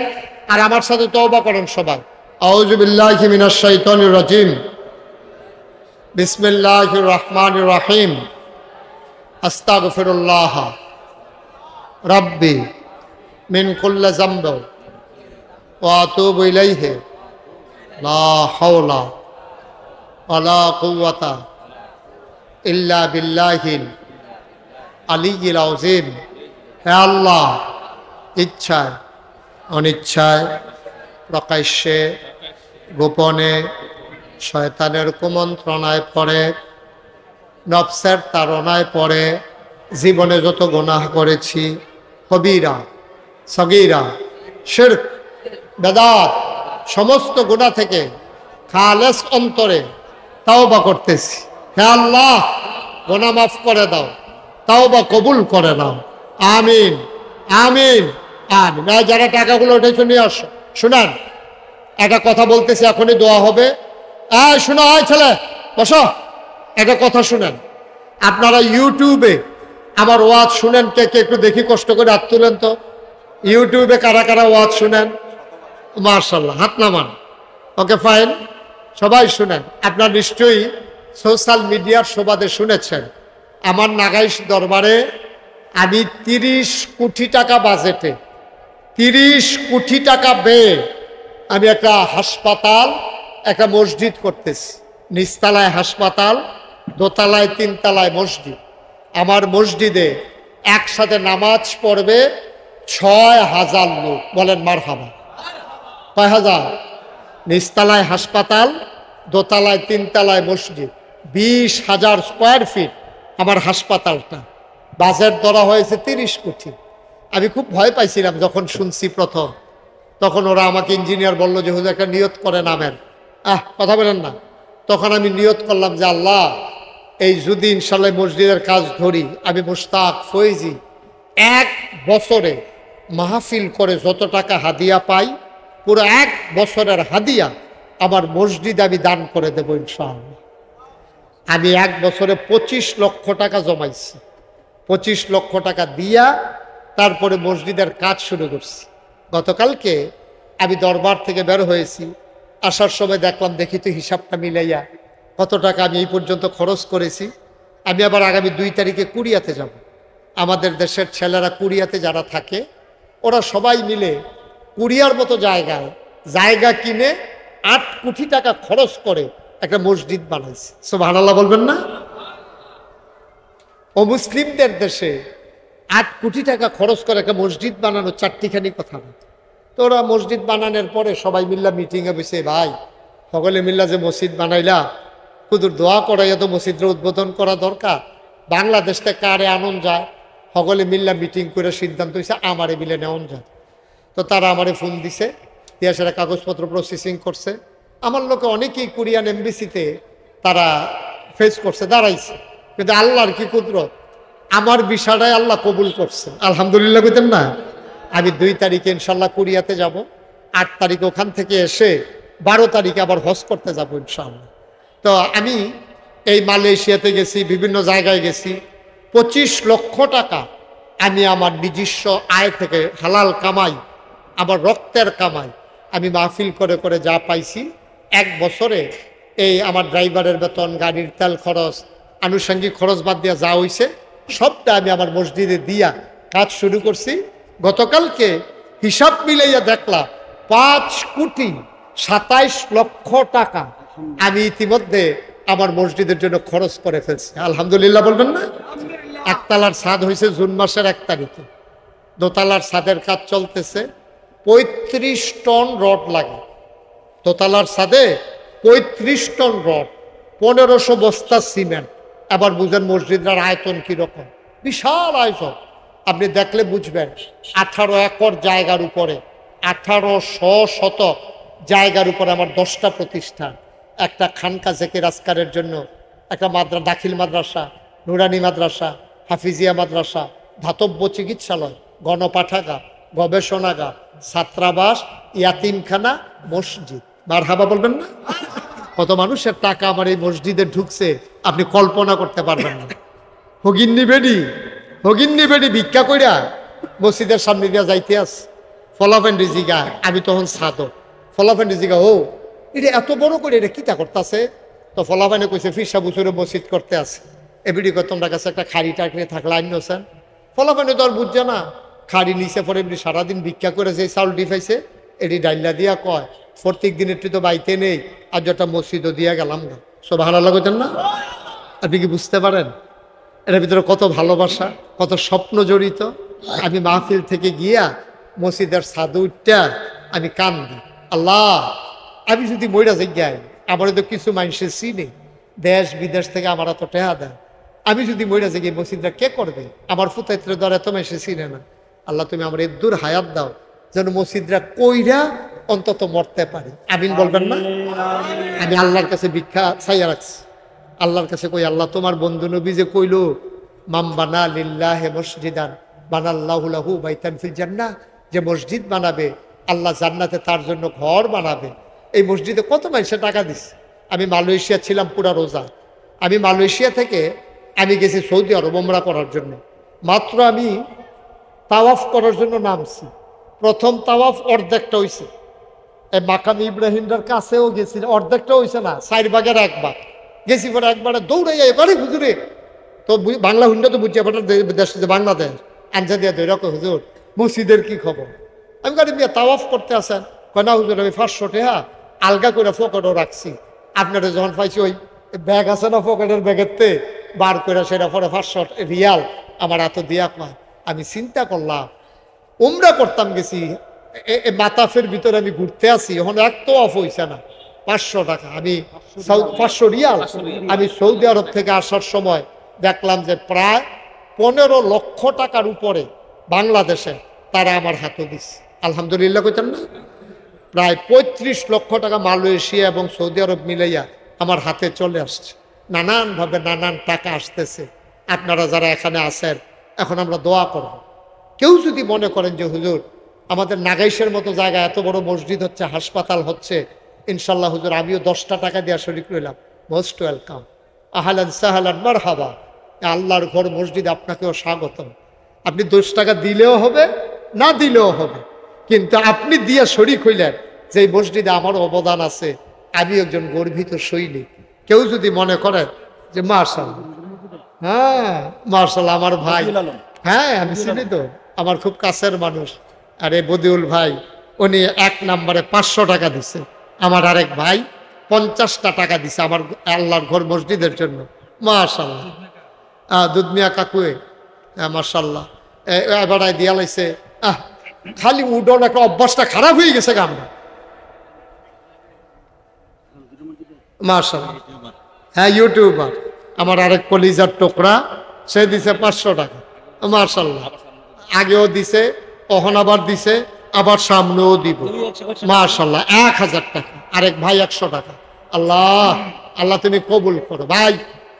আর আমার সাথে তওবা করেন সবাই। আউযু বিল্লাহি মিনাশ শাইতানির রাজিম বিসমিল্লাহির রহমানির রহিম আস্তাগফিরুল্লাহ রাব্বি মিন কুল্লি যামব ওয়া আতুবু ইলাইহি লা হাওলা ওয়ালা কুওয়াতা ইল্লা বিল্লাহিল আলিয়্যিল আযীম। হে আল্লাহ, ইচ্ছায় অনিচ্ছায়, প্রকাশ্যে গোপনে, শয়তানের কুমন্ত্রণায় পড়ে, নফসের তাড়নায় পড়ে জীবনে যত গুনাহ করেছি, কবিরা সগীরা শিরক বেদাত, সমস্ত গুনাহ থেকে খালেস অন্তরে তাওবা করতেছি। হে আল্লাহ, গুনাহ মাফ করে দাও, তাওবা কবুল করে নাও। আমিন আমিন আমিন। যারা টাকাগুলো উঠেছে নিয়ে আসো। শুনেন, একটা কথা বলতেছি, এখনই দোয়া হবে। শোনো, ছেলে বসো, একটা কথা শুনেন। আপনারা ইউটিউবে আমার ওয়াজ শুনেন কে কে? একটু দেখি, কষ্ট করে হাত তুলেন তো। ইউটিউবে কারা কারা ওয়াজ শুনেন? মাশাআল্লাহ, হাত নামান। ওকে, ফাইন, সবাই শুনেন। আপনার নিশ্চয়ই সোশ্যাল মিডিয়ার সুবাদে শুনেছেন আমার নাগাইশ দরবারে আমি 30 কোটি টাকা বাজেটে, 30 কোটি টাকা ব্যয়ে আমি একটা হাসপাতাল, একটা মসজিদ করতেছি। নিচতলায় হাসপাতাল, দোতলায় 3 তলায় মসজিদ। আমার মসজিদে একসাথে নামাজ পড়বে 6000 লোক। বলেন মারহাবা। কয় হাজার? নিচতলায় হাসপাতাল, দোতলায় 3 তলায় মসজিদ, 20,000 স্কোয়ার ফিট আমার হাসপাতালটা। বাজেট ধরা হয়েছে 30 কোটি। আমি খুব ভয় পাইছিলাম যখন শুনছি প্রথম। তখন ওরা আমাকে ইঞ্জিনিয়ার বললো যে হুজুর একটা নিয়ত করে নামেন। কথা বলেন না। তখন আমি নিয়ত করলাম যে আল্লাহ, এই যদি ইনশাল্লাহ মসজিদের কাজ ধরি, আমি মুশতাক ফয়েজি 1 বছরে মাহফিল করে যত টাকা হাদিয়া পাই, পুরো 1 বছরের হাদিয়া আমার মসজিদে আমি দান করে দেবো ইনশাআল্লাহ। আমি 1 বছরে 25 লক্ষ টাকা জমাইছি। 25 লক্ষ টাকা দিয়া তারপরে মসজিদের কাজ শুরু করছি। গতকালকে আমি দরবার থেকে বের হয়েছি, আসার সময় দেখলাম, দেখি তো হিসাবটা মিলাইয়া কত টাকা আমি এই পর্যন্ত খরচ করেছি। আমি আবার আগামী 2 তারিখে কুরিয়াতে যাব। আমাদের দেশের ছেলেরা কুরিয়াতে যারা থাকে, ওরা সবাই মিলে কুরিয়ার মতো জায়গা কিনে 8 কোটি টাকা খরচ করে একটা মসজিদ বানাইছে। সুবহানাল্লাহ বলবেন না? ও মুসলিমদের দেশে 8 কোটি টাকা খরচ করে একটা মসজিদ বানানো 4টিখানি কথা না। তো ওরা মসজিদ বানানোর পরে সবাই মিল্লা মিটিংয়ে বসে, ভাই সকলে মিল্লা যে মসজিদ বানাইলা, কুদুর দোয়া করাইয়া তো মসজিদের উদ্বোধন করা দরকার। বাংলাদেশ থেকে কারে আনন্দ যায়, সকলে মিল্লা মিটিং করে সিদ্ধান্ত হয়েছে আমারে মিলে নেওয়া যায়। তো তারা আমারে ফোন দিছে, দিয়া সেটা কাগজপত্র প্রসেসিং করছে। আমার লোকে অনেকেই কোরিয়ান এমবিসিতে তারা ফেস করছে, দাঁড়াইছে। কিন্তু আল্লাহর কি কুদরত, আমার বিষয়টাই আল্লাহ কবুল করছে। আলহামদুলিল্লাহ কইতেন না? আমি 2 তারিখে ইনশাল্লাহ কোরিয়াতে যাব। 8 তারিখ ওখান থেকে এসে 12 তারিখে আবার হজ করতে যাব ইনশাআল্লাহ। তো আমি এই মালয়েশিয়াতে গেছি, বিভিন্ন জায়গায় গেছি, 25 লক্ষ টাকা আমি আমার নিজস্ব আয় থেকে হালাল কামাই, আমার রক্তের কামাই, আমি মাহফিল করে করে যা পাইছি, এক বছরে এই আমার ড্রাইভারের বেতন, গাড়ির তেল খরচ, আনুষঙ্গিক খরচ বাদ দিয়া যা হইছে সবটা আমি আমার মসজিদে দিয়া কাজ শুরু করছি। গতকালকে হিসাব মিলাইয়া দেখলাম 5,27,00,000 টাকা আমি ইতিমধ্যে আমার মসজিদের জন্য খরচ করে ফেলছি। আলহামদুলিল্লাহ বলবেন না? একতলার ছাদ হয়েছে জুন মাসের 1 তারিখে, দোতলার ছাদের কাজ চলতেছে। 35 টন রড লাগে দোতলার ছাদে, 35 টন রড, 1500 বস্তা সিমেন্ট। আবার বুঝেন মসজিদের আয়তন কিরকম, বিশাল আয়তন। আপনি দেখলে বুঝবেন 18 একর জায়গার উপরে, 1800 শতক জায়গার উপরে আমার 10টা প্রতিষ্ঠান, একটা খানকা জেকের আজকারের জন্য, একটা দাখিল মাদ্রাসা, নুরানি মাদ্রাসা, হাফিজিয়া মাদ্রাসা, ধাতব্য চিকিৎসালয়, গণপাঠাগার, গবেষণাগার, ছাত্রাবাস, ইয়াতিমখানা, মসজিদ। মারহাবা বলবেন না? কত মানুষের টাকা আমার এই মসজিদে ঢুকছে আপনি কল্পনা করতে পারবেন না। হগিন্নি বেডি ভিক্ষা কইরা মসজিদের সামনে দিয়া যাইতে আস, ফলাফেন্ডি জিগা, আমি তখন সাধক, ফলাফেন্ডি জিগা, ও এটা এত বড় করে এটা কিতা করতেছে? তো ফলাফানে কইছে ফিরসা বুচুরে মসজিদ করতে আছে। এবিডি কয় তোমরা কাছে একটা খাড়ি টাকড়ে থাকলে আইনছেন। ফলাফানে তো আর বুঝছে না, খাড়ি নিচে পরে এমনি সারাদিন ভিক্ষা করে যে চাউল ডিফাইছে এটি ডাইলা দিয়া কয় প্রত্যেক দিন একটু তো বাইতে নেই, আর যেটা মসজিদও দিয়া গেলাম না। সব ভালো লাগতেন না? আপনি কি বুঝতে পারেন এটার ভিতরে কত ভালোবাসা, কত স্বপ্ন জড়িত? আমি মাহফিল থেকে গিয়া মসজিদের ছাদে উঠটা আমি কান্দি, আল্লাহ আমি যদি মইরা যাই, আমার তো কিছু মানুষের চিনে, দেশ বিদেশ থেকে আমার এত টেহা দেয়, আমি যদি মইরা যাই মসজিদটা কে করবে? আমার ফুতাইত্রের দ্বারা এত মানুষের চিনে না। আল্লাহ তুমি আমার এদুর হায়াত দাও যেন মসজিদরা কইরা অন্তত মরতে পারি। আমিন বলবেন না? আমি আল্লাহর কাছে ভিক্ষা চাইয়া রাখছি, আল্লাহর কাছে কই, আল্লাহ তোমার বন্ধু নবী যে কইলো মাম বানা লিল্লাহি মসজিদান বানাল্লাহু লাহু বাইতান ফিল জান্নাহ, যে মসজিদ বানাবে আল্লাহ জান্নাতে তার জন্য ঘর বানাবে। এই মসজিদে কত মানুষের টাকা দিচ্ছে। আমি মালয়েশিয়া ছিলাম পুরা রোজা, আমি মালয়েশিয়া থেকে আমি গেছি সৌদি আরব ওমরা করার জন্য। মাত্র আমি তাওয়াফ করার জন্য নামছি, প্রথম তাওয়াফ অর্ধেকটা হইছে, এই মাকাম ইব্রাহিমটার কাছেও গেছি, অর্ধেকটা হইছে না, 4 ভাগের 1 ভাগ গেছি। পরে একবারে দৌড়াইয়া এবারে হুজুরে তো বাংলা হুন্ডা তো বুঝছি, আপনার দেশ যে বাংলাদেশ আনসা দিয়া ধরে রাখো, হুজুর মসজিদের কি খবর? আমি গাড়ি মিয়া তাওয়াফ করতে আসেন, কয় না হুজুর আমি 500 টাকা আলগা করে পকেটও রাখছি, আপনারা যখন পাইছি ওই ব্যাগ আছে না পকেটের ব্যাগেরতে বার করে সেটা পরে 500 রিয়াল আমার এত দিয়া কয়। আমি চিন্তা করলাম উমরা করতাম গেছি, মাতাফের ভিতরে আমি ঘুরতে আসি, এখন এক তো অফ হইছে না, 500 টাকা আমি 500 রিয়াল আমি সৌদি আরব থেকে আসার সময় দেখলাম যে প্রায় 15 লক্ষ টাকার উপরে বাংলাদেশে তারা আমার হাতে দিচ্ছে। আলহামদুলিল্লাহ কইতেন না? প্রায় 35 লক্ষ টাকা মালয়েশিয়া এবং সৌদি আরব মিলাইয়া আমার হাতে চলে আসছে। নানানভাবে নানান টাকা আসতেছে। আপনারা যারা এখানে আছেন, এখন আমরা দোয়া করব। কেউ যদি মনে করেন যে হুজুর আমাদের নাগাইশের মতো জায়গায় এত বড় মসজিদ হচ্ছে, হাসপাতাল হচ্ছে, ইনশাল্লাহ হুজুর আমিও 10টা টাকা দেওয়া শরীক রইলাম, মোস্ট ওয়েলকাম, আহলান সাহালান মারহাবা। আল্লাহর ঘর মসজিদ, আপনাকেও স্বাগতম। আপনি 10 টাকা দিলেও হবে, না দিলেও হবে, কিন্তু আপনি দিয়ে শরীক হইলেন যে এই মসজিদে আমার অবদান আছে, আমি একজন গর্বিত সৈনিক। কেউ যদি মনে করেন যে মাশাআল্লাহ, হ্যাঁ মাশাআল্লাহ আমার ভাই, হ্যাঁ আমি চিনি তো, আমার খুব কাছের মানুষ, আরে বদিউল ভাই উনি 1 নম্বরে 500 টাকা দিছে, আমার আরেক ভাই 50টা টাকা দিছে আমার আল্লাহর ঘর মসজিদের জন্য। মাশাআল্লাহ দুধমিয়া কাকুয়ে মাশাআল্লাহ এবার দিয়া লাইছে। খালি উডন একটা অভ্যাসটা খারাপ হয়ে গেছে আমরা। মাশাআল্লাহ, হ্যাঁ ইউটিউবার আমার আরেক কলিজার টুকরা, সে দিছে 500 টাকা। মাশাআল্লাহ, আগেও দিছে, অহন আবার দিছে, আবার সামনেও দিব। মাশাআল্লাহ 1000 টাকা, আরেক ভাই 100 টাকা। আল্লাহ আল্লাহ তুমি কবুল করো। ভাই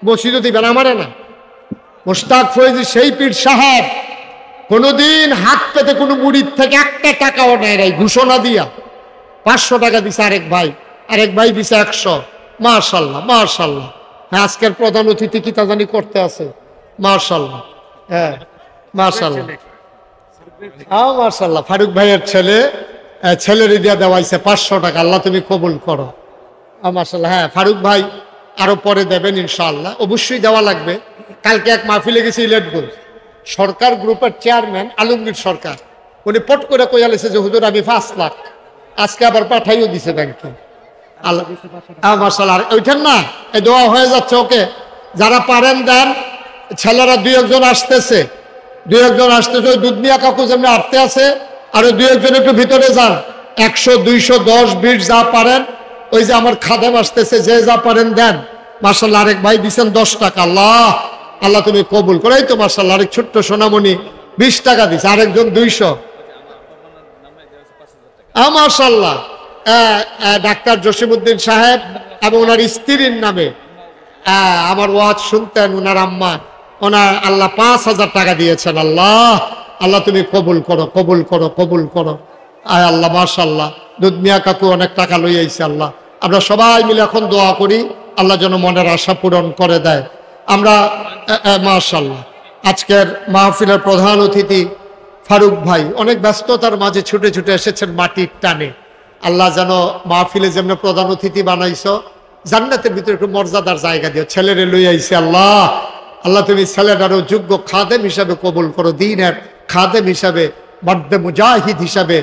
মসজিদও দিবেন আমারে না, মুশতাক ফয়েজি সেই পীর সাহেব কোনোদিন হাত পেতে কোনো মুরিদ থেকে 1টা টাকাও নেয় নাই, ঘোষণা দিয়া 500 টাকা দিছে আরেক ভাই দিছে 100, মাশাআল্লাহ মাশাআল্লাহ। হ্যাঁ, আজকের প্রধান অতিথি কি তা জানি করতে আছে। মাশাআল্লাহ, হ্যাঁ মাশাআল্লাহ, মাশাআল্লাহ। ফারুক ভাইয়ের ছেলের দিয়া দেওয়াইছে 500 টাকা। আল্লাহ তুমি কবুল করো। মাশাআল্লাহ। হ্যাঁ, ফারুক ভাই আরো পরে দেবেন ইনশাআল্লাহ, অবশ্যই দেওয়া লাগবে। কালকে এক মাহফিলে গেছি ইলেটগঞ্জ, সরকার গ্রুপের চেয়ারম্যান আলমগীর সরকার, উনি পট করে কইয়ালেছে যে হুজুর আমি 5 লাখ, আজকে আবার পাঠাইও দিছে ব্যাংকে। আল্লাহ মাশাআল্লাহ। ওইখান না এই দোয়া হয়ে যাচ্ছে। ওকে, যারা পারেন দেন। ছেলেরা 2-1 আসতেছে, 2-1 আসতেছে। ওই দুধমিয়া কাকু যেমনি আটতে আছে, আর 2-1 একটু ভিতরে যান। 100, 200, 10, 20 যা পারেন। ওই যে আমার খাদেম আসতেছে, যে যা পারেন দেন। মাশাআল্লাহ। আরেক ভাই দিচ্ছেন 10 টাকা। আল্লাহ আল্লাহ তুমি কবুল করে। এই তো মাশাআল্লাহ, আরেক ছোট্ট সোনামণি 20 টাকা দিচ্ছে, আরেকজন 200। মাশাআল্লাহ। ডাক্তার জসিমউদ্দিন সাহেব এবং ওনার স্ত্রীর নামে আমার ওয়াজ শুনতেন, ওনার আম্মা, ওনার আল্লাহ 5,000 টাকা দিয়েছেন। আল্লাহ আল্লাহ তুমি কবুল করো, কবুল করো, কবুল করো। আল্লাহ মাশাআল্লাহ। দুধমিয়া কাকু অনেক টাকা লই আইছে। আল্লাহ, আমরা সবাই মিলে এখন দোয়া করি আল্লাহ যেন মনের আশা পূরণ করে দেয়। আমরা মাশাআল্লাহ। আজকের মাহফিলের প্রধান অতিথি ফারুক ভাই অনেক ব্যস্ততার মাঝে ছুটে ছুটে এসেছেন মাটির টানে। আল্লাহ যেন মাহফিলে যেমন প্রধান অতিথি বানাইছো, জান্নাতের ভিতরে একটু মর্যাদার জায়গা দিও। ছেলেরে লই আইছে। আল্লাহ আল্লাহ তুমি ছেলেটারও যোগ্য খাদেম হিসাবে কবুল করো, দ্বীনের খাদেম হিসাবে, মর্দে মুজাহিদ হিসাবে